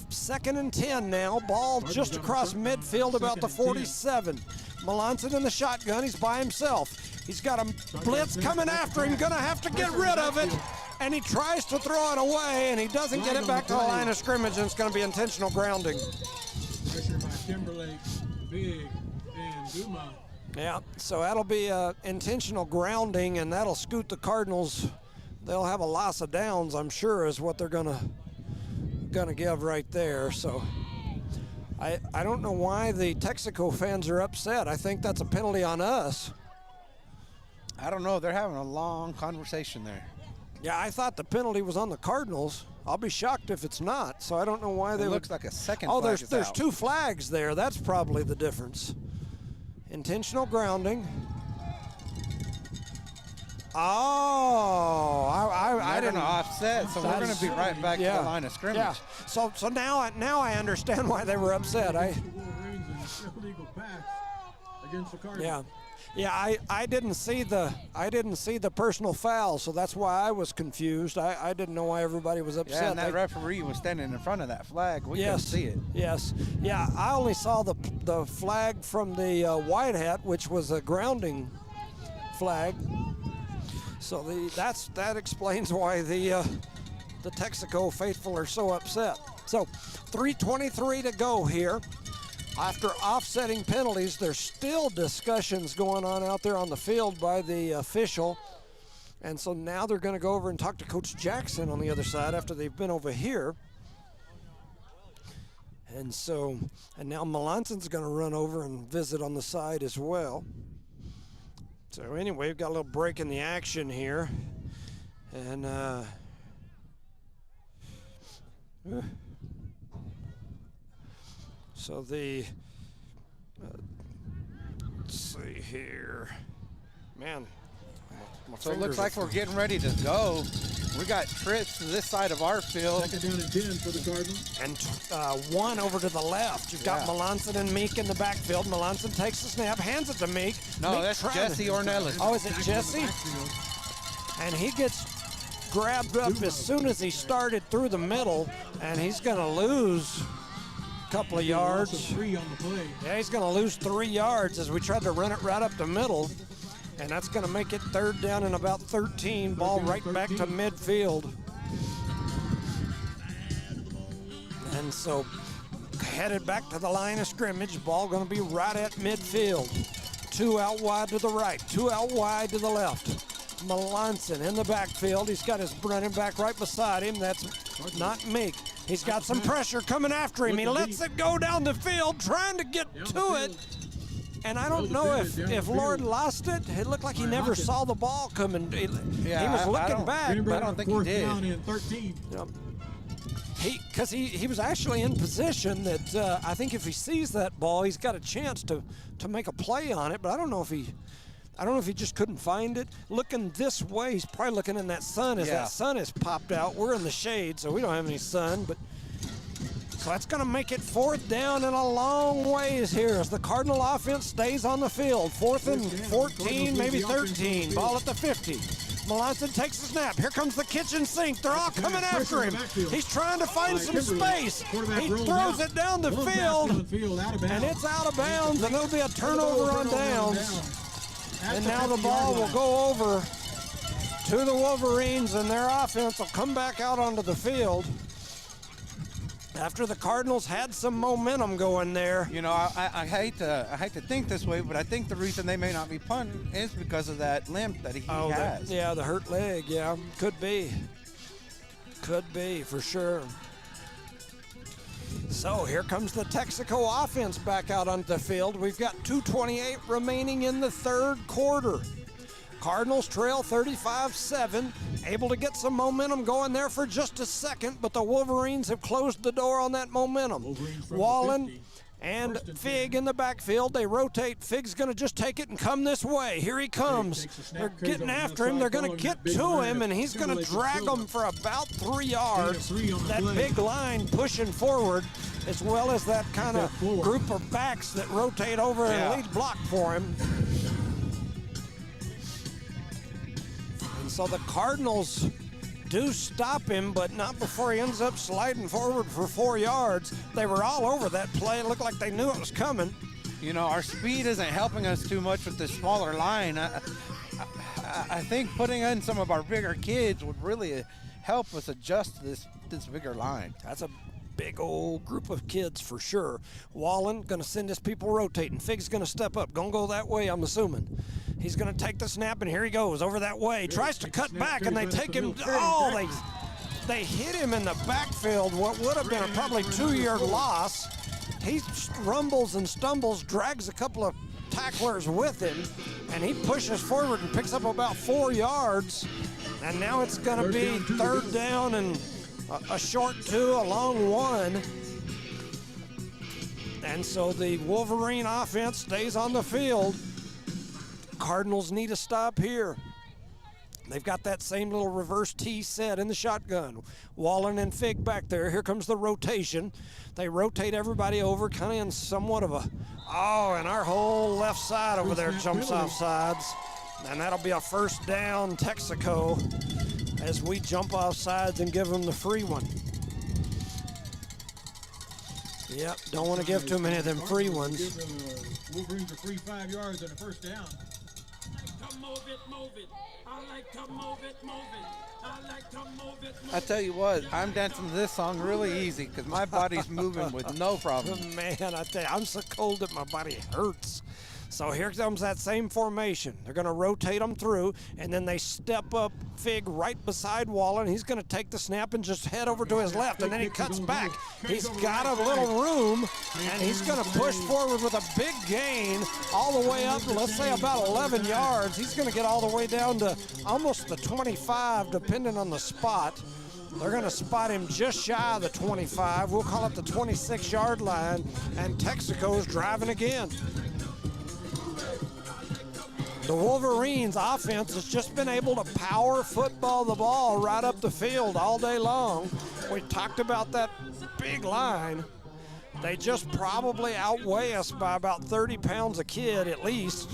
2nd and 10 now. Ball just across midfield about the 47. Melanson in the shotgun. He's by himself. He's got a blitz coming after him. Going to have to get rid of it. And he tries to throw it away, and he doesn't get it back to the line of scrimmage, and it's going to be intentional grounding. Pressure by Timberlake, Big, and Duma. Yeah, so that'll be intentional grounding, and that'll scoot the Cardinals. They'll have a loss of downs, I'm sure, is what they're gonna give right there. So I don't know why the Texico fans are upset. I think that's a penalty on us. I don't know. They're having a long conversation there. Yeah, I thought the penalty was on the Cardinals. I'll be shocked if it's not. So I don't know why they looks like a second flag there's out. Two flags there. That's probably the difference. Intentional grounding. Oh, I didn't offset, so we're going to be right back to the line of scrimmage. Yeah. So now I understand why they were upset. Yeah, I didn't see the personal foul, so that's why I was confused. I didn't know why everybody was upset. Yeah, and that referee was standing in front of that flag. We couldn't see it. Yes. Yeah, I only saw the flag from the white hat, which was a grounding flag. So that explains why the Texico faithful are so upset. So 3:23 to go here. After offsetting penalties, there's still discussions going on out there on the field by the official. And so now they're going to go over and talk to Coach Jackson on the other side after they've been over here. And now Melanson's going to run over and visit on the side as well. So anyway, we've got a little break in the action here. And so let's see here. Man. So it looks like we're getting ready to go. We got trips to this side of our field. 2nd down and 10 for the Cardinals. And one over to the left. You've got Melanson and Meek in the backfield. Melanson takes the snap, hands it to Meek. No, Meek that's Jesse Ornelas. Oh, is it Jesse? And he gets grabbed up as soon as he started through the middle, and he's going to lose a couple of yards. 3 on the play. Yeah, he's going to lose 3 yards as we tried to run it right up the middle. And that's going to make it 3rd down and about 13. Ball right back to midfield. And so headed back to the line of scrimmage. Ball going to be right at midfield. 2 out wide to the right, 2 out wide to the left. Melanson in the backfield. He's got his running back right beside him. That's not Meek. He's got some pressure coming after him. He lets it go down the field, trying to get to it. And I don't know if Lord lost it. It looked like he never saw the ball coming. He was looking back, but I don't think he did. Down in 13. Because he was actually in position that I think if he sees that ball, he's got a chance to make a play on it. But I don't know if he just couldn't find it. Looking this way, he's probably looking in that sun as that sun has popped out. We're in the shade, so we don't have any sun, but. So that's going to make it 4th down and a long ways here as the Cardinal offense stays on the field. 4th and 14, maybe 13. Ball at the 50. Melanson takes the snap. Here comes the kitchen sink. They're all coming after him. He's trying to find some space. He throws it down the field, and it's out of bounds, and there'll be a turnover on downs. And now the ball will go over to the Wolverines, and their offense will come back out onto the field. After the Cardinals had some momentum going there. You know, I hate to think this way, but I think the reason they may not be punting is because of that limp that he has. The hurt leg, could be. Could be, for sure. So here comes the Texico offense back out onto the field. We've got 2:28 remaining in the 3rd quarter. Cardinals trail 35-7, able to get some momentum going there for just a second, but the Wolverines have closed the door on that momentum. Wallen and Fig in the backfield. They rotate. Fig's going to just take it and come this way. Here he comes. They're getting after him. They're going to get to him, and he's going to drag them for about 3 yards. That big line pushing forward, as well as that kind of group of backs that rotate over and lead block for him. So the Cardinals do stop him, but not before he ends up sliding forward for 4 yards. They were all over that play. It looked like they knew it was coming. You know, our speed isn't helping us too much with this smaller line. I think putting in some of our bigger kids would really help us adjust this bigger line. That's a big old group of kids for sure. Wallen going to send his people rotating. Fig's going to step up. Going to go that way, I'm assuming. He's going to take the snap, and here he goes over that way. Tries to cut back, and they take him. Oh, they hit him in the backfield. What would have been a probably 2-yard loss. He rumbles and stumbles, drags a couple of tacklers with him, and he pushes forward and picks up about 4 yards. And now it's going to be 3rd down and a short 2, a long 1. And so the Wolverine offense stays on the field. Cardinals need a stop here. They've got that same little reverse T set in the shotgun. Wallen and Fig back there. Here comes the rotation. They rotate everybody over, kind of in somewhat of a, and our whole left side over there jumps off sides. And that'll be a 1st down, Texico, as we jump off sides and give them the free one. Yep, don't want to give too many of them free ones. Wolverines are free 5 yards and a 1st down. I tell you what, I'm dancing to this song really easy because my body's moving with no problem. Man, I tell you, I'm so cold that my body hurts. So here comes that same formation. They're going to rotate them through, and then they step up Fig right beside Wallen. He's going to take the snap and just head over to his left, and then he cuts back. He's got a little room, and he's going to push forward with a big gain all the way up, let's say about 11 yards. He's going to get all the way down to almost the 25, depending on the spot. They're going to spot him just shy of the 25. We'll call it the 26-yard line, and Texaco's driving again. The Wolverines offense has just been able to power football the ball right up the field all day long. We talked about that big line. They just probably outweigh us by about 30 pounds a kid at least.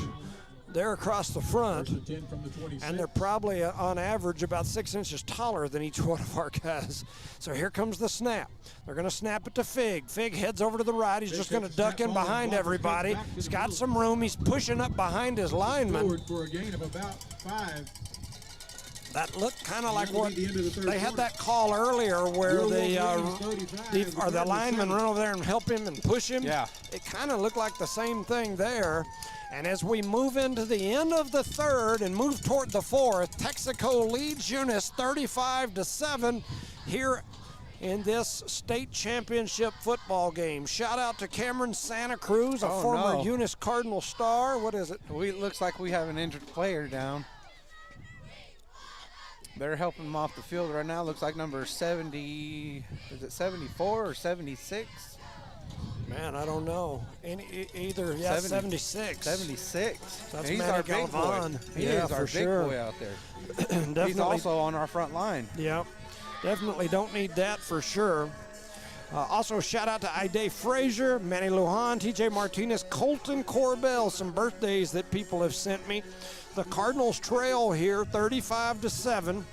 They're across the front, and they're probably on average about 6 inches taller than each one of our guys. So here comes the snap. They're going to snap it to Fig. Fig heads over to the right. He's just going to duck in behind everybody. He's got some room. He's pushing up behind his lineman. For a gain of about 5. That looked kind of like what they had that call earlier where the lineman run over there and help him and push him. Yeah. It kind of looked like the same thing there. And as we move into the end of the third and move toward the fourth, Texico leads Eunice 35-7 here in this state championship football game. Shout out to Cameron Santa Cruz, a former Eunice Cardinal star. What is it? Looks like we have an injured player down. They're helping him off the field right now. Looks like number 70, is it 74 or 76? Man, I don't know. Either, yeah, 76. 76. That's he's Manny our big Galvan. boy. He is our big boy out there. He's also on our front line. Yeah, definitely don't need that for sure. Also, shout out to Ide Frazier, Manny Lujan, TJ Martinez, Colton Corbell, some birthdays that people have sent me. The Cardinals trail here 35-7.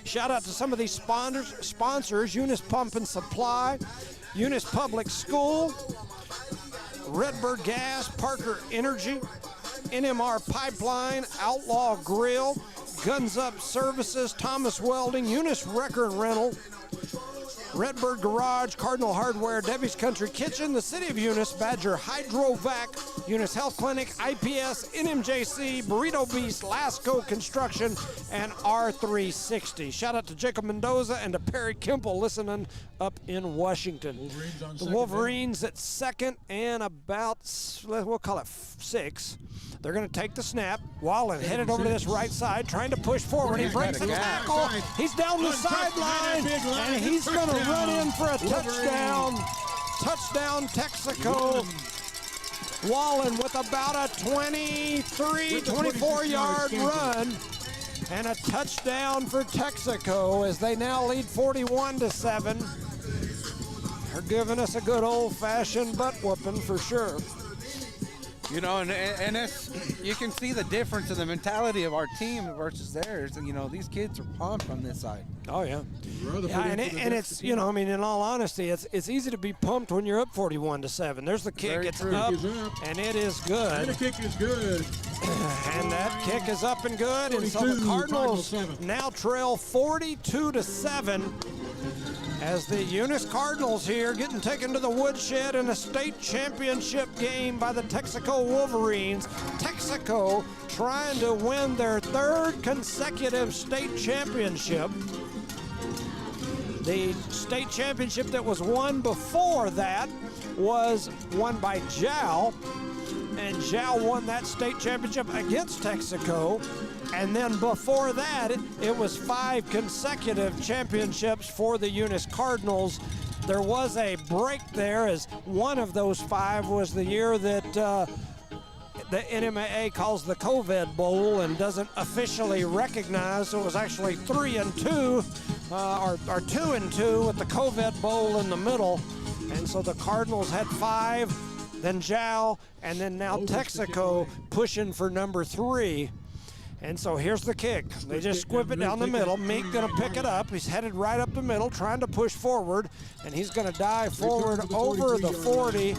Shout out to some of these sponsors, Eunice Pump and Supply, Eunice Public School, Redbird Gas, Parker Energy, NMR Pipeline, Outlaw Grill, Guns Up Services, Thomas Welding, Eunice Wrecker and Rental, Redbird Garage, Cardinal Hardware, Debbie's Country Kitchen, the City of Eunice, Badger Hydrovac, Eunice Health Clinic, IPS, NMJC, Burrito Beast, Lasco Construction, and R360. Shout out to Jacob Mendoza and to Perry Kimple listening up in Washington. The Wolverines at second and about, we'll call it 6. They're going to take the snap. Wallen headed over to this right side, trying to push forward. He breaks the tackle. He's down the sideline, and he's going to run in for a touchdown. Touchdown, Texico. Wallen with about a 24-yard run. And a touchdown for Texico as they now lead 41-7. They're giving us a good old-fashioned butt whooping for sure. You know, and it's, you can see the difference in the mentality of our team versus theirs. You know, these kids are pumped on this side. Oh, yeah. And it's, you know, I mean, in all honesty, it's easy to be pumped when you're up 41-7. There's the kick. It's up, and it is good. And the kick is good. And that kick is up and good. And so the Cardinals now trail 42-7. As the Eunice Cardinals here getting taken to the woodshed in a state championship game by the Texico Wolverines. Texico trying to win their 3rd consecutive state championship. The state championship that was won before that was won by Jow. And Jow won that state championship against Texico. And then before that, it was 5 consecutive championships for the Eunice Cardinals. There was a break there, as one of those 5 was the year that the NMAA calls the COVID Bowl and doesn't officially recognize. So it was actually 3-2, or 2-2 with the COVID Bowl in the middle. And so the Cardinals had 5, then Jow, and then now Texico pushing for number 3. And so here's the kick. They just squib it down the middle. Meek gonna pick it up. He's headed right up the middle, trying to push forward, and he's gonna dive forward over the 40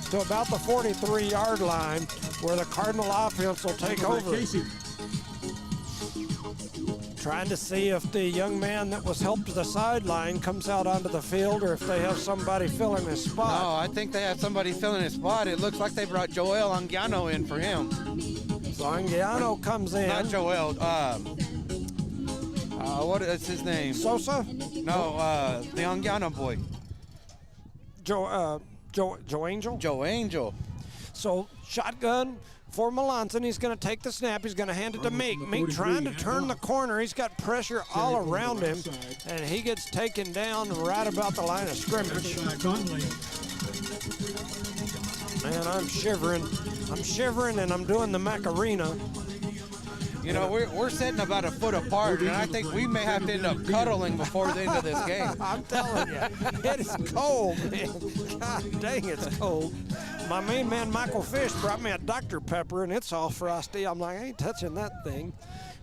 to about the 43-yard line, where the Cardinal offense will take over. Trying to see if the young man that was helped to the sideline comes out onto the field or if they have somebody filling his spot. No, I think they have somebody filling his spot. It looks like they brought Joel Anguiano in for him. So Anguiano comes in. Not Joel. What is his name? Sosa? No, the Anguiano boy. Joe Angel? Joe Angel. So shotgun for Melanson. He's going to take the snap. He's going to hand it to Meek. Meek trying to turn the corner. He's got pressure all around him, and he gets taken down right about the line of scrimmage. Man, I'm shivering. I'm shivering, and I'm doing the Macarena. You know, we're sitting about a foot apart, and I think we may have to end up cuddling before the end of this game. I'm telling you, it is cold, man. God dang, it's cold. My main man, Michael Fish, brought me a Dr. Pepper, and it's all frosty. I'm like, I ain't touching that thing.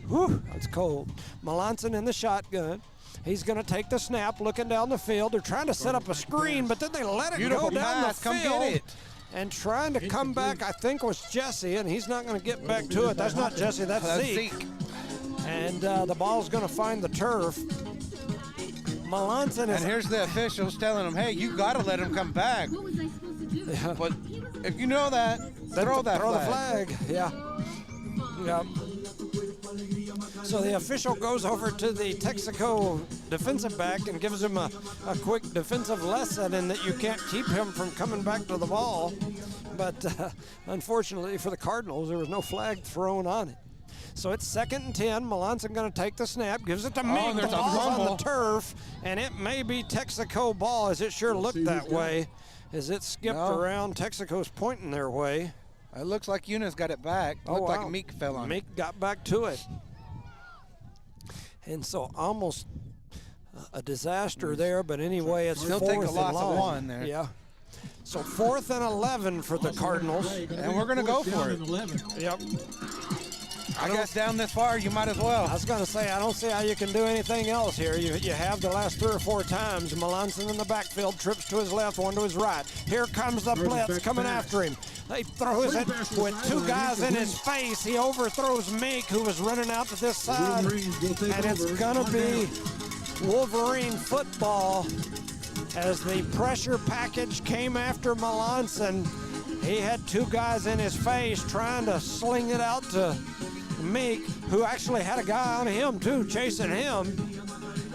Whew, it's cold. Melanson in the shotgun. He's going to take the snap, looking down the field. They're trying to set up a screen, but then they let it go down the field. Come get it. And trying to come back, I think, was Jesse, and he's not going to get back to it. That's not Jesse, that's Zeke. And the ball's going to find the turf. Melanson is... And here's the officials telling him, hey, you got to let him come back. What was I supposed to do? Yeah. But if you know that, throw that Throw flag. the flag, yeah. Yep. So the official goes over to the Texico defensive back and gives him a quick defensive lesson in that you can't keep him from coming back to the ball. But unfortunately for the Cardinals, there was no flag thrown on it. So it's 2nd and 10. Melanson going to take the snap, gives it to Meek. The ball's on the turf, and it may be Texico ball, as it sure looked that way, as it skipped around. Texaco's pointing their way. It looks like Eunice got it back. Looked like Meek fell on it. Meek got back to it. And so almost a disaster there, but anyway, it's still 4th take a and loss long. of 1 there. Yeah. So 4th and 11 for the Cardinals. And we're going to go for it. Yep. I guess down this far, you might as well. I was going to say, I don't see how you can do anything else here. You have the last 3 or 4 times. Melanson in the backfield, trips to his left, one to his right. Here comes the blitz coming after him. They throws it with 2 guys in his face. He overthrows Meek, who was running out to this side. And it's going to be Wolverine football as the pressure package came after Melanson. He had 2 guys in his face trying to sling it out to Meek, who actually had a guy on him too, chasing him,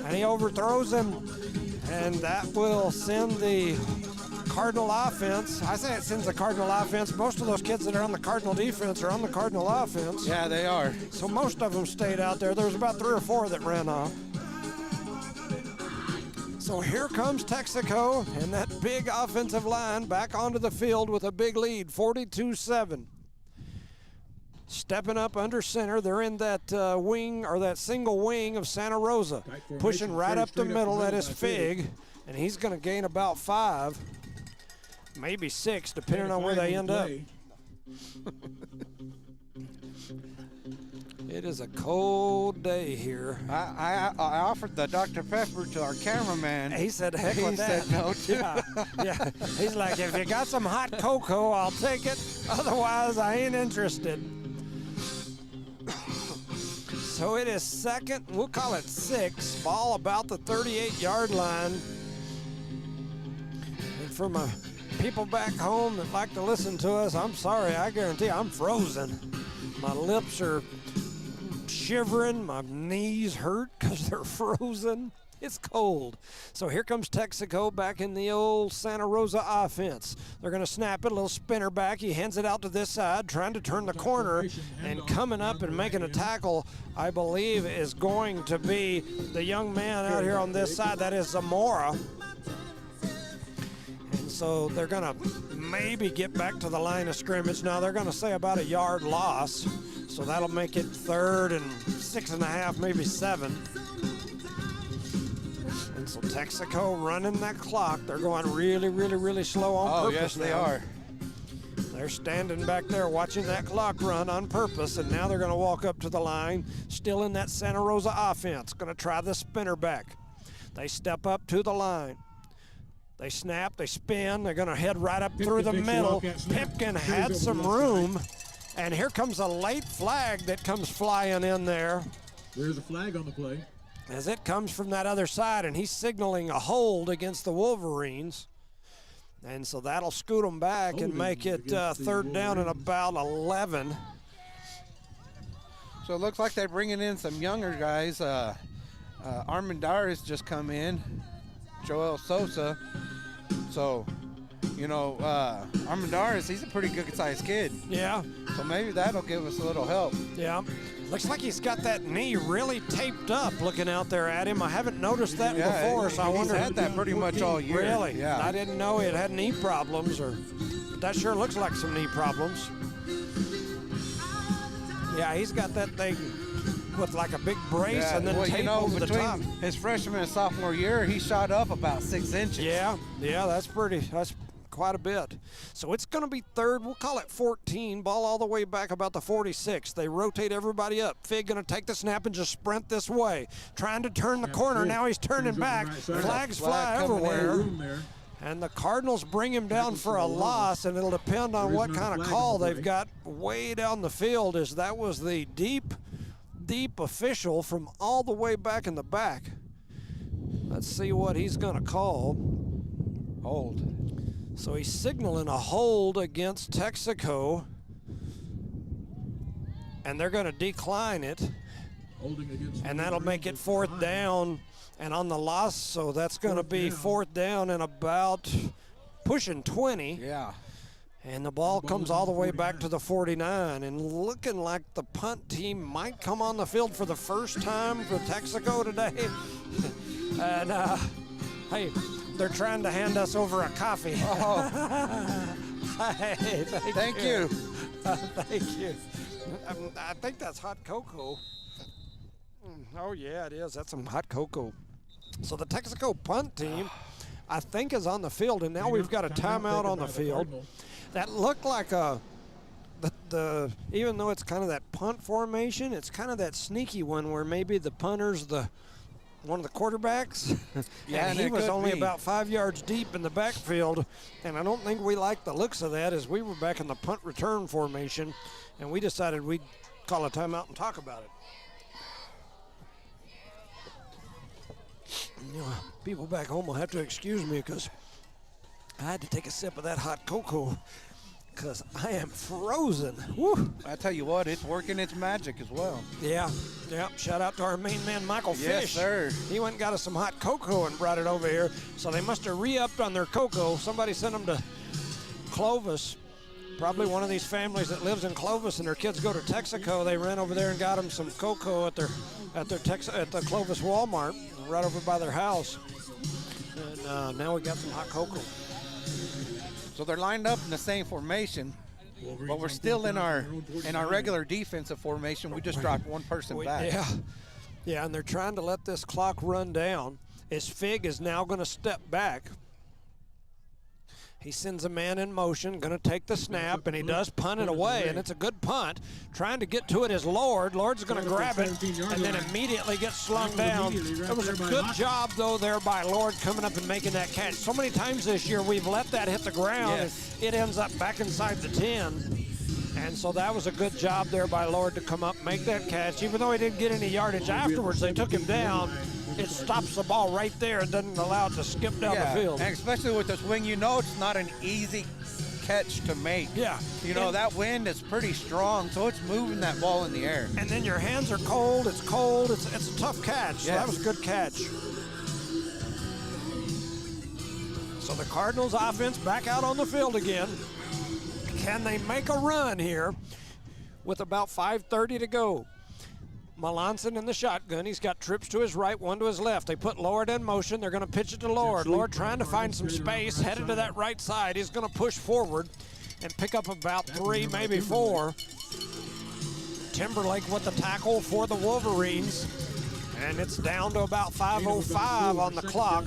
and he overthrows him, and that will send the Cardinal offense. I say it sends the Cardinal offense. Most of those kids that are on the Cardinal defense are on the Cardinal offense. Yeah, they are. So most of them stayed out there. There was about 3 or 4 that ran off. So here comes Texico and that big offensive line back onto the field with a big lead, 42-7. Stepping up under center, they're in that wing, or that single wing of Santa Rosa. Pushing right up the middle, that is Fig, and he's going to gain about 5, maybe 6, depending on where they end up. It is a cold day here. I offered the Dr. Pepper to our cameraman. He said, heck with that. He said no, too. Yeah. He's like, if you got some hot cocoa, I'll take it. Otherwise, I ain't interested. So it is 2nd, we'll call it 6, ball about the 38-yard line. And for my people back home that like to listen to us, I'm sorry, I guarantee I'm frozen. My lips are shivering, my knees hurt because they're frozen. It's cold. So here comes Texico back in the old Santa Rosa offense. They're going to snap it, a little spinner back. He hands it out to this side, trying to turn the corner, and coming up and making a tackle, I believe, is going to be the young man out here on this side. That is Zamora. And so they're going to maybe get back to the line of scrimmage. Now they're going to say about a yard loss. So that'll make it 3rd and 6.5, maybe 7. And so Texico running that clock. They're going really, really, really slow on purpose. Yes, they now. are. They're standing back there watching that clock run on purpose, and now they're going to walk up to the line, still in that Santa Rosa offense. Going to try the spinner back. They step up to the line. They snap, they spin. They're going to head right up through the middle. Pipkin had some room. And here comes a late flag that comes flying in there. There's a flag on the play. As it comes from that other side, and he's signaling a hold against the Wolverines. And so that'll scoot them back and make it third down and about 11. So it looks like they're bringing in some younger guys. Armendariz just come in, Joel Sosa. So, you know, Armendariz, he's a pretty good-sized kid. Yeah. So maybe that'll give us a little help. Yeah. Looks like he's got that knee really taped up looking out there at him. I haven't noticed that before, so I wonder. He's had that pretty much all year. Really? Yeah. I didn't know he had knee problems, but that sure looks like some knee problems. Yeah, he's got that thing with like a big brace and then tape over the top. His freshman and sophomore year, he shot up about 6 inches. Yeah, that's quite a bit. So it's going to be third. We'll call it 14. Ball all the way back about the 46. They rotate everybody up. Fig going to take the snap and just sprint this way. Trying to turn the corner. Now he's turning back. Flags fly everywhere. And the Cardinals bring him down for a loss, and it'll depend on what kind of call they've got way down the field, as that was the deep official from all the way back in the back. Let's see what he's going to call. Hold. So he's signaling a hold against Texico, and they're going to decline it, and that'll make it fourth down and on the loss, so that's going to be fourth down and about pushing 20. Yeah. And the ball comes all the way back to the 49, and looking like the punt team might come on the field for the first time for Texico today. And, hey, they're trying to hand us over a coffee. Oh. Hey, thank you. Thank you. I think that's hot cocoa. Oh, yeah, it is. That's some hot cocoa. So the Texico punt team, I think, is on the field, and now we've got a timeout on the field. That looked like even though it's kind of that punt formation, it's kind of that sneaky one where maybe the punter's one of the quarterbacks. Yeah, and he was only about 5 yards deep in the backfield, and I don't think we liked the looks of that, as we were back in the punt return formation, and we decided we'd call a timeout and talk about it. You know, people back home will have to excuse me because I had to take a sip of that hot cocoa because I am frozen. Woo. I tell you what, it's working its magic as well. Yeah. Shout out to our main man, Michael Fish. Yes, sir. He went and got us some hot cocoa and brought it over here. So they must have re-upped on their cocoa. Somebody sent them to Clovis. Probably one of these families that lives in Clovis and their kids go to Texico. They ran over there and got them some cocoa at the Clovis Walmart, right over by their house. And now we got some hot cocoa. So they're lined up in the same formation, but we're still in our regular defensive formation. We just dropped one person back. Yeah, and they're trying to let this clock run down. As Fig is now going to step back. He sends a man in motion, going to take the snap, and he does punt it away, and it's a good punt. Trying to get to it is Lord. Lord's going to grab it and then immediately gets slung down. It was a good job, though, there by Lord coming up and making that catch. So many times this year we've let that hit the ground, and it ends up back inside the 10. And so that was a good job there by Lord to come up, make that catch. Even though he didn't get any yardage afterwards, they took him down. It stops the ball right there and doesn't allow it to skip down the field. And especially with this wind, you know it's not an easy catch to make. Yeah. You know, that wind is pretty strong, so it's moving that ball in the air. And then your hands are cold. It's cold. It's a tough catch. So that was a good catch. So the Cardinals offense back out on the field again. Can they make a run here with about 5:30 to go? Melanson in the shotgun. He's got trips to his right, one to his left. They put Lord in motion. They're going to pitch it to Lord. Lord trying to find some space, headed to that right side. He's going to push forward and pick up about 3, maybe 4. Timberlake with the tackle for the Wolverines. And it's down to about 5:05 on the clock.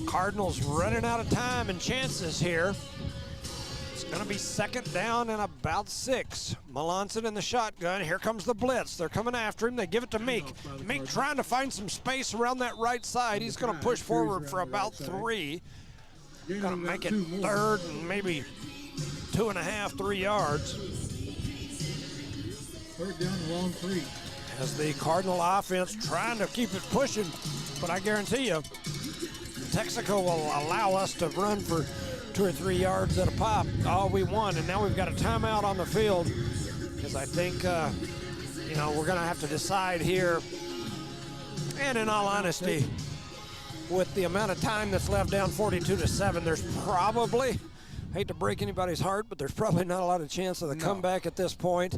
Cardinals running out of time and chances here. It's going to be second down and about 6. Melanson in the shotgun. Here comes the blitz. They're coming after him. They give it to Meek. Meek trying to find some space around that right side. He's going to push forward for about 3. Going to make it third and maybe 2.5, 3 yards. Third down and long 3. as the Cardinal offense trying to keep it pushing, but I guarantee you, Texico will allow us to run for 2 or 3 yards at a pop, all we want, and now we've got a timeout on the field, because I think, we're going to have to decide here, and in all honesty, with the amount of time that's left down 42-7, there's probably, hate to break anybody's heart, but there's probably not a lot of chance of the comeback at this point.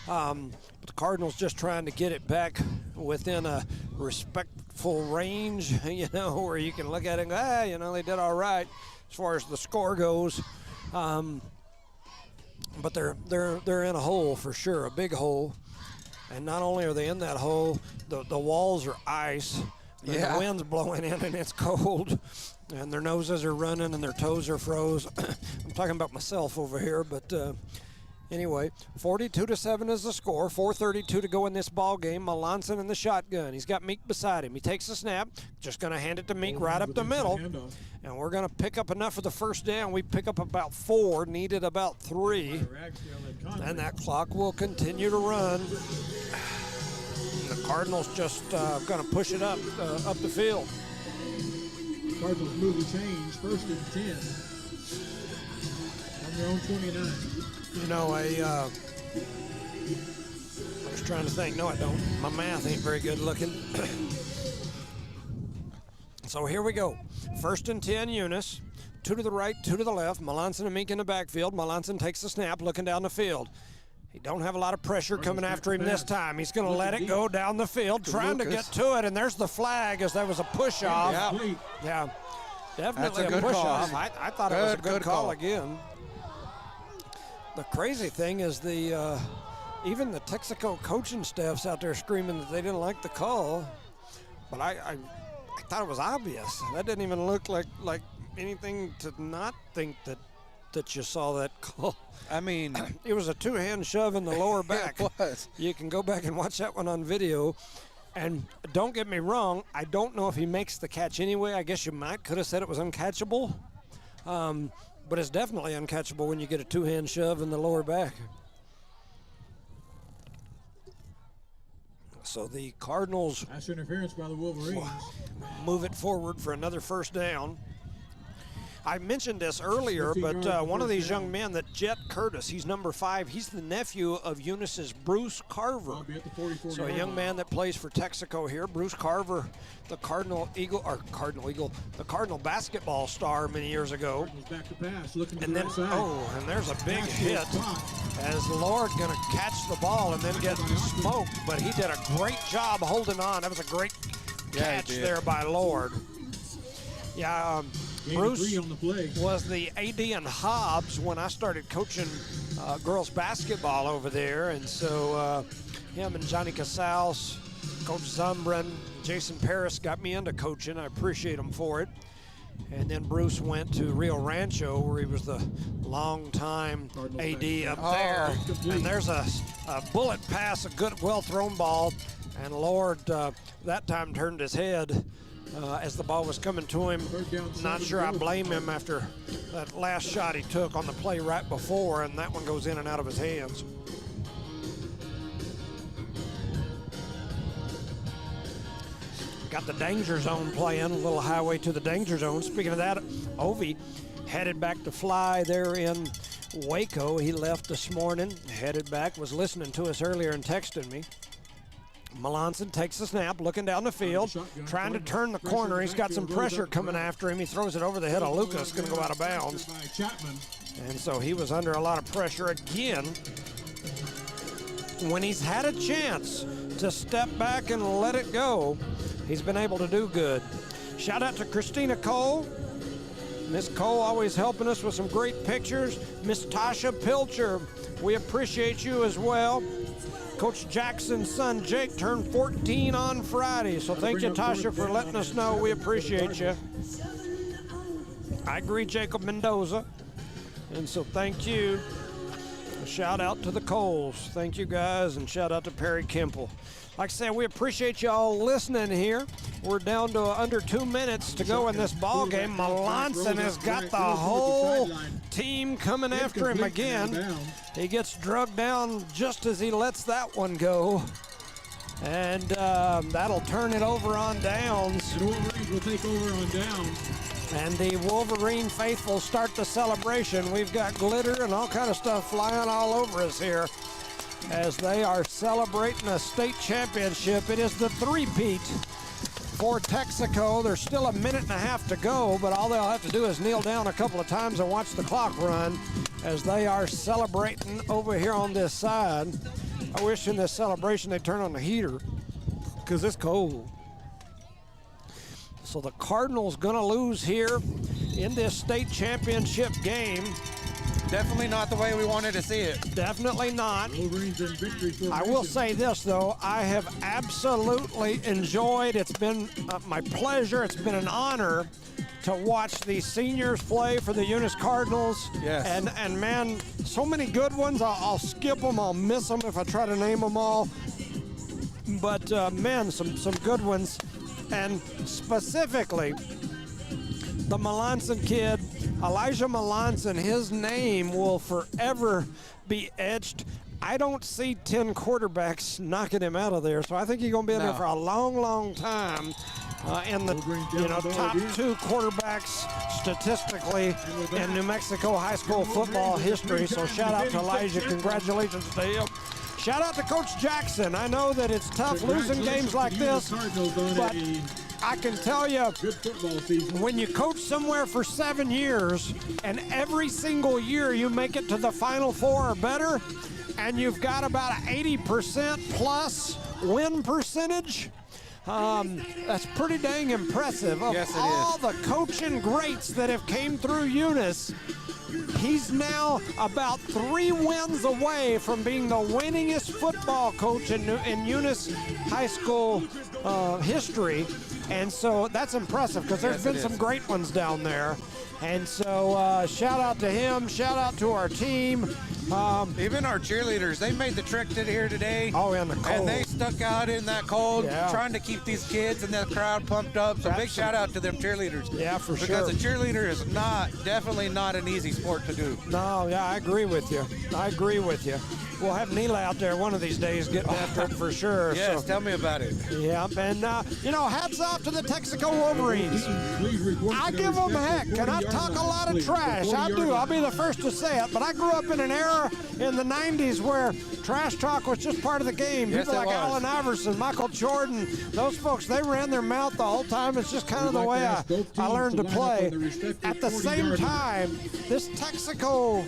But the Cardinals just trying to get it back within a respectful range, where you can look at it and go, they did all right as far as the score goes. But they're in a hole for sure, a big hole. And not only are they in that hole, the walls are ice. And the wind's blowing in and it's cold. And their noses are running and their toes are froze. I'm talking about myself over here, but anyway, 42-7 is the score. 4:32 to go in this ball game. Melanson in the shotgun. He's got Meek beside him. He takes the snap. Just going to hand it to Meek right up the middle. And we're going to pick up enough for the first down. We pick up about 4, needed about 3. And that clock will continue to run. The Cardinals just going to push it up the field. Cardinals move the chains, 1st and 10 on their own 29. I was trying to think. No, I don't. My math ain't very good looking. So here we go. 1st and 10, Eunice. 2 to the right, 2 to the left. Melanson and Meek in the backfield. Melanson takes the snap, looking down the field. He don't have a lot of pressure coming after him this time. He's going to let it go down the field, trying to get to it, and there's the flag as there was a push-off. Yeah, definitely a push-off. I thought it was a good call again. The crazy thing is even the Texico coaching staff's out there screaming that they didn't like the call, but I thought it was obvious. That didn't even look like anything to not think that you saw that call. I mean, it was a 2-hand shove in the lower back. It was. You can go back and watch that one on video. And don't get me wrong, I don't know if he makes the catch anyway. I guess you could have said it was uncatchable. But it's definitely uncatchable when you get a 2-hand shove in the lower back. So the Cardinals pass interference by the Wolverines. Move it forward for another first down. I mentioned this earlier, but one of these young men, that Jet Curtis, he's number 5.'s the nephew of Eunice's Bruce Carver. So a young man that plays for Texico here. Bruce Carver, the Cardinal basketball star many years ago. Back to pass, looking to and the then, right side. And there's a big hit as Lord going to catch the ball and then get smoked. But he did a great job holding on. That was a great catch there by Lord. Yeah, Bruce was the AD in Hobbs when I started coaching girls basketball over there, and so him and Johnny Casals, Coach Zumbrin, Jason Paris got me into coaching. I appreciate them for it. And then Bruce went to Rio Rancho, where he was the long-time AD up there. And there's a bullet pass, a good, well-thrown ball, and Lord that time turned his head as the ball was coming to him. Not sure I blame him after that last shot he took on the play right before, and that one goes in and out of his hands. Got the danger zone playing, a little highway to the danger zone. Speaking of that, Ovi headed back to fly there in Waco. He left this morning, headed back, was listening to us earlier and texting me. Melanson takes the snap, looking down the field, trying to turn the corner. He's got some pressure coming after him. He throws it over the head of Lucas, going to go out of bounds. And so he was under a lot of pressure again. When he's had a chance to step back and let it go, he's been able to do good. Shout out to Christina Cole. Miss Cole always helping us with some great pictures. Miss Tasha Pilcher, we appreciate you as well. Coach Jackson's son, Jake, turned 14 on Friday, so thank you, Tasha, for letting us know. We appreciate you. I agree, Jacob Mendoza, and so thank you. A shout out to the Coles. Thank you, guys, and shout out to Perry Kemple. Like I said, we appreciate you all listening here. We're down to under 2 minutes to go in this ball game. Melanson has got the whole team coming after him again. He gets drugged down just as he lets that one go. And that'll turn it over on downs. And the Wolverines will take over on downs. And the Wolverine faithful start the celebration. We've got glitter and all kind of stuff flying all over us here as they are celebrating a state championship. It is the three-peat for Texico. There's still a minute and a half to go, but all they'll have to do is kneel down a couple of times and watch the clock run as they are celebrating over here on this side. I wish in this celebration they'd turn on the heater because it's cold. So the Cardinals gonna lose here in this state championship game. Definitely not the way we wanted to see it. Definitely not. Wolverines in victory formation. I will say this, though. I have absolutely enjoyed. It's been my pleasure. It's been an honor to watch these seniors play for the Eunice Cardinals. Yes. And man, so many good ones. I'll skip them. I'll miss them if I try to name them all. But, man, some good ones. And specifically, the Melanson kid, Elijah Melanson, his name will forever be etched. I don't see 10 quarterbacks knocking him out of there, so I think he's going to be in there for a long, long time. In the top 2 quarterbacks statistically in New Mexico high school football history. So shout out to Elijah. Congratulations to him. Shout out to Coach Jackson. I know that it's tough losing games like this, but I can tell you, when you coach somewhere for 7 years and every single year you make it to the Final Four or better, and you've got about an 80% plus win percentage, that's pretty dang impressive. Of yes, it all is. The coaching greats that have came through Eunice, he's now about 3 wins away from being the winningest football coach in Eunice high school history. And so that's impressive because there's been some great ones down there. And so shout out to him, shout out to our team. Even our cheerleaders, they made the trek to here today. Oh, in the cold. And they stuck out in that cold, trying to keep these kids and the crowd pumped up. So big shout out to them cheerleaders. Yeah, for sure. Because a cheerleader is definitely not an easy sport to do. No, yeah, I agree with you. We'll have Neela out there one of these days getting after it for sure. Yes, tell me about it. Yeah, and hats off to the Texico Wolverines. I give them heck, and I talk a lot of trash. I do. I'll be the first to say it. But I grew up in an era in the 90s where trash talk was just part of the game. Yes, People like Allen Iverson, Michael Jordan, those folks, they ran their mouth the whole time. It's just kind of the way I learned to play. At the same time, this Texico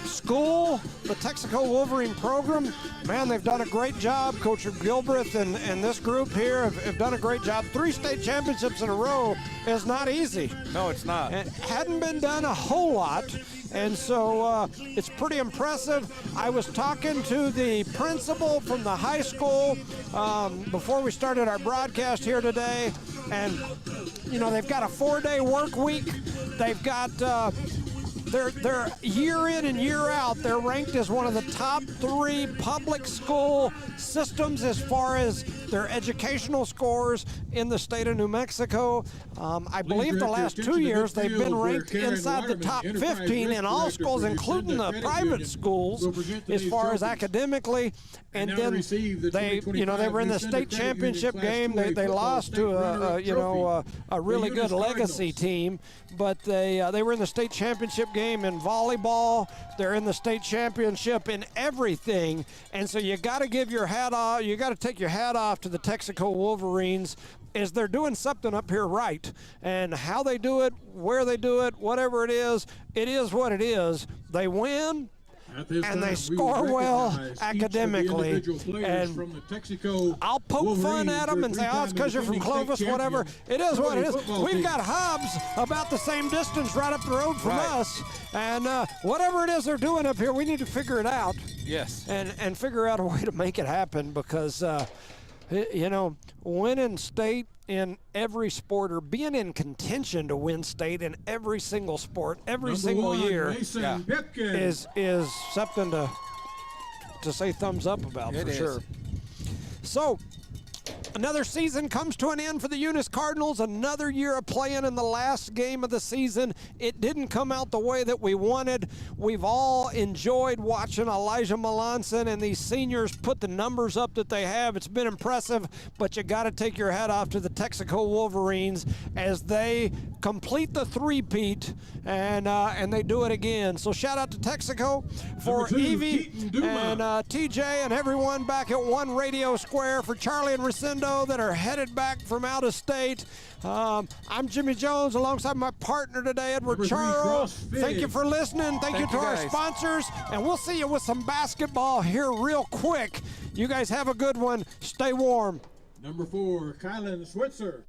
school, the Texico Wolverine program, man, they've done a great job. Coach Gilbreth and this group here have done a great job. 3 state championships in a row is not easy. No, it's not. It hadn't been done a whole lot, and so it's pretty impressive. I was talking to the principal from the high school before we started our broadcast here today, and they've got a 4-day work week. They've got they're year in and year out, they're ranked as one of the top 3 public school systems as far as their educational scores in the state of New Mexico. I believe the last 2 years they've been ranked inside the top 15 in all schools, including the private schools, as far as academically. And then they were in the state championship game. They lost to a really good legacy team, but they were in the state championship game in volleyball. They're in the state championship in everything, and so you got to give your hat off. You got to take your hat off to the Texico Wolverines, as they're doing something up here right, and how they do it, where they do it, whatever it is what it is. They win. And they score well academically. And I'll poke fun at them and say, it's because you're from Clovis, whatever. It is what it is. We've got hubs about the same distance right up the road from us. And whatever it is they're doing up here, we need to figure it out. Yes. And figure out a way to make it happen because, winning state in every sport, or being in contention to win state in every single sport every single year is something to say thumbs up about for sure. So Another season comes to an end for the Eunice Cardinals. Another year of playing in the last game of the season. It didn't come out the way that we wanted. We've all enjoyed watching Elijah Melanson and these seniors put the numbers up that they have. It's been impressive, but you got to take your hat off to the Texico Wolverines as they complete the three-peat and they do it again. So shout out to Texaco for Evie and TJ and everyone back at One Radio Square, for Charlie and Resendo that are headed back from out of state. I'm Jimmy Jones alongside my partner today, Edward Charles. Thank you for listening. Thank you to our sponsors, and we'll see you with some basketball here real quick. You guys have a good one. Stay warm. Number 4, Kylan Switzer.